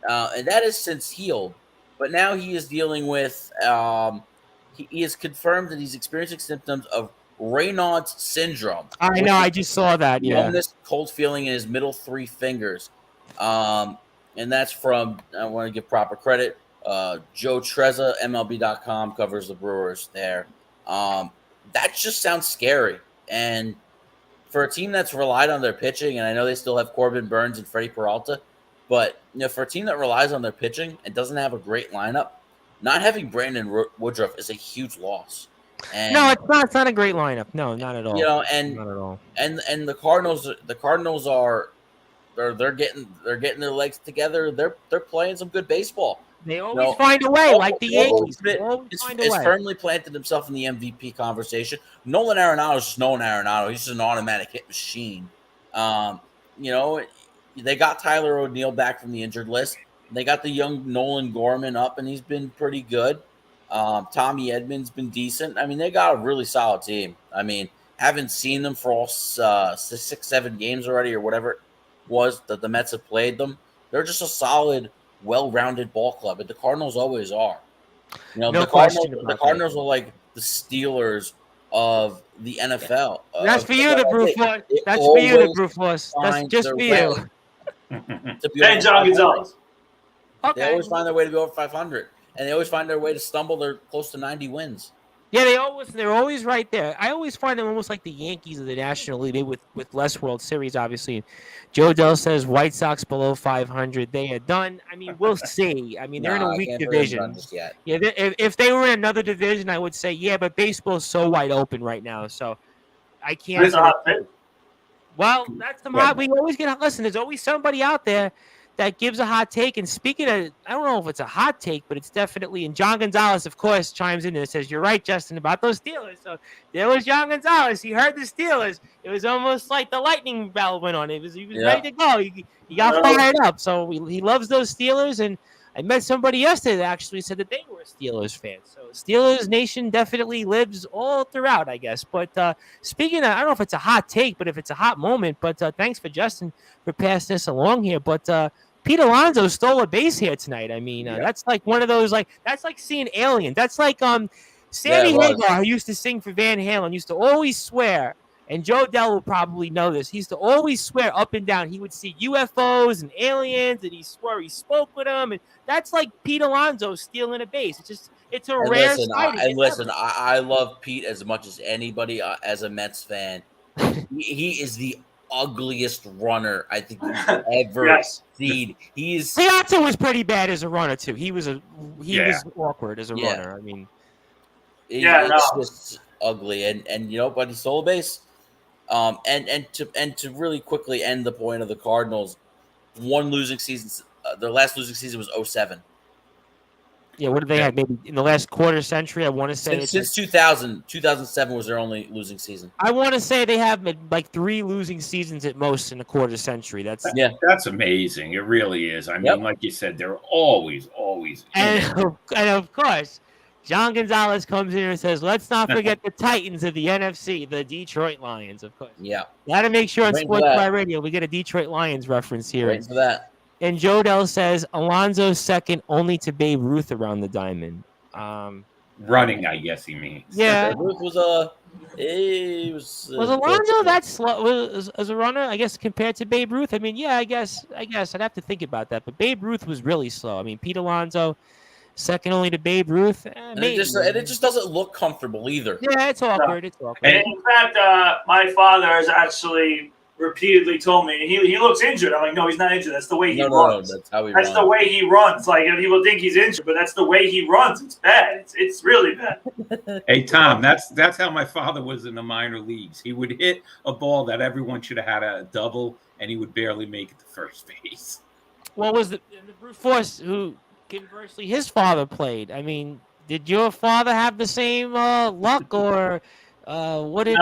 and that has since healed. But now he is dealing with. He is confirmed that he's experiencing symptoms of Raynaud's syndrome. I know. I just saw that. Numbness, cold feeling in his middle 3 fingers, and that's from. I want to give proper credit. Joe Trezza, MLB.com covers the Brewers there. That just sounds scary. And for a team that's relied on their pitching, and I know they still have Corbin Burns and Freddie Peralta, but for a team that relies on their pitching and doesn't have a great lineup, not having Brandon Woodruff is a huge loss. And, no, it's not. It's not a great lineup. No, not at all. Not at all. And the Cardinals are they're getting their legs together. They're playing some good baseball. They always find a way, like the Yankees. He's firmly planted himself in the MVP conversation. Nolan Arenado is just Nolan Arenado. He's just an automatic hit machine. They got Tyler O'Neill back from the injured list. They got the young Nolan Gorman up, and he's been pretty good. Tommy Edmonds been decent. I mean, they got a really solid team. I mean, haven't seen them for all 6-7 games already or whatever it was that the Mets have played them. They're just a solid, well-rounded ball club, and the Cardinals always are. The Cardinals are like the Steelers of the NFL. That's for you, the Brufus. That's for you, the Brufus. That's just for you. Hey, John Gonzalez. They always find their way to be over 500, and they always find their way to stumble. They're close to 90 wins. Yeah, they're always right there. I always find them almost like the Yankees of the National League, with less World Series, obviously. Joe Dell says White Sox below 500. They are done. I mean, we'll see. I mean, they're in a weak division. Yeah, if they were in another division, I would say yeah. But baseball is so wide open right now, so I can't. Well, that's the mod. We always get. Listen, there's always somebody out there that gives a hot take. And speaking of, I don't know if it's a hot take, but it's definitely, and John Gonzalez, of course, chimes in and says, you're right, Justin, about those Steelers. So there was John Gonzalez. He heard the Steelers. It was almost like the lightning bell went on. He was ready to go. He got fired up. So he loves those Steelers. And I met somebody yesterday that actually said that they were a Steelers fan. So Steelers Nation definitely lives all throughout, I guess. But speaking of, I don't know if it's a hot take, but if it's a hot moment, but thanks for Justin for passing this along here. But Pete Alonso stole a base here tonight. I mean, that's like one of those, that's like seeing aliens. That's like Sammy Hagar, who used to sing for Van Halen, used to always swear, and Joe Dell will probably know this. He used to always swear up and down he would see UFOs and aliens, and he swore he spoke with them. And that's like Pete Alonso stealing a base. It's a rare sighting. I love Pete as much as anybody as a Mets fan. He is the ugliest runner I think you've ever seen. Piazza was pretty bad as a runner too. He was awkward as a runner. I mean, it's just ugly. And but he stole a base. And to really quickly end the point of the Cardinals, one losing season. Their last losing season was 2007. Yeah, what did they have? Maybe in the last quarter century, I want to say. Since 2000, 2007 was their only losing season. I want to say they have like 3 losing seasons at most in a quarter century. That's amazing. It really is. I mean, like you said, they're always and of course, John Gonzalez comes in and says, "Let's not forget the Titans of the NFC, the Detroit Lions." Of course, got to make sure on Sportzwire Radio we get a Detroit Lions reference here. Waiting for that. And Joe Dell says Alonso's second only to Babe Ruth around the diamond. Running, I guess he means. Yeah, Babe Ruth was was Alonso that slow was as a runner? I guess compared to Babe Ruth. I mean, yeah, I guess I'd have to think about that. But Babe Ruth was really slow. I mean, Pete Alonso, second only to Babe Ruth. And it just doesn't look comfortable either. Yeah, it's awkward. No. It's awkward. And in fact, my father has actually repeatedly told me he looks injured. I'm like, no, he's not injured. That's the way he runs. No, that's how he runs. That's the way he runs. Like, people think he's injured, but that's the way he runs. It's bad. It's really bad. Hey, Tom, that's how my father was in the minor leagues. He would hit a ball that everyone should have had a double, and he would barely make it to first base. What was the brute force who conversely his father played? I mean, did your father have the same luck, or what did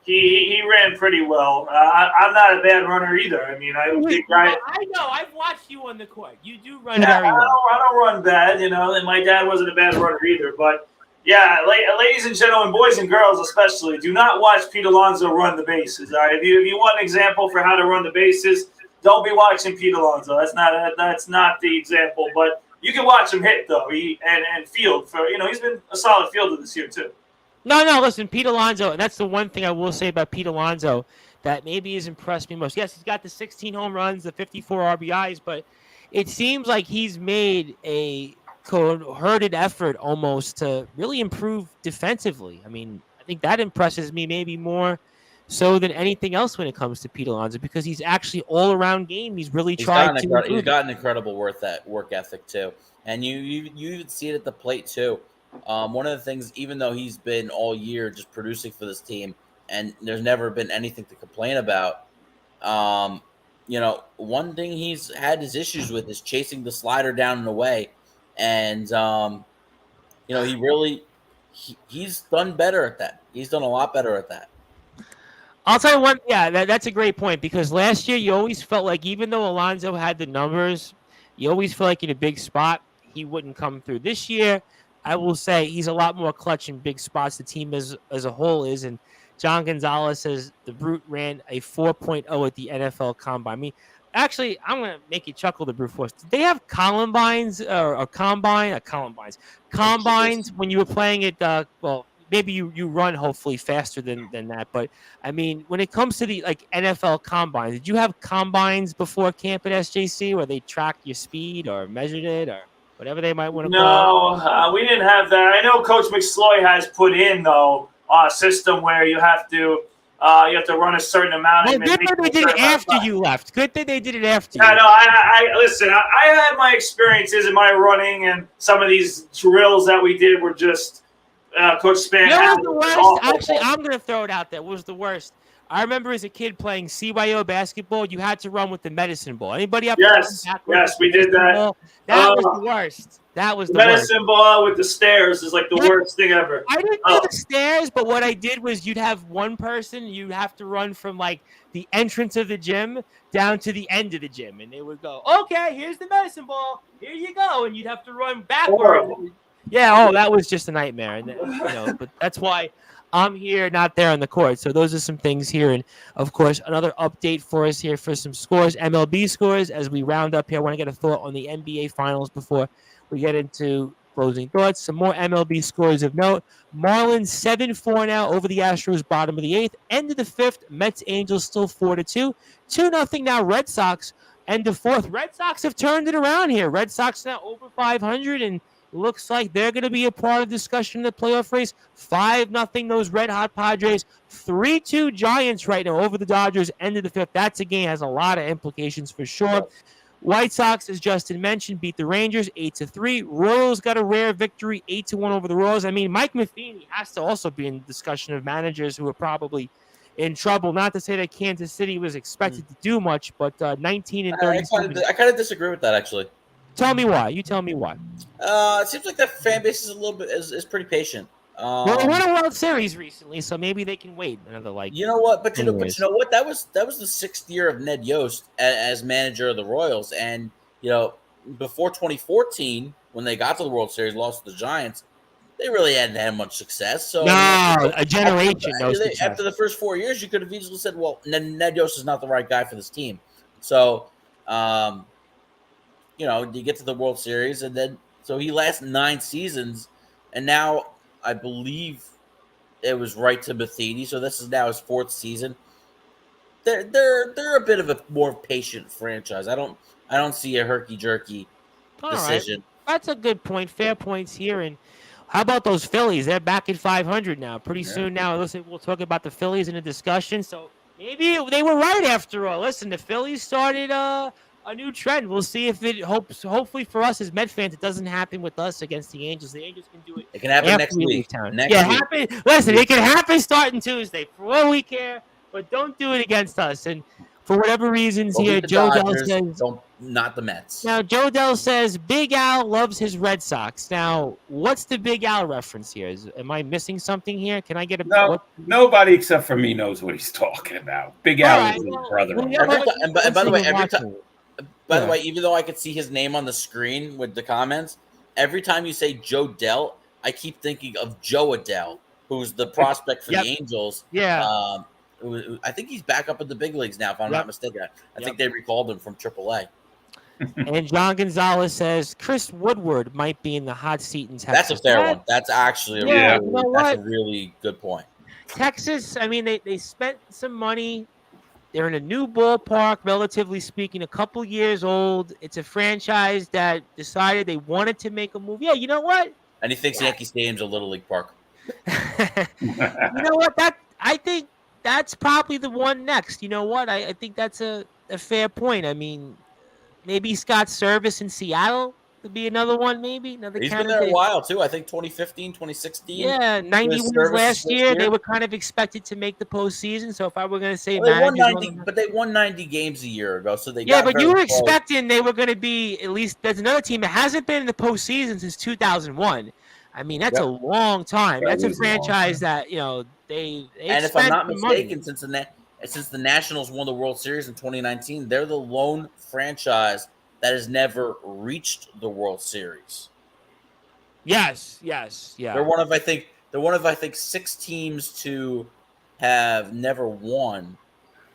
he ran pretty well. I'm not a bad runner either. I mean, I know. I've watched you on the court. You do run very well. I don't run bad, and my dad wasn't a bad runner either. But yeah, ladies and gentlemen, boys and girls especially, do not watch Pete Alonso run the bases. All right, if you want an example for how to run the bases, don't be watching Pete Alonso. That's not the example. But you can watch him hit though. And field for he's been a solid fielder this year too. No, listen, Pete Alonso, and that's the one thing I will say about Pete Alonso that maybe has impressed me most. Yes, he's got the 16 home runs, the 54 RBIs, but it seems like he's made a concerted effort almost to really improve defensively. I mean, I think that impresses me maybe more so than anything else when it comes to Pete Alonso because he's actually all-around game. He's really tried to He's got an incredible work ethic, too. And you even see it at the plate, too. One of the things, even though he's been all year just producing for this team, and there's never been anything to complain about, one thing he's had his issues with is chasing the slider down and away, and he's done better at that. He's done a lot better at that. I'll tell you one. Yeah, that's a great point because last year you always felt like even though Alonso had the numbers, you always felt like in a big spot he wouldn't come through. This year, I will say he's a lot more clutch in big spots. The team as a whole is, and John Gonzalez says the Brute ran a 4.0 at the NFL Combine. I mean, actually, I'm gonna make you chuckle. The Brute Force. Did they have combines combines when you were playing it? Well, maybe you run hopefully faster than that. But I mean, when it comes to the NFL Combines, did you have combines before camp at SJC where they tracked your speed or measured it or whatever they might want to call it? No, we didn't have that. I know Coach McSloy has put in though a system where you have to run a certain amount. Well, good thing they did it after you left. Good thing they did it after you. I know. I listen. I had my experiences in my running, and some of these drills that we did were just Coach Span. Was the worst? Actually, I'm going to throw it out there. What was the worst? I remember as a kid playing CYO basketball, you had to run with the medicine ball. Anybody up? Yes, we did that. Ball? That was the worst. That was the medicine worst. Ball with the stairs is like the worst thing ever. I didn't do the stairs, but what I did was you'd have one person, you'd have to run from the entrance of the gym down to the end of the gym, and they would go, "Okay, here's the medicine ball. Here you go," and you'd have to run backward. Yeah, that was just a nightmare, and but that's why I'm here, not there on the court. So those are some things here. And, of course, another update for us here for some scores, MLB scores, as we round up here. I want to get a thought on the NBA Finals before we get into closing thoughts. Some more MLB scores of note. Marlins 7-4 now over the Astros, bottom of the 8th. End of the 5th, Mets Angels still 4-2. 2-0 now Red Sox. End of 4th. Red Sox have turned it around here. Red Sox now over 500 and looks like they're going to be a part of the discussion in the playoff race. 5-0 those red-hot Padres. 3-2 Giants right now over the Dodgers. End of the 5th. That's a game has a lot of implications for sure. White Sox, as Justin mentioned, beat the Rangers 8-3. Royals got a rare victory 8-1 over the Royals. I mean, Mike Matheny has to also be in the discussion of managers who are probably in trouble. Not to say that Kansas City was expected to do much, but 19-30. I kind of disagree with that, actually. Tell me why. You tell me why. It seems like that fan base is a little bit is pretty patient. Well, they won a World Series recently, so maybe they can wait another You know what? But 10 you years. know what? That was the 6th year of Ned Yost as manager of the Royals, and before 2014, when they got to the World Series, lost to the Giants, they really hadn't had much success. So No, a generation, no after success. the first 4 years, you could have easily said, "Well, Ned Yost is not the right guy for this team." So, you get to the World Series, and then so he lasts 9 seasons, and now I believe it was right to Matheny. So this is now his 4th season. They're a bit of a more patient franchise. I don't see a herky jerky decision. Right. That's a good point. Fair points here. And how about those Phillies? They're back at 500 now. Pretty soon now. Listen, we'll talk about the Phillies in a discussion. So maybe they were right after all. Listen, the Phillies started a new trend. We'll see if it hopefully for us as Met fans, it doesn't happen with us against the Angels. The Angels can do it. It can happen after next we leave week. town. Next week. Happen. Listen, it can happen starting Tuesday. For all we care, but don't do it against us. And for whatever reasons here, Joe Dell says not the Mets. Now, Joe Dell says Big Al loves his Red Sox. Now, what's the Big Al reference here? Am I missing something here? Can I get a no? Nobody except for me knows what he's talking about. Big Al is his brother. By the way, even though I could see his name on the screen with the comments, every time you say Joe Dell, I keep thinking of Joe Adell, who's the prospect for the Angels. Yeah. I think he's back up in the big leagues now, if I'm not mistaken. I think they recalled him from AAA. And John Gonzalez says Chris Woodward might be in the hot seat in Texas. That's a fair one. That's actually that's a really good point. Texas, I mean, they spent some money. They're in a new ballpark, relatively speaking, a couple years old. It's a franchise that decided they wanted to make a move. Yeah, you know what? And he thinks Yankee Stadium's a Little League park. You know what? I think that's probably the one next. You know what? I think that's a fair point. I mean, maybe Scott Service in Seattle could be another one, maybe. He's been there a while, too. I think 2015, 2016. Yeah, 90 wins last year. They were kind of expected to make the postseason. So if I were going to say they won 90 games a year ago. So but you were expecting they were going to be at least – there's another team that hasn't been in the postseason since 2001. I mean, that's a long time. That's a franchise that, they and if I'm not mistaken, since the Nationals won the World Series in 2019, they're the lone franchise that has never reached the World Series. Yes. They're one of I think 6 teams to have never won,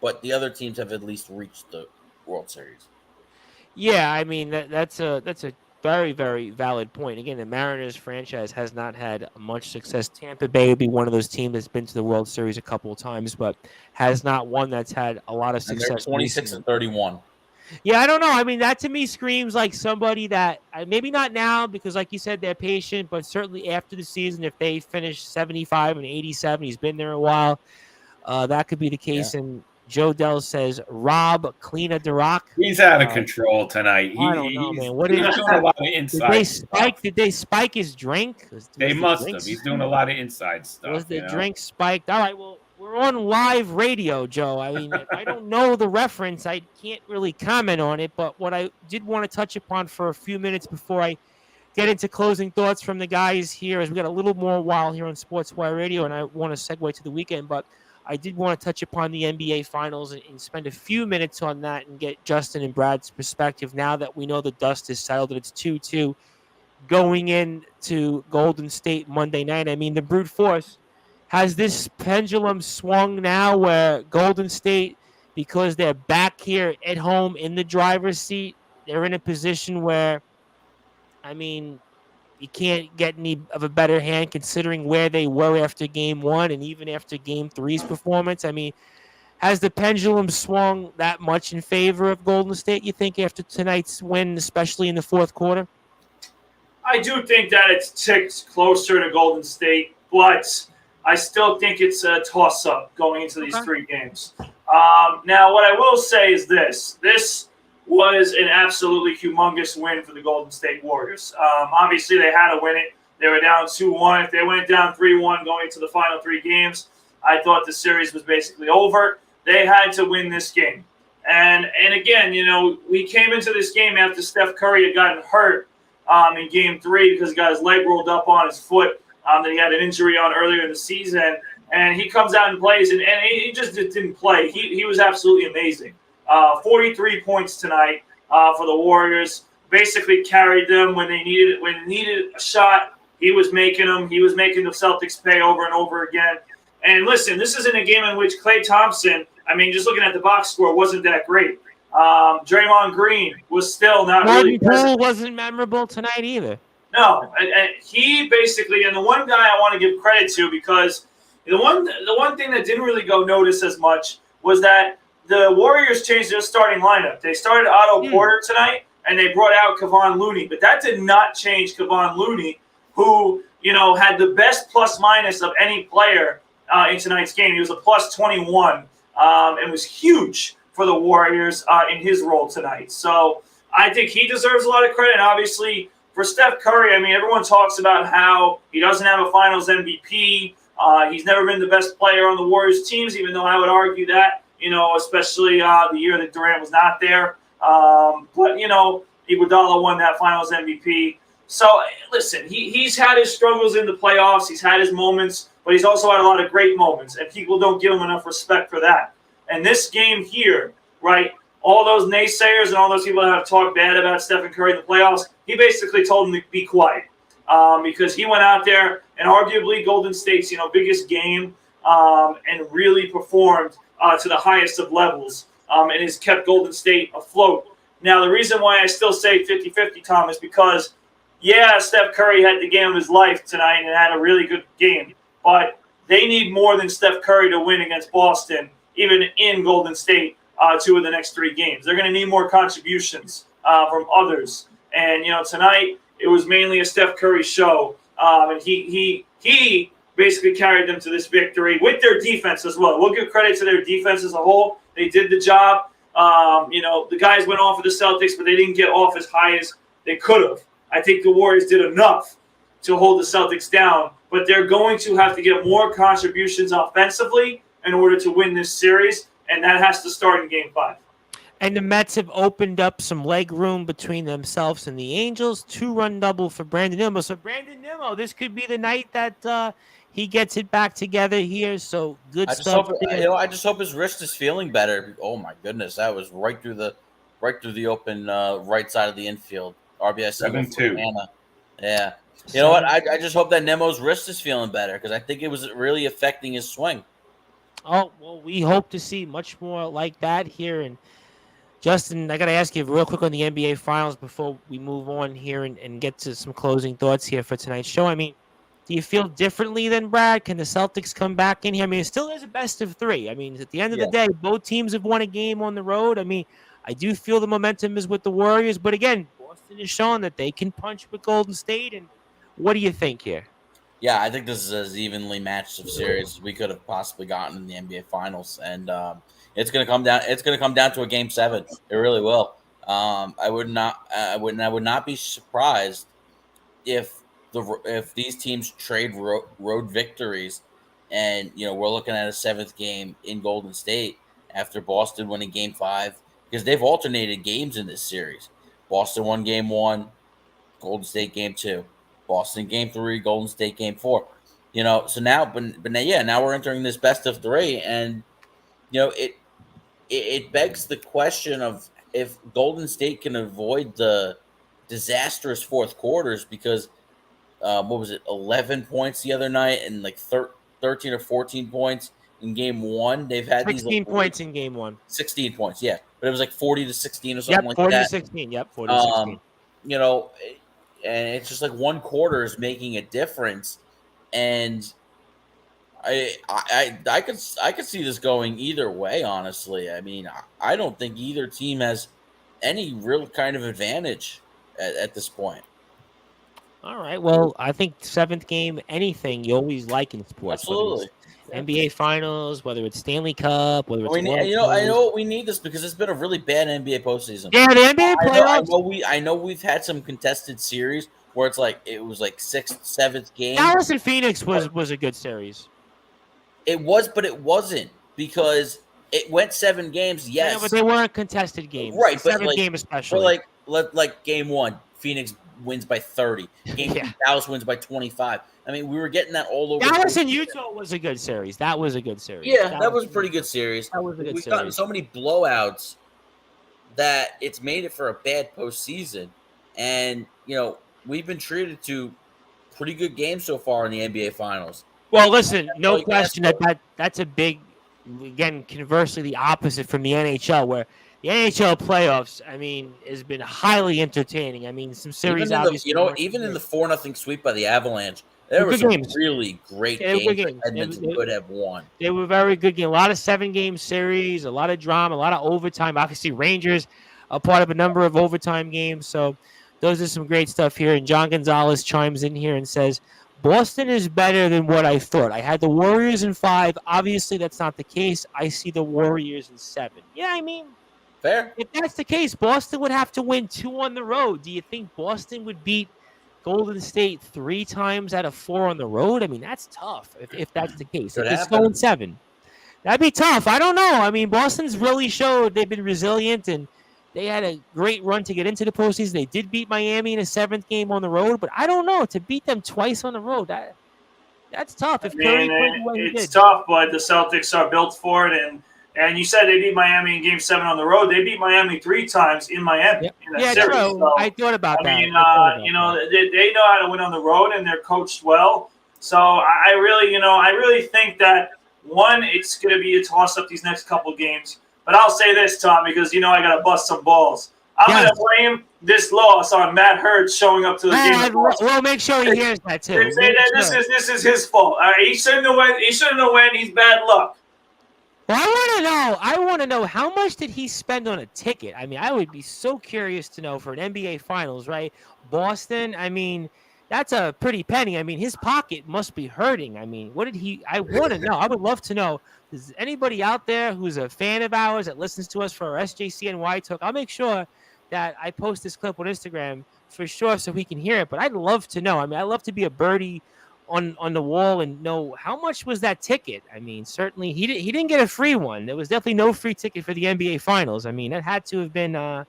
but the other teams have at least reached the World Series. Yeah, I mean that's a very, very valid point. Again, the Mariners franchise has not had much success. Tampa Bay would be one of those teams that's been to the World Series a couple of times, but has not one that's had a lot of success. And they're 26-31. Yeah, I don't know. I mean, that to me screams like somebody that maybe not now because, like you said, they're patient, but certainly after the season, if they finish 75 and 87, he's been there a while. That could be the case. And Joe Dell says Rob Kleina DeRock. He's out of control tonight. I don't know, man. He's doing a lot of inside stuff. Did they spike his drink? They must have. He's doing a lot of inside stuff. Was the drink spiked? All right, well, we're on live radio, Joe. I mean, if I don't know the reference, I can't really comment on it. But what I did want to touch upon for a few minutes before I get into closing thoughts from the guys here, as we got a little more while here on Sportswire Radio, and I want to segue to the weekend, but I did want to touch upon the NBA Finals and spend a few minutes on that and get Justin and Brad's perspective now that we know the dust is settled and it's 2-2 going into Golden State Monday night. I mean, the brute force, has this pendulum swung now where Golden State, because they're back here at home in the driver's seat, they're in a position where, I mean, you can't get any of a better hand considering where they were after Game 1 and even after Game 3's performance. I mean, has the pendulum swung that much in favor of Golden State, you think, after tonight's win, especially in the fourth quarter? I do think that it's ticked closer to Golden State, but I still think it's a toss-up going into these 3 games. Now, what I will say is this. This was an absolutely humongous win for the Golden State Warriors. Obviously, they had to win it. They were down 2-1. If they went down 3-1 going into the final 3 games, I thought the series was basically over. They had to win this game. And again, we came into this game after Steph Curry had gotten hurt in Game 3 because he got his leg rolled up on his foot that he had an injury on earlier in the season. And he comes out and plays, and he just didn't play. He was absolutely amazing. 43 points tonight for the Warriors. Basically carried them when they needed a shot. He was making them. He was making the Celtics pay over and over again. And listen, this isn't a game in which Klay Thompson, just looking at the box score, wasn't that great. Draymond Green was still not really. Poole wasn't memorable tonight either. No, and he basically, and the one guy I want to give credit to, because the one thing that didn't really go notice as much was that the Warriors changed their starting lineup. They started Otto Porter tonight, and they brought out Kevon Looney, but that did not change Kevon Looney, who had the best plus minus of any player in tonight's game. He was a plus 21, and was huge for the Warriors in his role tonight. So I think he deserves a lot of credit. And obviously, for Steph Curry, everyone talks about how he doesn't have a Finals MVP. He's never been the best player on the Warriors teams, even though I would argue that, especially the year that Durant was not there. But Iguodala won that Finals MVP. So, listen, he's had his struggles in the playoffs. He's had his moments, but he's also had a lot of great moments, and people don't give him enough respect for that. And this game here, right, all those naysayers and all those people that have talked bad about Stephen Curry in the playoffs, he basically told them to be quiet because he went out there and arguably Golden State's, biggest game and really performed to the highest of levels and has kept Golden State afloat. Now, the reason why I still say 50-50, Tom, is because, Steph Curry had the game of his life tonight and had a really good game, but they need more than Steph Curry to win against Boston, even in Golden State, 2 of the next 3 games. They're going to need more contributions from others. And, tonight it was mainly a Steph Curry show, and he basically carried them to this victory with their defense as well. We'll give credit to their defense as a whole. They did the job. The guys went off of the Celtics, but they didn't get off as high as they could have. I think the Warriors did enough to hold the Celtics down, but they're going to have to get more contributions offensively in order to win this series, and that has to start in Game 5. And the Mets have opened up some leg room between themselves and the Angels. 2-run double for Brandon Nimmo. So Brandon Nimmo, this could be the night that he gets it back together here. So good stuff. I just hope his wrist is feeling better. Oh my goodness, that was right through the open right side of the infield. RBI 7-2. Yeah. You know what? I just hope that Nemo's wrist is feeling better because I think it was really affecting his swing. Oh, well, we hope to see much more like that here. And Justin, I got to ask you real quick on the NBA Finals before we move on here and get to some closing thoughts here for tonight's show. Do you feel differently than Brad? Can the Celtics come back in here? It still is a best of 3. At the end of the day, both teams have won a game on the road. I do feel the momentum is with the Warriors. But again, Boston has shown that they can punch with Golden State. And what do you think here? Yeah, I think this is as evenly matched of series as we could have possibly gotten in the NBA Finals, and it's going to come down. It's going to come down to a Game 7. It really will. I would not be surprised if these teams trade road victories, and we're looking at a 7th game in Golden State after Boston winning Game 5 because they've alternated games in this series. Boston won Game 1, Golden State Game 2. Boston Game 3, Golden State Game 4. So now, but now we're entering this best of 3, and it begs the question of if Golden State can avoid the disastrous fourth quarters because what was it, 11 points the other night and like 13 or 14 points in Game 1. They've had 16 points in Game 1. 16 points, yeah, but it was like 40-16 or something like that. 40-16. Yep, 40-16. And it's just like one quarter is making a difference, and I could see this going either way. Honestly, I don't think either team has any real kind of advantage at this point. All right. Well, I think 7th game, anything you always like in sports. Absolutely. NBA Finals, whether it's Stanley Cup, whether it's I know we need this because it's been a really bad NBA postseason. Yeah, the NBA playoffs. I know we've had some contested series where it was like 6th, 7th game. Dallas and Phoenix was a good series. It was, but it wasn't because it went 7 games. Yeah, Yes, but they weren't contested games. right. The But seventh like, game for especially. like game 1, Phoenix wins by 30. Game Yeah. 2, Dallas wins by 25. I mean, we were getting that all over. Dallas and Utah was a good series. That was a good series. Yeah, that was a pretty good series. That was a good We've gotten series. so many blowouts that it's made it for a bad postseason. And, we've been treated to pretty good games so far in the NBA Finals. Well, listen, all no you can ask question that's a big, again, conversely the opposite from the NHL, where the NHL playoffs, I mean, has been highly entertaining. I mean, some series Even in the, obviously weren't even in great. the 4-0 sweep by the Avalanche, there were Good some games. really great They were good games that games. Edmonton could have won. They were very good game. A lot of 7-game series, a lot of drama, a lot of overtime. Obviously, Rangers are part of a number of overtime games. So those are some great stuff here. And John Gonzalez chimes in here and says, Boston is better than what I thought. I had the Warriors in 5. Obviously, that's not the case. I see the Warriors in 7. Yeah, I mean, Fair? if that's the case, Boston would have to win 2 on the road. Do you think Boston would beat Golden State 3 times out of 4 on the road? I mean, that's tough if that's the case. Could If it's happen. going 7, that'd be tough. I don't know. I mean, Boston's really showed they've been resilient, and they had a great run to get into the postseason. They did beat Miami in a 7th game on the road, but I don't know. To beat them twice on the road, that's tough. If Curry played the way he It's did. tough, but the Celtics are built for it. And you said they beat Miami in Game 7 on the road. They beat Miami 3 times in Miami in that Yeah, series. true. So, I thought about that. I mean, they know how to win on the road, and they're coached well. So I really think that, one, it's going to be a toss-up these next couple games. But I'll say this, Tom, because I got to bust some balls. I'm going to blame this loss on Matt Hurts showing up to the game. We'll make sure he hears that too. Say that this is his fault. He shouldn't have went. He shouldn't have went. He's bad luck. Well, I want to know how much did he spend on a ticket? I mean, I would be so curious to know for an NBA Finals, right? Boston, I mean, that's a pretty penny. I mean, his pocket must be hurting. I mean, I want to know. I would love to know. Is anybody out there who's a fan of ours that listens to us for our SJCNY talk? I'll make sure that I post this clip on Instagram for sure so we can hear it. But I'd love to know. I mean, I'd love to be a birdie on the wall and know how much was that ticket. I mean, certainly he didn't get a free one. There was definitely no free ticket for the NBA Finals. I mean, that had to have been I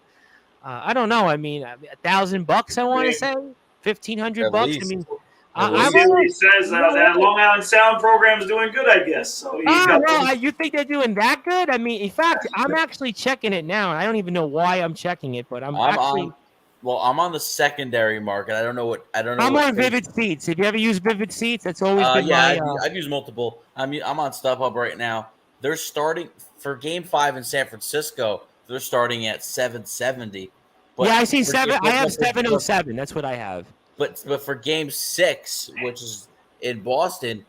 don't know. I mean, $1,000. I want to say $1,500. I mean, We'll see what he says. That Long Island Sound program is doing good, I guess. So you think they're doing that good? I mean, in fact, I'm actually checking it now, and I don't even know why I'm checking it, but I'm on the secondary market. I don't know what. I'm on Vivid Seats. Have you ever used Vivid Seats? That's always been I've used multiple. I'm on StubHub right now. They're starting for Game 5 in San Francisco. They're starting at $770. Yeah, I see 7. I have 707. That's what I have. But for Game 6, which is in Boston,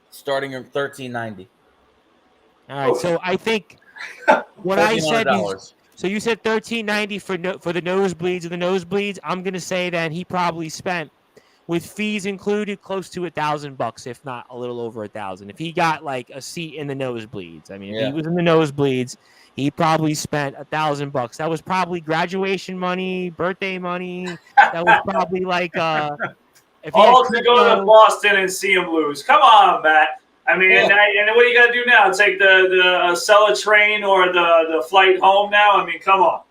starting at $13.90. All right, so I think what I said is. So you said $13.90 for the nosebleeds of the nosebleeds. I'm gonna say that he probably spent, with fees included, close to $1,000, if not a little over $1,000. If he got like a seat in the nosebleeds, I mean, if he was in the nosebleeds, he probably spent $1,000. That was probably graduation money, birthday money. That was probably like if all to go to Boston and see him lose. Come on, Matt. I mean, and what do you got to do now? Take the sell a train or the flight home now? I mean, come on.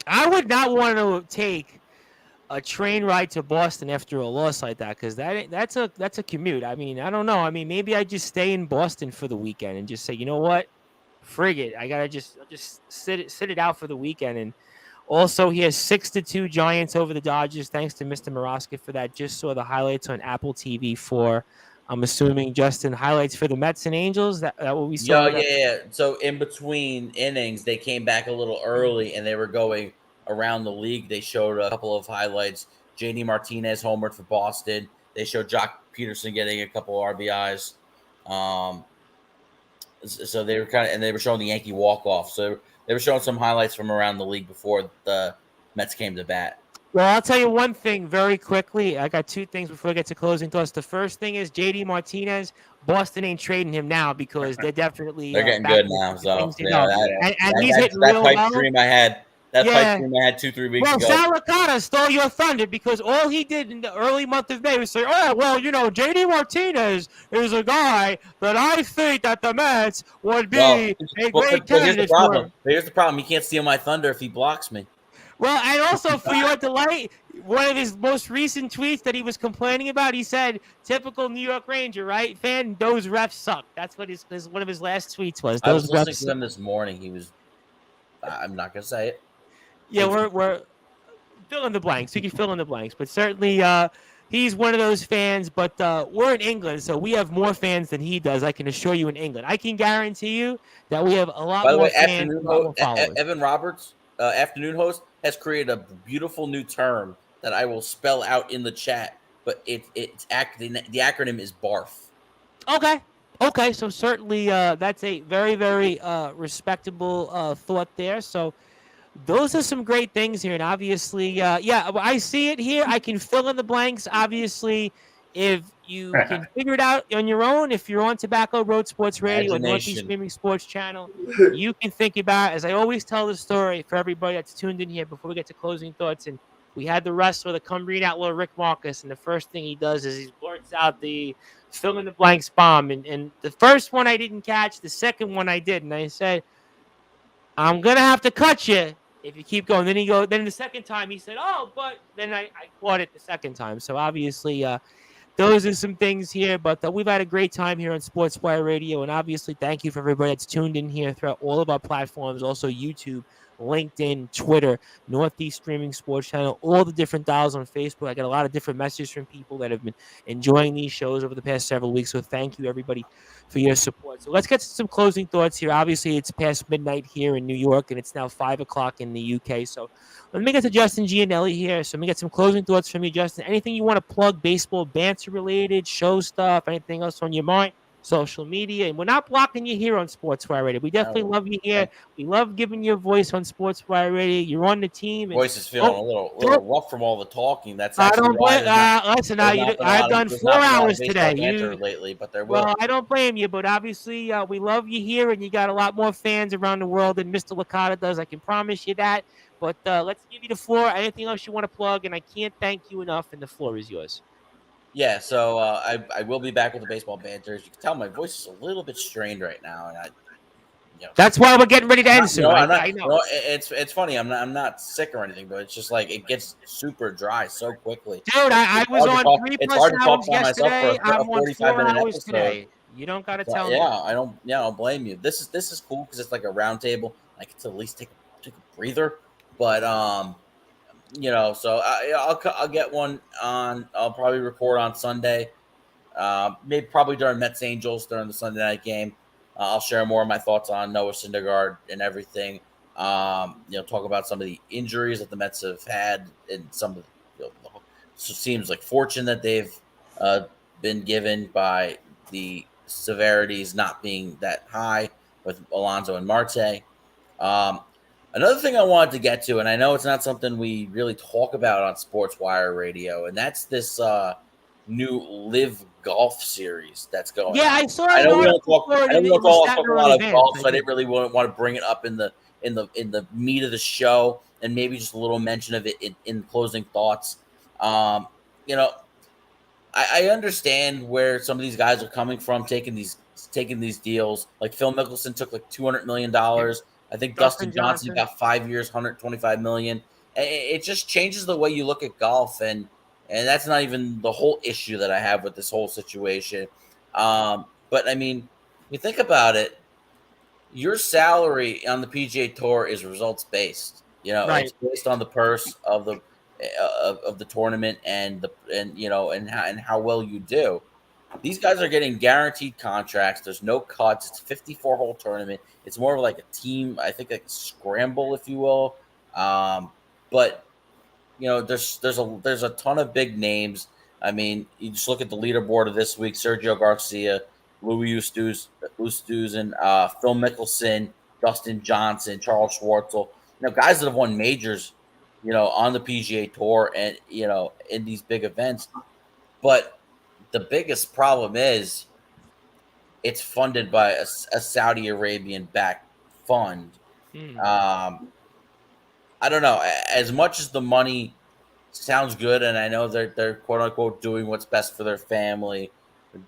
I would not want to take a train ride to Boston after a loss like that, because that's a commute. I mean, I don't know. I mean, maybe I just stay in Boston for the weekend and just say, you know what, frig it. I gotta just sit it out for the weekend. And also, he has 6-2 Giants over the Dodgers. Thanks to Mr. Moroska for that. Just saw the highlights on Apple TV for. I'm assuming, Justin, highlights for the Mets and Angels. That what we saw. Yeah. So in between innings, they came back a little early, and they were going around the league. They showed a couple of highlights. JD Martinez homered for Boston. They showed Jock Peterson getting a couple of RBIs. So they were they were showing the Yankee walk-off. So they were showing some highlights from around the league before the Mets came to bat. Well, I'll tell you one thing very quickly. I got 2 things before I get to closing thoughts. The first thing is JD Martinez. Boston ain't trading him now because they're definitely they're getting good now. So and he's hitting that real pipe well. dream I had That pipe Yeah. dream I had 2-3 weeks Well, ago. Sal Licata stole your thunder because all he did in the early month of May was say, "Oh, well, JD Martinez is a guy that I think that the Mets would be Well, a but, great but here's the candidate for." problem. Here's the problem. He can't steal my thunder if he blocks me. Well, and also for your delight, one of his most recent tweets that he was complaining about, he said, "Typical New York Ranger, right? Fan, those refs suck." That's what one of his last tweets was. I was Those listening refs to suck. him this morning. He was. I'm not gonna say it. Yeah, we're fill in the blanks. You can fill in the blanks, but certainly he's one of those fans. But we're in England, so we have more fans than he does. I can assure you, in England, I can guarantee you that we have a lot By the more way, fans, a lot more followers. Evan Roberts, afternoon host, has created a beautiful new term that I will spell out in the chat. But the acronym is BARF. Okay. So certainly that's a very, very respectable thought there. So those are some great things here, and obviously, yeah, I see it here. I can fill in the blanks. Obviously, if you can figure it out on your own, if you're on Tobacco Road Sports Radio or Northeast Imagination. Streaming Sports Channel, you can think about it. As I always tell the story for everybody that's tuned in here before we get to closing thoughts. And we had the wrestler, the Cumbrian outlaw Rick Marcus, and the first thing he does is he blurts out the fill in the blanks bomb. And the first one I didn't catch, the second one I did, and I said, "I'm gonna have to cut you if you keep going." Then the second time he said, "Oh," but then I caught it the second time. So obviously, those are some things here. But we've had a great time here on Sportswire Radio, and obviously, thank you for everybody that's tuned in here throughout all of our platforms, also YouTube, LinkedIn, Twitter, Northeast Streaming Sports Channel, all the different dials on Facebook. I got a lot of different messages from people that have been enjoying these shows over the past several weeks. So thank you, everybody, for your support. So let's get to some closing thoughts here. Obviously, it's past midnight here in New York, and it's now 5 o'clock in the UK. So let me get to Justin Gianelli here. So let me get some closing thoughts from you, Justin. Anything you want to plug, baseball, banter related, show stuff, anything else on your mind? Social media, and we're not blocking you here on Sportswire Radio. We definitely love you here. We love giving you a voice on Sportswire Radio. You're on the team. Voice is feeling a little rough from all the talking. That's I actually don't why blame. Listen, I've done 4 hours today. Lately, but there will. Well, I don't blame you, but obviously we love you here, and you got a lot more fans around the world than Mr. Licata does. I can promise you that. But let's give you the floor. Anything else you want to plug? And I can't thank you enough, and the floor is yours. Yeah, so I will be back with the baseball banter. As you can tell, my voice is a little bit strained right now, and that's why we're getting ready to end soon. I know. It's funny. I'm not sick or anything, but it's just like it gets super dry so quickly. Dude, I was on 3+ hours yesterday. I'm on 4 hours today. You don't got to tell me. Yeah, I don't blame you. This is cool because it's like a round table. I get to at least take a breather. But so I'll get one on. I'll probably record on Sunday. Maybe probably during Mets Angels during the Sunday night game. I'll share more of my thoughts on Noah Syndergaard and everything. Talk about some of the injuries that the Mets have had and some of it seems like fortune that they've been given by the severities not being that high with Alonso and Marte. Another thing I wanted to get to, and I know it's not something we really talk about on Sportswire Radio, and that's this new Live Golf series that's going. Yeah, on. I saw. I know we don't talk a lot of golf, so I didn't really want to bring it up in the meat of the show, and maybe just a little mention of it in closing thoughts. I understand where some of these guys are coming from, taking these deals. Like Phil Mickelson took like $200 million. I think Dustin Johnson got 5 years, $125 million. It just changes the way you look at golf, and that's not even the whole issue that I have with this whole situation. But I mean, you think about it, your salary on the PGA Tour is results based. Right. It's based on the purse of the tournament and how well you do. These guys are getting guaranteed contracts. There's no cuts. It's a 54-hole tournament. It's more of like a team, I think, like a scramble, if you will. But there's a ton of big names. I mean, you just look at the leaderboard of this week: Sergio Garcia, Louis Oosthuizen, Phil Mickelson, Dustin Johnson, Charles Schwartzel. Guys that have won majors, on the PGA Tour and in these big events. But the biggest problem is it's funded by a Saudi Arabian backed fund. I don't know. As much as the money sounds good, and I know they're quote unquote doing what's best for their family,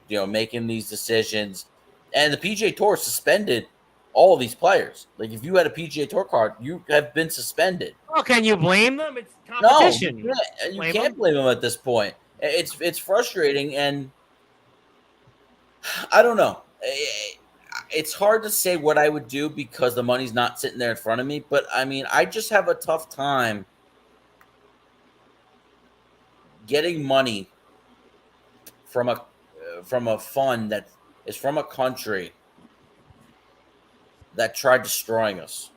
making these decisions, and the PGA Tour suspended all of these players. Like if you had a PGA Tour card, you have been suspended. Well, can you blame them? It's No, competition. you can't blame them at this point. It's frustrating, and I don't know. It's hard to say what I would do because the money's not sitting there in front of me. But I mean, I just have a tough time getting money from a fund that is from a country that tried destroying us.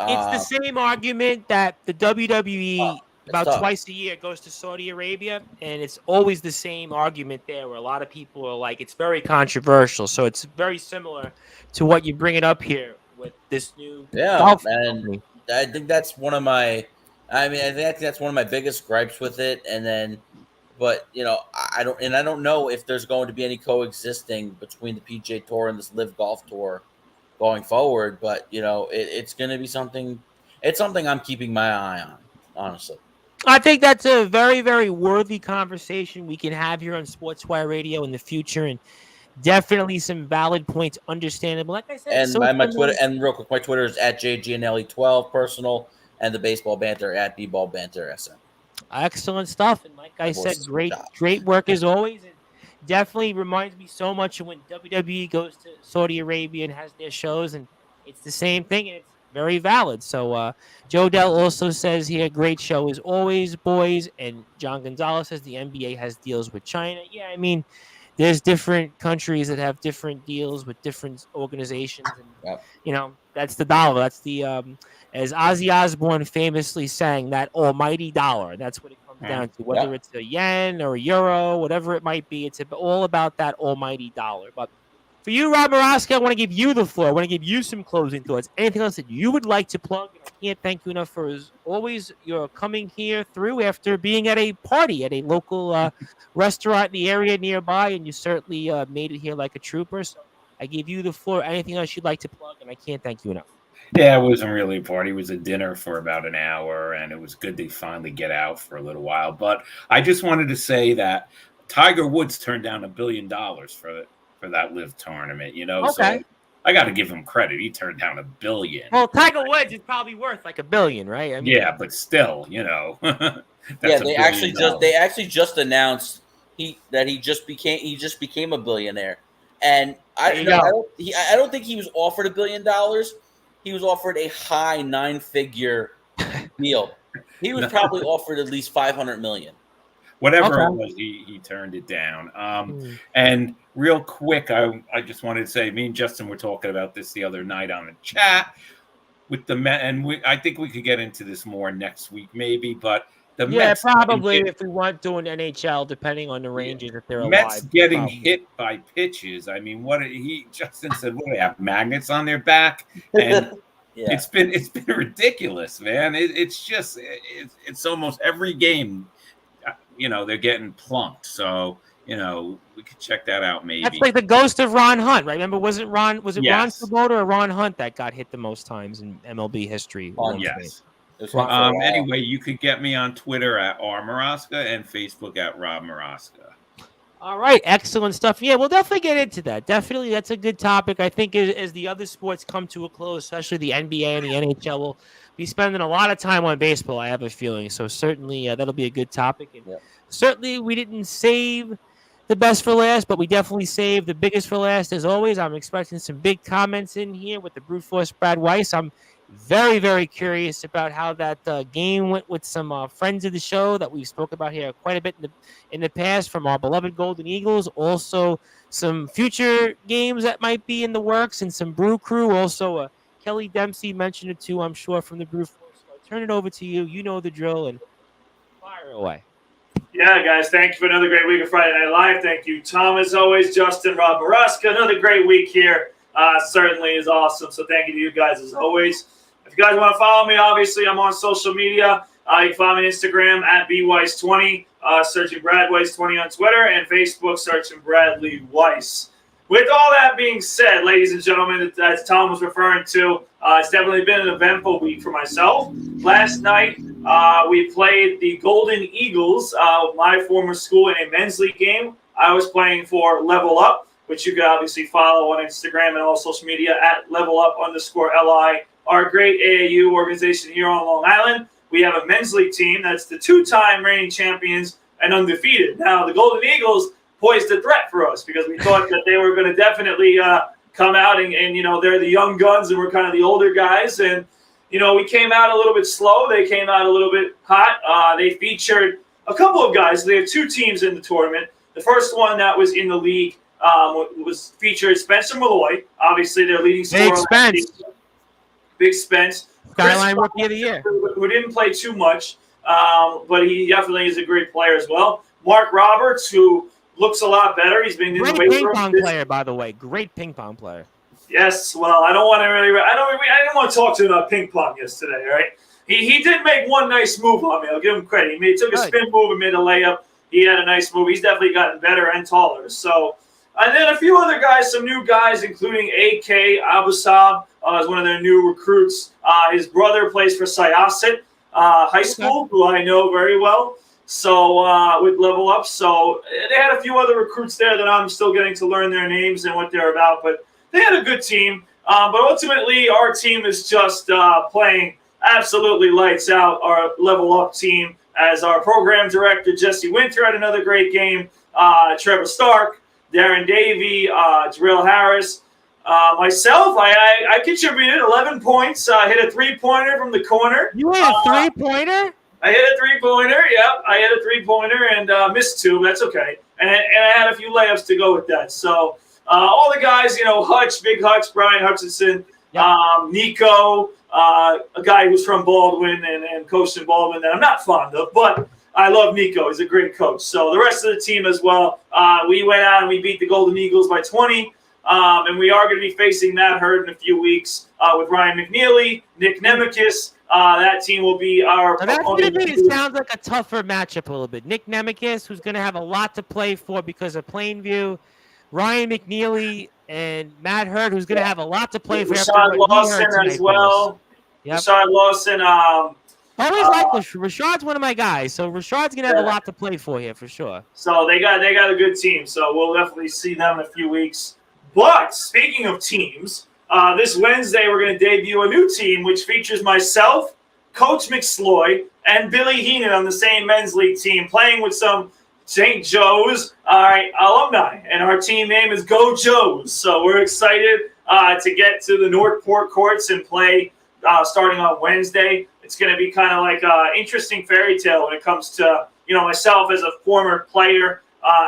It's the same argument that the WWE about tough. twice a year goes to Saudi Arabia, and it's always the same argument there where a lot of people are like, it's very controversial. So it's very similar to what you bring it up here with this new golf company. I think that's one of my I think that's one of my biggest gripes with it. And then but I don't know if there's going to be any coexisting between the PGA Tour and this Live Golf Tour going forward, but it's going to be something. It's something I'm keeping my eye on, honestly. I think that's a very, very worthy conversation we can have here on Sportswire Radio in the future, and definitely some valid points, understandable. Like I said, and my Twitter, and real quick, my Twitter is @JGNelly12 personal, and the baseball banter @BBallBanterSM. Excellent stuff, and like I said, great work as always. And definitely reminds me so much of when WWE goes to Saudi Arabia and has their shows, and it's the same thing, and it's very valid. So Joe Dell also says here, great show as always, boys. And John Gonzalez says the NBA has deals with China. Yeah, I mean, there's different countries that have different deals with different organizations, and that's the dollar. That's the as Ozzy Osbourne famously sang, that almighty dollar. That's what it comes down to. Whether it's a yen or a euro, whatever it might be, it's all about that almighty dollar. But for you, Rob Moroska, I want to give you the floor. I want to give you some closing thoughts. Anything else that you would like to plug? I can't thank you enough for, as always, your coming here through after being at a party at a local restaurant in the area nearby, and you certainly made it here like a trooper. So I give you the floor. Anything else you'd like to plug? And I can't thank you enough. Yeah, it wasn't really a party. It was a dinner for about an hour, and it was good to finally get out for a little while. But I just wanted to say that Tiger Woods turned down $1 billion for that Live tournament, Okay. So I got to give him credit. He turned down $1 billion. Well, Tiger Woods is probably worth like $1 billion, right? I mean, yeah, but still, that's they actually just announced that he just became a billionaire, and I don't think he was offered $1 billion. He was offered a high 9-figure deal. He was probably offered at least $500 million. Whatever it was, he turned it down. And real quick, I just wanted to say, me and Justin were talking about this the other night on the chat with the Mets, and I think we could get into this more next week, maybe. But the Mets, probably if we want to an NHL, depending on the Rangers, if they're Mets alive, getting hit by pitches. I mean, Justin said, what do they have, magnets on their back? And it's been ridiculous, man. It's just it's almost every game. They're getting plunked. So, we could check that out maybe. That's like the ghost of Ron Hunt, right? Remember, was it Ron Swoboda or Ron Hunt that got hit the most times in MLB history? Yes. Anyway, you could get me on Twitter @RMoroska and Facebook @Rob Moroska. All right, excellent stuff. Yeah, we'll definitely get into that. Definitely, that's a good topic. I think as the other sports come to a close, especially the NBA and the NHL, we'll be spending a lot of time on baseball, I have a feeling. So certainly that'll be a good topic. And certainly we didn't save the best for last, but we definitely saved the biggest for last. As always, I'm expecting some big comments in here with the Brute Force Brad Weiss. I'm very, very curious about how that game went with some friends of the show that we've spoken about here quite a bit in the past from our beloved Golden Eagles. Also, some future games that might be in the works and some Brew Crew. Also, Kelly Dempsey mentioned it too, I'm sure, from the Brew Force. So I turn it over to you. You know the drill, and fire away. Yeah, guys, thank you for another great week of Friday Night Live. Thank you, Tom, as always. Justin, Rob Moroska, another great week here. Certainly is awesome. So thank you to you guys as always. If you guys want to follow me, obviously I'm on social media. You can follow me on Instagram @BWeiss20, searching Brad Weiss20 on Twitter, and Facebook searching Bradley Weiss. with all that being said, ladies and gentlemen, as Tom was referring to, it's definitely been an eventful week for myself. Last night, we played the Golden Eagles, my former school, in a men's league game. I was playing for Level Up, which you can obviously follow on Instagram and all social media at levelup_LI, our great AAU organization here on Long Island. We have a men's league team that's the 2-time reigning champions and undefeated. Now, the Golden Eagles posed a threat for us because we thought that they were going to definitely come out and, they're the young guns and we're kind of the older guys. And, we came out a little bit slow. They came out a little bit hot. They featured a couple of guys. They have 2 teams in the tournament. The first one that was in the league was featured Spencer Malloy. Obviously, their leading scorer. Big Spence. Skyline Rookie of the Year. Who didn't play too much, but he definitely is a great player as well. Mark Roberts, who looks a lot better. He's been in the weight room. Great ping pong player, by the way. Great ping pong player. Yes. Well, I don't want to really. I didn't want to talk to him about ping pong yesterday. Right? He did make one nice move on me. I'll give him credit. He took a spin move and made a layup. He had a nice move. He's definitely gotten better and taller. So, and then a few other guys, some new guys, including A.K. Abusab, is one of their new recruits. His brother plays for Syosset High School, who I know very well. So with Level Up. So they had a few other recruits there that I'm still getting to learn their names and what they're about. But they had a good team. But ultimately, our team is just playing absolutely lights out, our Level Up team, as our program director, Jesse Winter, had another great game. Trevor Stark, Darren Davey, Jarrell Harris. Myself, I contributed 11 points. Hit a 3-pointer from the corner. You hit a 3-pointer? I hit a 3-pointer. Yep, I hit a 3-pointer and missed 2. That's okay. And I had a few layups to go with that. So all the guys, Hutch, Big Hutch, Brian Hutchinson, Nico, a guy who's from Baldwin and coached in Baldwin that I'm not fond of, but I love Nico. He's a great coach. So the rest of the team as well. We went out and we beat the Golden Eagles by 20. And we are going to be facing Matt Hurd in a few weeks with Ryan McNeely, Nick Nemekis. That team will be our opponent. It sounds like a tougher matchup a little bit. Nick Nemekis, who's going to have a lot to play for because of Plainview. Ryan McNeely and Matt Hurd, who's going to have a lot to play for. Rashad Lawson as well. Yep. Rashad Lawson. Always like Rashad's one of my guys, so Rashad's going to have a lot to play for here for sure. So they got a good team, so we'll definitely see them in a few weeks. But speaking of teams, this Wednesday we're going to debut a new team which features myself, Coach McSloy, and Billy Heenan on the same men's league team, playing with some St. Joe's alumni. And our team name is Go Joes. So we're excited to get to the Northport courts and play starting on Wednesday. It's going to be kind of like an interesting fairy tale when it comes to, myself as a former player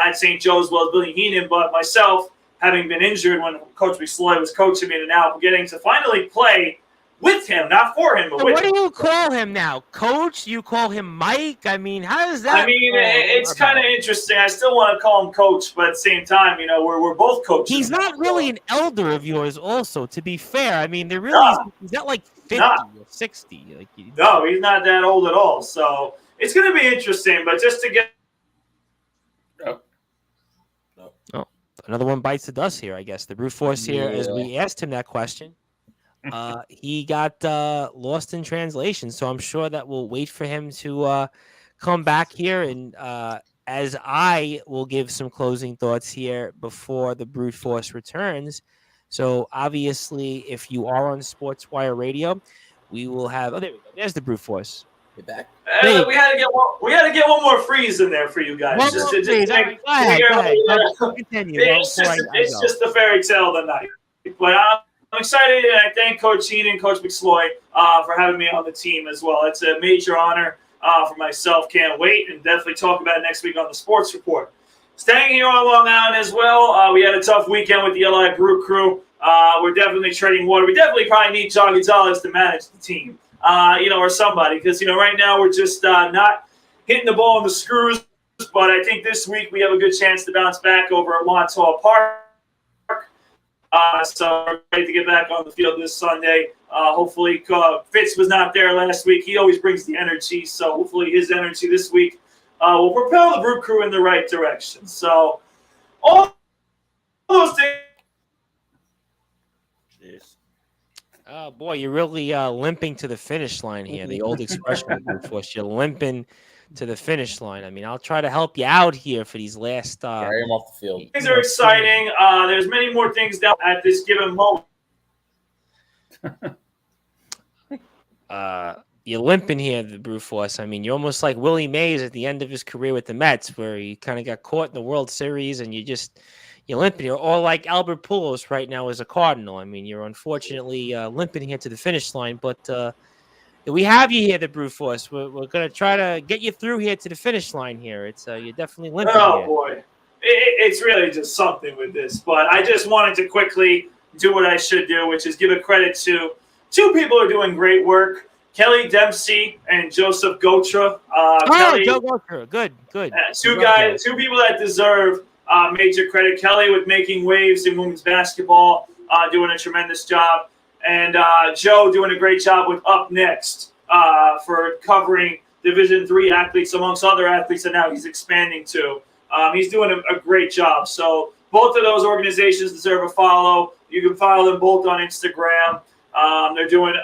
at St. Joe's, well as Billy Heenan, but myself having been injured when Coach McSloy was coaching me, and now getting to finally play with him, not for him, but so with him. What do you call him now? Coach? You call him Mike? I mean, how does that? I mean, it's kind of interesting. I still want to call him Coach, but at the same time, we're both coaches. He's not really an elder of yours also, to be fair. I mean, he's not like 50 or 60. No, he's not that old at all. So it's going to be interesting, but just to get another one bites the dust here, I guess. The brute force here, as we asked him that question, he got lost in translation. So I'm sure that we'll wait for him to come back here. And as I will give some closing thoughts here before the brute force returns. So obviously, if you are on Sportswire Radio, we will have. Oh, there we go. There's the brute force. Get back. We had to get one more freeze in there for you guys. It's just the fairy tale of the night. But I'm excited, and I thank Coach Heenan and Coach McSloy for having me on the team as well. It's a major honor for myself. Can't wait, and definitely talk about it next week on the Sports Report. Staying here on Long Island as well, we had a tough weekend with the LI Brew Crew. We're definitely treading water. We definitely probably need John Gonzalez to manage the team. Or somebody, because, right now we're just not hitting the ball in the screws. But I think this week we have a good chance to bounce back over at Montauk Park. So we're ready to get back on the field this Sunday. Hopefully, Fitz was not there last week. He always brings the energy. So hopefully his energy this week will propel the Brew Crew in the right direction. So all those things Jeez. Oh boy, you're really limping to the finish line here. The old expression of Brute Force, you're limping to the finish line. I mean, I'll try to help you out here for these last. Carry him off the field. Things are exciting. There's many more things down at this given moment. You're limping here, the Brute Force. I mean, you're almost like Willie Mays at the end of his career with the Mets, where he kind of got caught in the World Series, and you're limping here. Or like Albert Pujols right now as a Cardinal. I mean, you're unfortunately limping here to the finish line, but we have you here, the Brute Force. We're gonna try to get you through here to the finish line here. It's you're definitely limping Oh here. boy, it's really just something with this. But I just wanted to quickly do what I should do, which is give a credit to two people who are doing great work: Kelly Dempsey and Joseph Gotra. Kelly, Joe Gotra, good. Two people that deserve major credit. Kelly with making waves in women's basketball, doing a tremendous job. And Joe doing a great job with Up Next for covering Division III athletes amongst other athletes that now he's expanding to. He's doing a great job. So both of those organizations deserve a follow. You can follow them both on Instagram. They're doing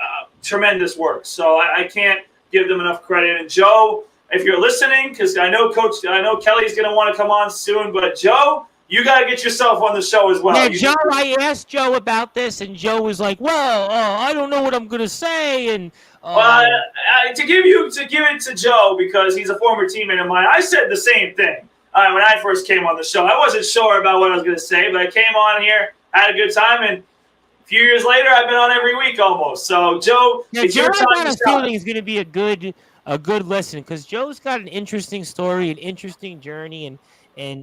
tremendous work. So I can't give them enough credit. And Joe, if you're listening, because I know Kelly's going to want to come on soon, but Joe, you got to get yourself on the show as well. Yeah, Joe, I asked Joe about this, and Joe was like, well, I don't know what I'm going to say. And to give it to Joe, because he's a former teammate of mine, I said the same thing when I first came on the show. I wasn't sure about what I was going to say, but I came on here, had a good time, and a few years later, I've been on every week almost. So, Joe, it's Joe, your time I got to a feeling is going to be a good listen, because Joe's got an interesting story, an interesting journey, and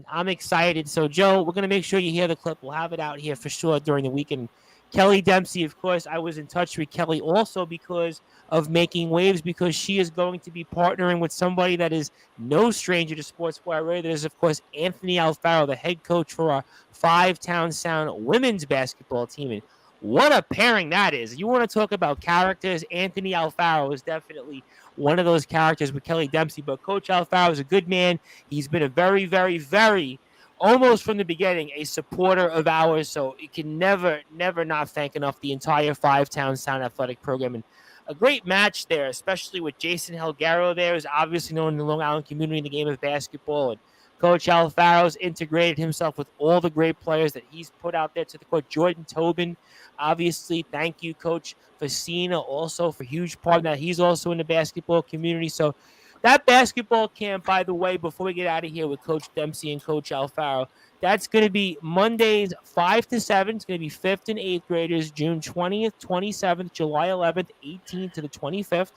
I'm excited. So, Joe, we're going to make sure you hear the clip. We'll have it out here for sure during the weekend. Kelly Dempsey, of course, I was in touch with Kelly also because of Making Waves, because she is going to be partnering with somebody that is no stranger to Sportswire Radio. That is, of course, Anthony Alfaro, the head coach for our Five-Town Sound women's basketball team. And what a pairing that is. You want to talk about characters, Anthony Alfaro is definitely one of those characters with Kelly Dempsey. But Coach Alfaro is a good man. He's been a very, very, very, almost from the beginning, a supporter of ours. So you can never not thank enough the entire Five-Town Sound athletic program. And a great match there, especially with Jason Helgaro there, who's obviously known in the Long Island community in the game of basketball. And Coach Alfaro's integrated himself with all the great players that he's put out there to the court. Jordan Tobin, obviously, thank you, Coach Facina, also for a huge part of that. He's also in the basketball community. So that basketball camp, by the way, before we get out of here with Coach Dempsey and Coach Alfaro, that's going to be Mondays 5 to 7. It's going to be 5th and 8th graders, June 20th, 27th, July 11th, 18th to the 25th.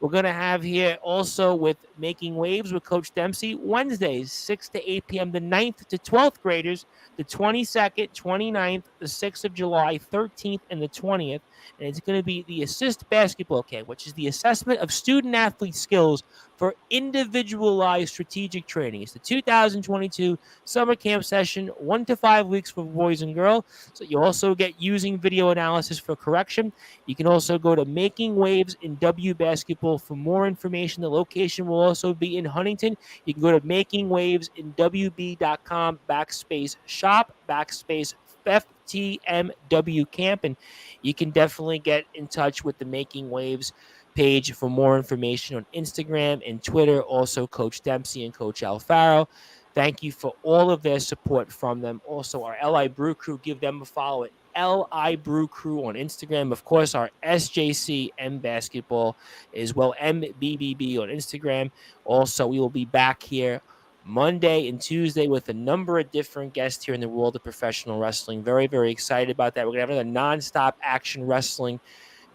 We're going to have here also with Making Waves with Coach Dempsey, Wednesdays, 6 to 8 p.m., the 9th to 12th graders, the 22nd, 29th, the 6th of July, 13th, and the 20th. And it's going to be the Assist Basketball Camp, which is the assessment of student-athlete skills for individualized strategic training. It's the 2022 summer camp session, 1 to 5 weeks for boys and girls. So you also get using video analysis for correction. You can also go to Making Waves in W Basketball for more information. The location will also be in Huntington. You can go to makingwaves.com/shop/FTMW camp, and you can definitely get in touch with the Making Waves page for more information on Instagram and Twitter. Also, Coach Dempsey and Coach Alfaro. Thank you for all of their support from them. Also, our LI Brew Crew, give them a follow at LI Brew Crew on Instagram. Of course, our SJC M Basketball as well, MBBB on Instagram. Also, we will be back here Monday and Tuesday with a number of different guests here in the world of professional wrestling. Very, very excited about that. We're going to have another nonstop action wrestling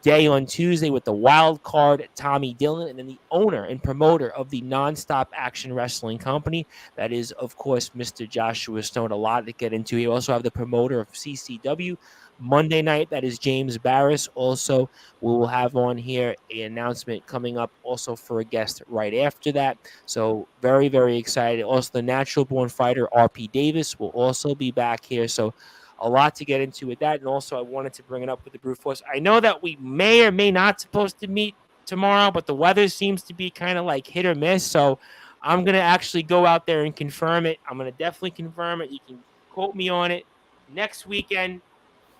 day on Tuesday with the wild card Tommy Dillon, and then the owner and promoter of the Nonstop Action Wrestling Company. That is, of course, Mr. Joshua Stone. A lot to get into. You also have the promoter of CCW Monday night. That is James Barris. Also, we will have on here an announcement coming up also for a guest right after that. So very, very excited. Also, the natural born fighter RP Davis will also be back here. So a lot to get into with that. And also, I wanted to bring it up with the Brute Force. I know that we may or may not supposed to meet tomorrow, but the weather seems to be kind of like hit or miss. So I'm going to actually go out there and confirm it. I'm going to definitely confirm it. You can quote me on it. Next weekend,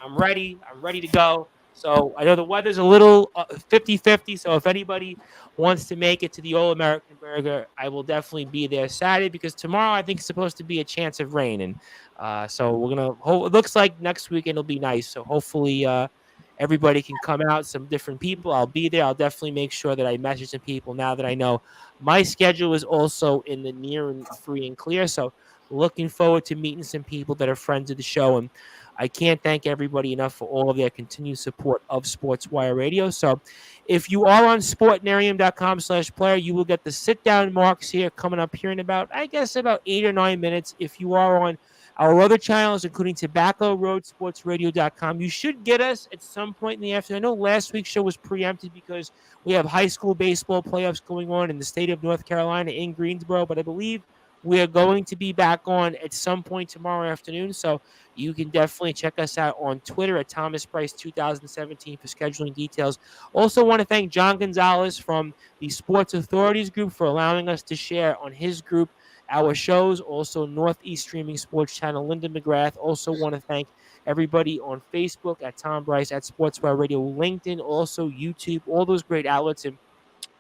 I'm ready. I'm ready to go. So I know the weather's a little 50-50. So if anybody wants to make it to the All American Burger, I will definitely be there Saturday because tomorrow I think it's supposed to be a chance of rain. And so we're going to, it looks like next weekend will be nice. So hopefully everybody can come out, some different people. I'll be there. I'll definitely make sure that I message some people now that I know my schedule is also in the near and free and clear. So looking forward to meeting some people that are friends of the show. And I can't thank everybody enough for all of their continued support of Sportswire Radio. So if you are on sportnarium.com/player, you will get the sit down marks here coming up here in about, I guess, about 8 or 9 minutes. If you are on our other channels, including Tobacco Road SportsRadio.com, you should get us at some point in the afternoon. I know last week's show was preempted because we have high school baseball playoffs going on in the state of North Carolina in Greensboro, but I believe we are going to be back on at some point tomorrow afternoon. So you can definitely check us out on Twitter at Thomas Price 2017 for scheduling details. Also want to thank John Gonzalez from the Sports Authorities Group for allowing us to share on his group our shows. Also Northeast Streaming Sports Channel, Linda McGrath. Also want to thank everybody on Facebook at Tom Bryce, at Sportswire Radio, LinkedIn, also YouTube, all those great outlets. And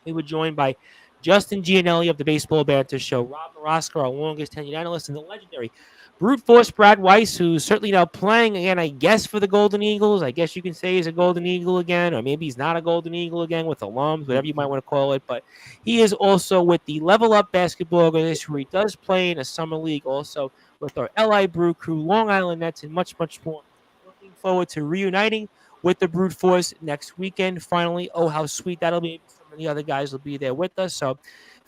we were joined by Justin Gianelli of the Baseball Banter Show, Rob Marosco, our longest tenured analyst, and the legendary Brute Force Brad Weiss, who's certainly now playing again, I guess, for the Golden Eagles. I guess you can say he's a Golden Eagle again, or maybe he's not a Golden Eagle again with alums, whatever you might want to call it. But he is also with the Level Up Basketball Organization, where he does play in a summer league, also with our LI Brew Crew, Long Island Nets, and much, much more. Looking forward to reuniting with the Brute Force next weekend. Finally, oh, how sweet that'll be. Some of the other guys will be there with us. So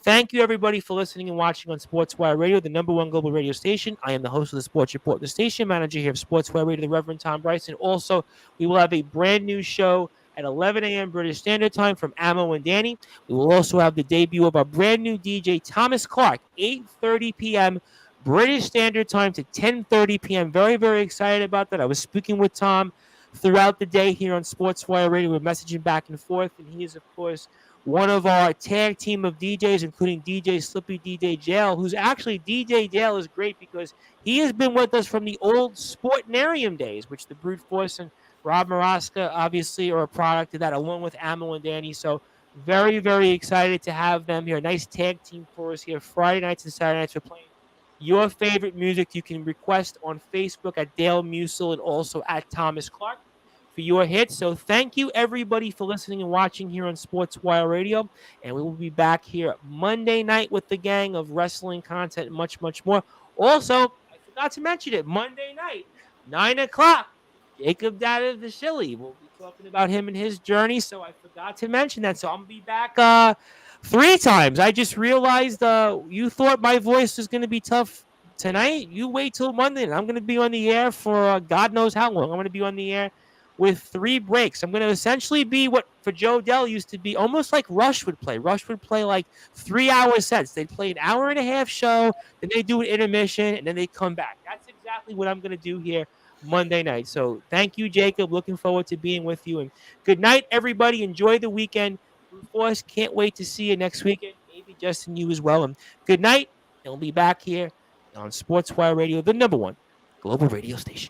thank you, everybody, for listening and watching on Sportswire Radio, the #1 global radio station. I am the host of the Sports Report, the station manager here of Sportswire Radio, the Reverend Tom Bryce. And also, we will have a brand new show at 11 a.m. British Standard Time from Ammo and Danny. We will also have the debut of our brand new DJ, Thomas Clark, 8:30 p.m. British Standard Time to 10:30 p.m. Very, very excited about that. I was speaking with Tom throughout the day here on Sportswire Radio. We're messaging back and forth, and he is, of course, one of our tag team of DJs, including DJ Slippy, DJ Jail, who's actually, DJ Jail is great because he has been with us from the old Sportnarium days, which the Brute Force and Rob Marosca obviously are a product of that, along with Ammo and Danny. So very, very excited to have them here. A nice tag team for us here Friday nights and Saturday nights. We're playing your favorite music. You can request on Facebook at Dale Musel and also at Thomas Clark for your hits. So thank you, everybody, for listening and watching here on Sportswire Radio. And we will be back here Monday night with the gang of wrestling content and much, much more. Also, I forgot to mention it, Monday night, 9 o'clock, Jacob Dad of the Shilly. We'll be talking about him and his journey. So I forgot to mention that. So I'm going to be back 3 times. I just realized you thought my voice was going to be tough tonight. You wait till Monday, and I'm going to be on the air for God knows how long. I'm going to be on the air with 3 breaks. I'm going to essentially be what for Joe Dell used to be almost like Rush would play. Rush would play like 3-hour sets. They'd play an hour and a half show, then they do an intermission, and then they come back. That's exactly what I'm going to do here Monday night. So thank you, Jacob. Looking forward to being with you. And good night, everybody. Enjoy the weekend. Force, can't wait to see you next weekend. Maybe Justin, you as well. And good night. And we'll be back here on Sportswire Radio, the #1 global radio station.